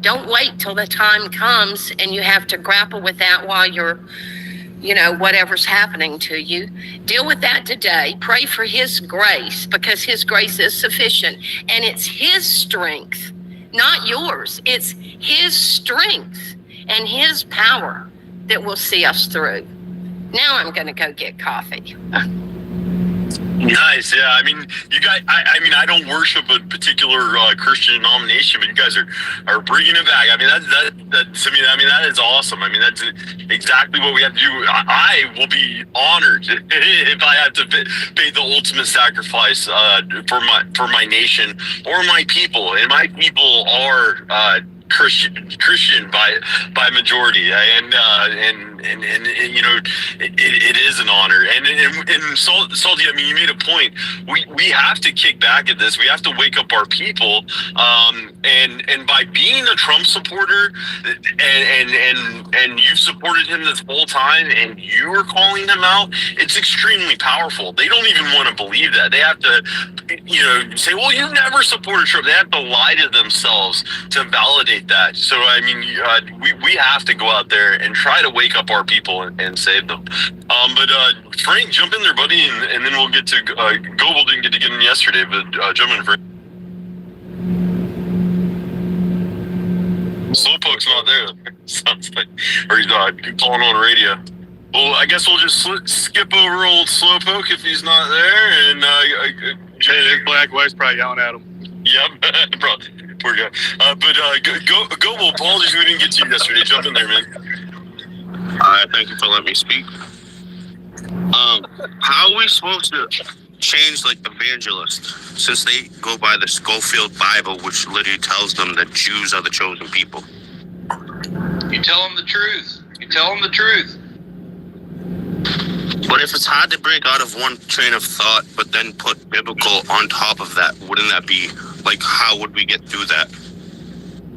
Don't wait till the time comes and you have to grapple with that while you're, whatever's happening to you. Deal with that today. Pray for his grace, because his grace is sufficient. And it's his strength, not yours. It's his strength and his power that will see us through. Now I'm going to go get coffee. Nice, yeah. I mean, you guys. I don't worship a particular Christian denomination, but you guys are bringing it back. I mean, that is awesome. I mean, that's exactly what we have to do. I will be honored if I have to pay the ultimate sacrifice for my nation or my people, and my people are Christian by majority, and it is an honor. And Salty, I mean, you made a point. We have to kick back at this. We have to wake up our people, and by being a Trump supporter, and you've supported him this whole time, and you are calling him out, it's extremely powerful. They don't even want to believe that. They have to, say, well, you never supported Trump. They have to lie to themselves to validate that. So I mean, we have to go out there and try to wake up our people and save them. But Frank, jump in there, buddy, and then we'll get to Goebel didn't get to get in yesterday, but jump in, Frank. Slowpoke's not there. Sounds like, or he's calling on radio. Well, I guess we'll just skip over old Slowpoke if he's not there, and Big Black West probably yelling at him. Yep, bro. Poor guy. Go, apologies we didn't get to you yesterday. Jump in there, man. Thank you for letting me speak. How are we supposed to change like evangelists, since they go by the Schofield Bible, which literally tells them that Jews are the chosen people? You tell them the truth. You tell them the truth. But if it's hard to break out of one train of thought, but then put biblical on top of that, wouldn't that be, like, how would we get through that?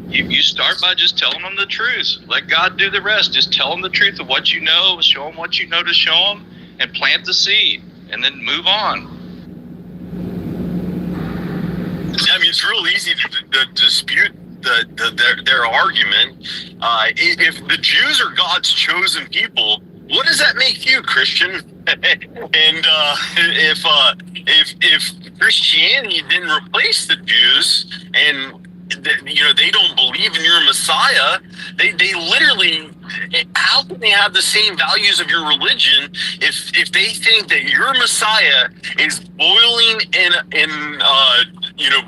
You start by just telling them the truth. Let God do the rest. Just tell them the truth of what you know, show them what you know to show them, and plant the seed, and then move on. I mean, it's real easy to dispute their argument. If the Jews are God's chosen people, what does that make you, Christian? And if Christianity didn't replace the Jews, and they don't believe in your Messiah, they literally, how can they have the same values of your religion if they think that your Messiah is boiling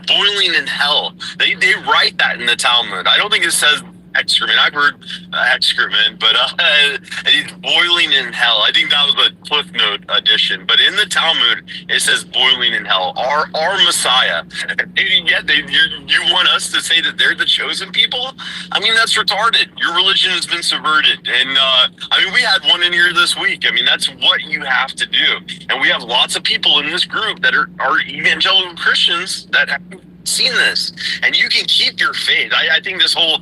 boiling in hell? They write that in the Talmud. I don't think it says excrement. I've heard excrement, but it's boiling in hell. I think that was what Cliff Note edition, but in the Talmud it says boiling in hell. Our Messiah. You want us to say that they're the chosen people? I mean, that's retarded. Your religion has been subverted, and I mean, we had one in here this week. I mean, that's what you have to do, and we have lots of people in this group that are evangelical Christians that have seen this, and you can keep your faith. I think this whole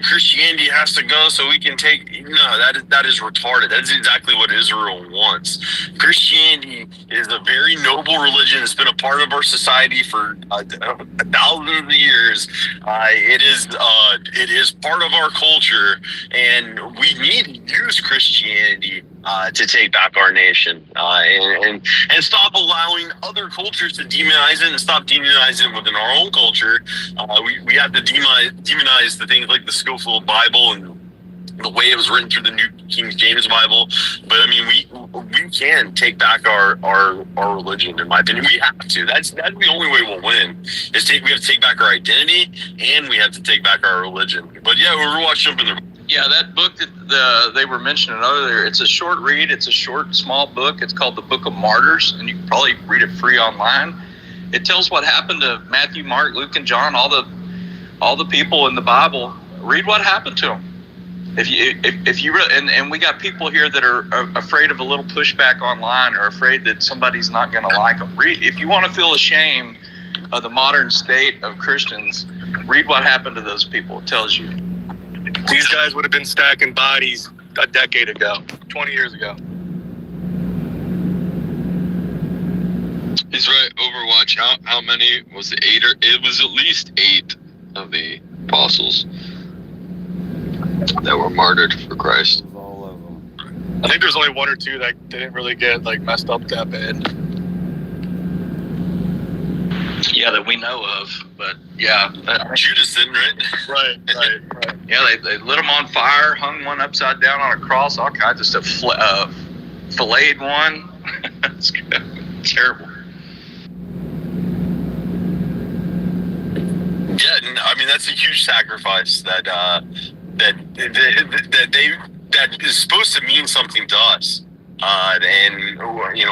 Christianity has to go so we can take, that is retarded. That is exactly what Israel wants. Christianity is a very noble religion. It's been a part of our society for thousands of years. It is part of our culture, and we need to use Christianity to take back our nation, and stop allowing other cultures to demonize it, and stop demonizing it within our own culture. We have to demonize the things like the Scofield Bible and the way it was written through the New King James Bible. But I mean, we can take back our religion, in my opinion. We have to. That's the only way we'll win. We have to take back our identity, and we have to take back our religion. But yeah, we're watching up in the. Yeah, that book that they were mentioning earlier, it's a short read. It's a short, small book. It's called The Book of Martyrs, and you can probably read it free online. It tells what happened to Matthew, Mark, Luke, and John, all the people in the Bible. Read what happened to them. If you and we got people here that are afraid of a little pushback online, or afraid that somebody's not going to like them. Read, if you want to feel ashamed of the modern state of Christians, read what happened to those people. It tells you. These guys would have been stacking bodies a decade ago, 20 years ago. He's right. Overwatch. How many was it? 8 it was at least 8 of the apostles that were martyred for Christ. I think there's only 1 or 2 that didn't really get messed up that bad. Yeah, that we know of, but yeah, Judas didn't, right? Right. Yeah, they lit them on fire, hung one upside down on a cross, all kinds of stuff. Filleted one. It's terrible. Yeah, I mean, that's a huge sacrifice that is supposed to mean something to us. And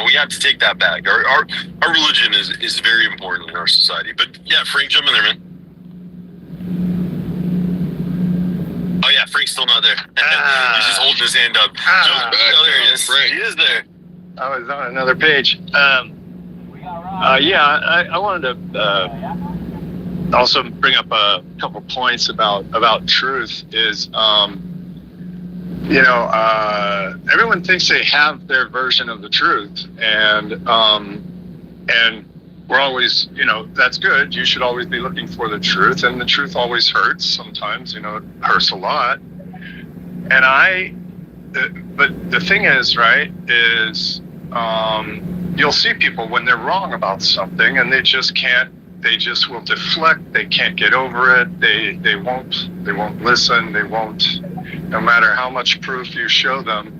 we have to take that back. Our religion is very important in our society. But yeah, Frank, jump in there, man. Oh yeah, Frank's still not there. He's just holding his hand up. There he is. Frank. He is there. I was on another page. I wanted to also bring up a couple points about truth. Is everyone thinks they have their version of the truth, and we're always, that's good. You should always be looking for the truth, and the truth always hurts. Sometimes, it hurts a lot. But the thing is, right, is you'll see people when they're wrong about something, and they just will deflect. They can't get over it. They won't listen. They won't, no matter how much proof you show them.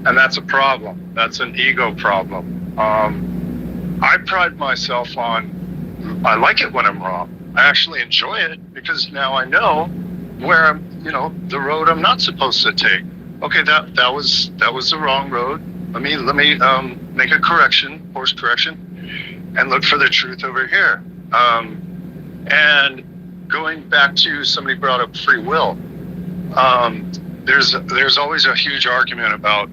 And that's a problem. That's an ego problem. I pride myself on, I like it when I'm wrong. I actually enjoy it because now I know where I'm, the road I'm not supposed to take. Okay, that was the wrong road. Let me make a course correction, and look for the truth over here. And going back to, somebody brought up free will. There's always a huge argument about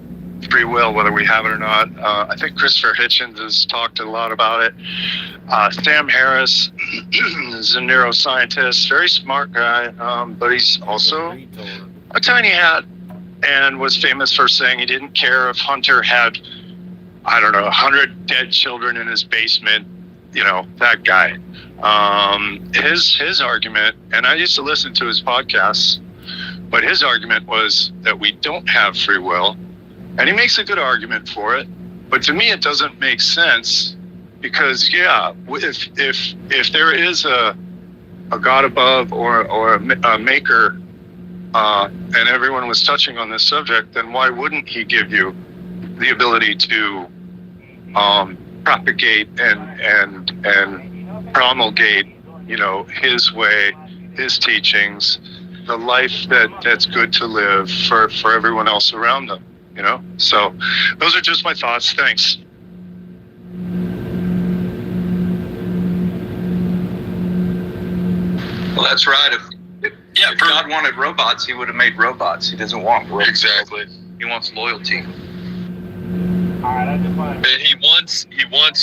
free will, whether we have it or not. I think Christopher Hitchens has talked a lot about it. Sam Harris is a neuroscientist, very smart guy, but he's also a tiny hat, and was famous for saying he didn't care if Hunter had, 100 dead children in his basement. That guy. His argument, and I used to listen to his podcasts, but his argument was that we don't have free will, and he makes a good argument for it. But to me, it doesn't make sense, because if there is a God above or a maker, and everyone was touching on this subject, then why wouldn't he give you the ability to propagate and promulgate, his way, his teachings, the life that's good to live for everyone else around them? you know? So those are just my thoughts. Thanks. Well, that's right. If God wanted robots, he would have made robots. He doesn't want robots. Exactly. He wants loyalty. And he wants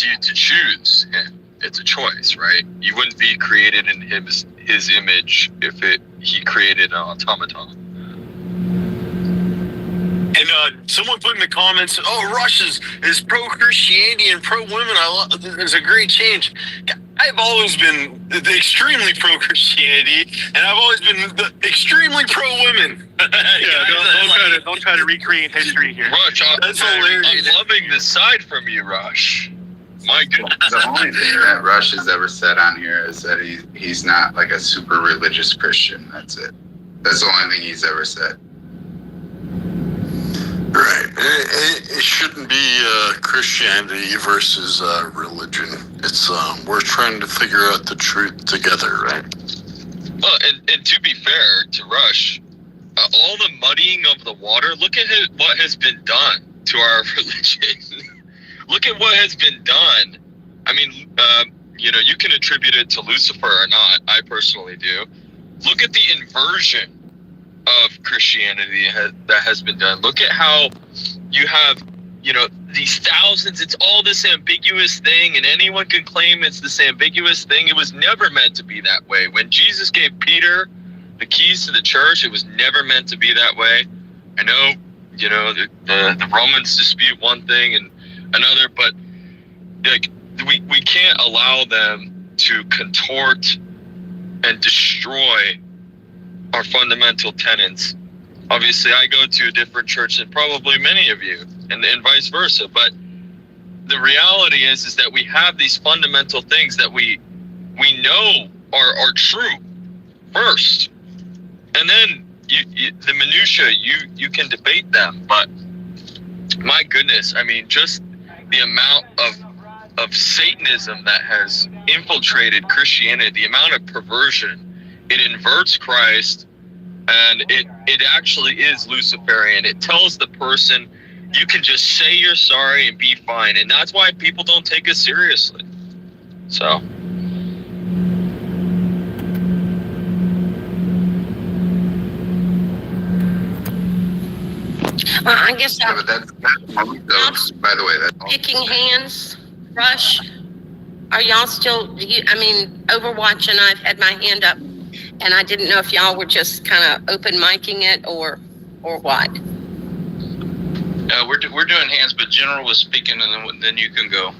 you to choose him. It's a choice, right? You wouldn't be created in his image if he created an automaton. And someone put in the comments, "Oh, Rush is pro-Christianity and pro-women. It's a great change." I've always been extremely pro-Christianity, and I've always been extremely pro-women. Don't try to recreate history here. Rush, That's hilarious. I'm loving this side from you, Rush. My goodness. The only thing that Rush has ever said on here is that he's not like a super religious Christian. That's it. That's the only thing he's ever said. Right. It shouldn't be Christianity versus religion. It's we're trying to figure out the truth together, right? Well, and to be fair to Rush, all the muddying of the water, look at what has been done to our religion. Look at what has been done. I mean, you can attribute it to Lucifer or not. I personally do. Look at the inversion of Christianity that has been done. Look at how you have, these thousands. It's all this ambiguous thing, and anyone can claim it's this ambiguous thing. It was never meant to be that way. When Jesus gave Peter the keys to the church, it was never meant to be that way. I know, the Romans dispute one thing and another, but we can't allow them to contort and destroy our fundamental tenets. Obviously, I go to a different church than probably many of you, and vice versa. But the reality is that we have these fundamental things that we know are true first, and then the minutia you can debate them. But my goodness, I mean, just the amount of Satanism that has infiltrated Christianity, the amount of perversion. It inverts Christ, and it actually is Luciferian. It tells the person, you can just say you're sorry and be fine, and that's why people don't take us seriously. So. I guess Yeah, but that's by the way, that's picking hands, Rush. Are y'all still? Overwatch and I've had my hand up, and I didn't know if y'all were just kind of open micing it or what. We're doing hands, but General was speaking, and then you can go.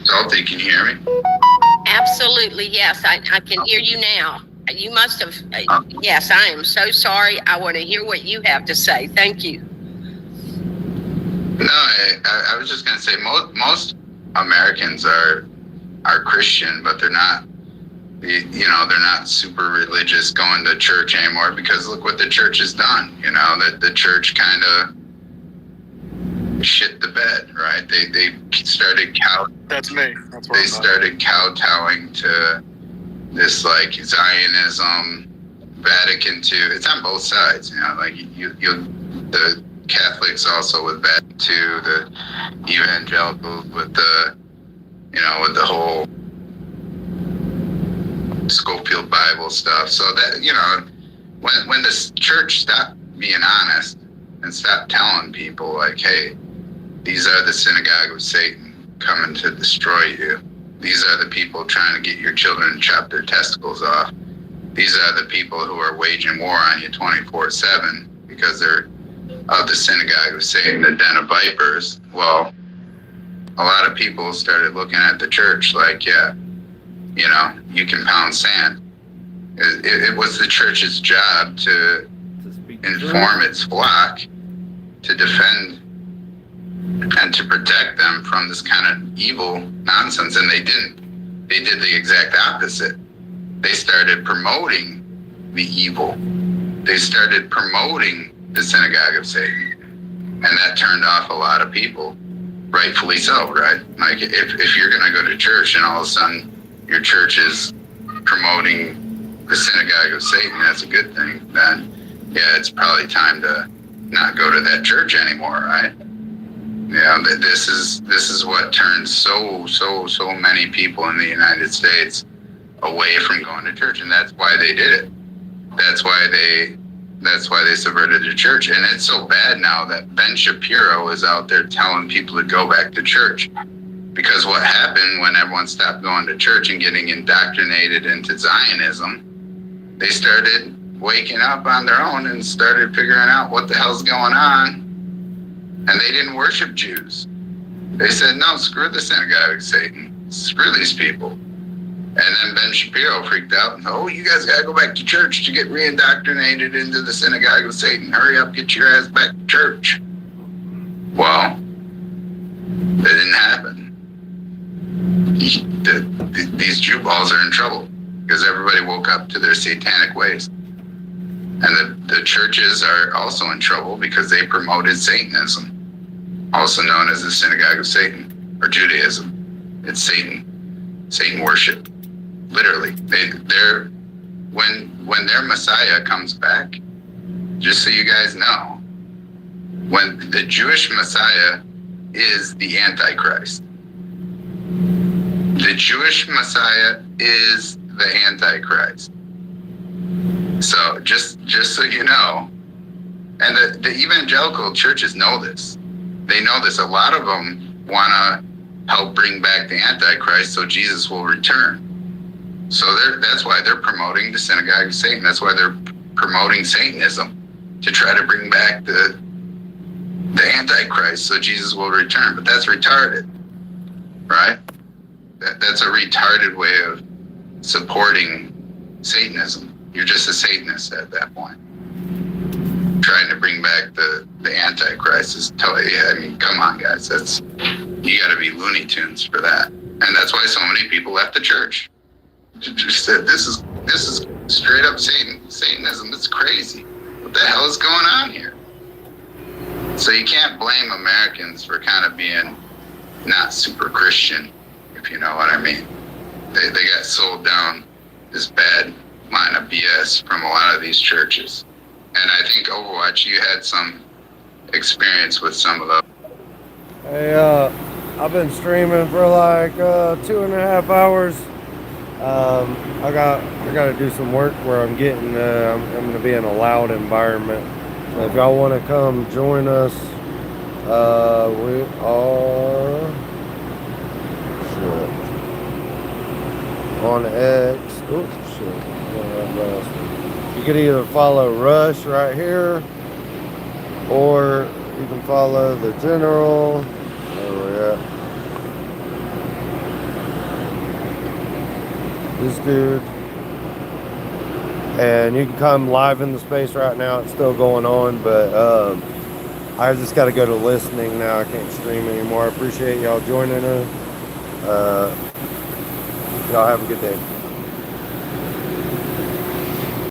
Salty, can you hear me? Absolutely, yes. I can hear you now. You must have. Yes, I am so sorry. I want to hear what you have to say. Thank you. No, I was just going to say most Americans are Christian, but they're not. They're not super religious, going to church anymore, because look what the church has done. That the church kind of shit the bed, right? They started That's me. That's what they started kowtowing to this like Zionism, Vatican II. It's on both sides, the Catholics also with that too, the evangelicals with the with the whole Schofield Bible stuff. So that when the church stopped being honest and stopped telling people like, hey, these are the synagogue of Satan coming to destroy you. These are the people trying to get your children to chop their testicles off. These are the people who are waging war on you 24/7 because they're of the synagogue of Satan, the den of vipers. Well, a lot of people started looking at the church like, yeah, you can pound sand. It was the church's job to inform its flock, to defend and to protect them from this kind of evil nonsense, and they didn't. They did the exact opposite. They started promoting the evil. They started promoting the synagogue of Satan, and that turned off a lot of people, rightfully so, right? Like if you're going to go to church and all of a sudden your church is promoting the synagogue of Satan, that's a good thing, then yeah, it's probably time to not go to that church anymore, right? Yeah, this is what turns so many people in the United States away from going to church, and that's why they did it. That's why they subverted the church, and it's so bad now that Ben Shapiro is out there telling people to go back to church. Because what happened when everyone stopped going to church and getting indoctrinated into Zionism, they started waking up on their own and started figuring out what the hell's going on. And they didn't worship Jews. They said, no, screw the synagogue of Satan. Screw these people. And then Ben Shapiro freaked out. Oh, you guys got to go back to church to get reindoctrinated into the synagogue of Satan. Hurry up, get your ass back to church. Well, that didn't happen. These Jew balls are in trouble because everybody woke up to their satanic ways. And the churches are also in trouble because they promoted Satanism, also known as the synagogue of Satan, or Judaism. It's Satan worship. Literally, when their Messiah comes back, just so you guys know, when the Jewish Messiah is the Antichrist. The Jewish Messiah is the Antichrist. So just so you know, and the evangelical churches know this. They know this. A lot of them want to help bring back the Antichrist so Jesus will return. So that's why they're promoting the synagogue of Satan. That's why they're promoting Satanism, to try to bring back the Antichrist so Jesus will return. But that's retarded, right? That's a retarded way of supporting Satanism. You're just a Satanist at that point. Trying to bring back the Antichrist is totally, I mean, come on, guys. You got to be Looney Tunes for that. And that's why so many people left the church. Just said, this is straight up Satanism. It's crazy. What the hell is going on here? So you can't blame Americans for kind of being not super Christian, if you know what I mean. They got sold down this bad line of BS from a lot of these churches. And I think Overwatch, you had some experience with some of those. Hey, I've been streaming for like 2.5 hours. I got to do some work where I'm getting, I'm going to be in a loud environment. So if y'all want to come join us, we are on X. Oops, shit. You can either follow Rush right here, or you can follow the General. Where we at? This dude. And you can come live in the space right now. It's still going on, but I just got to go to listening now. I can't stream anymore. I appreciate y'all joining us. Y'all have a good day.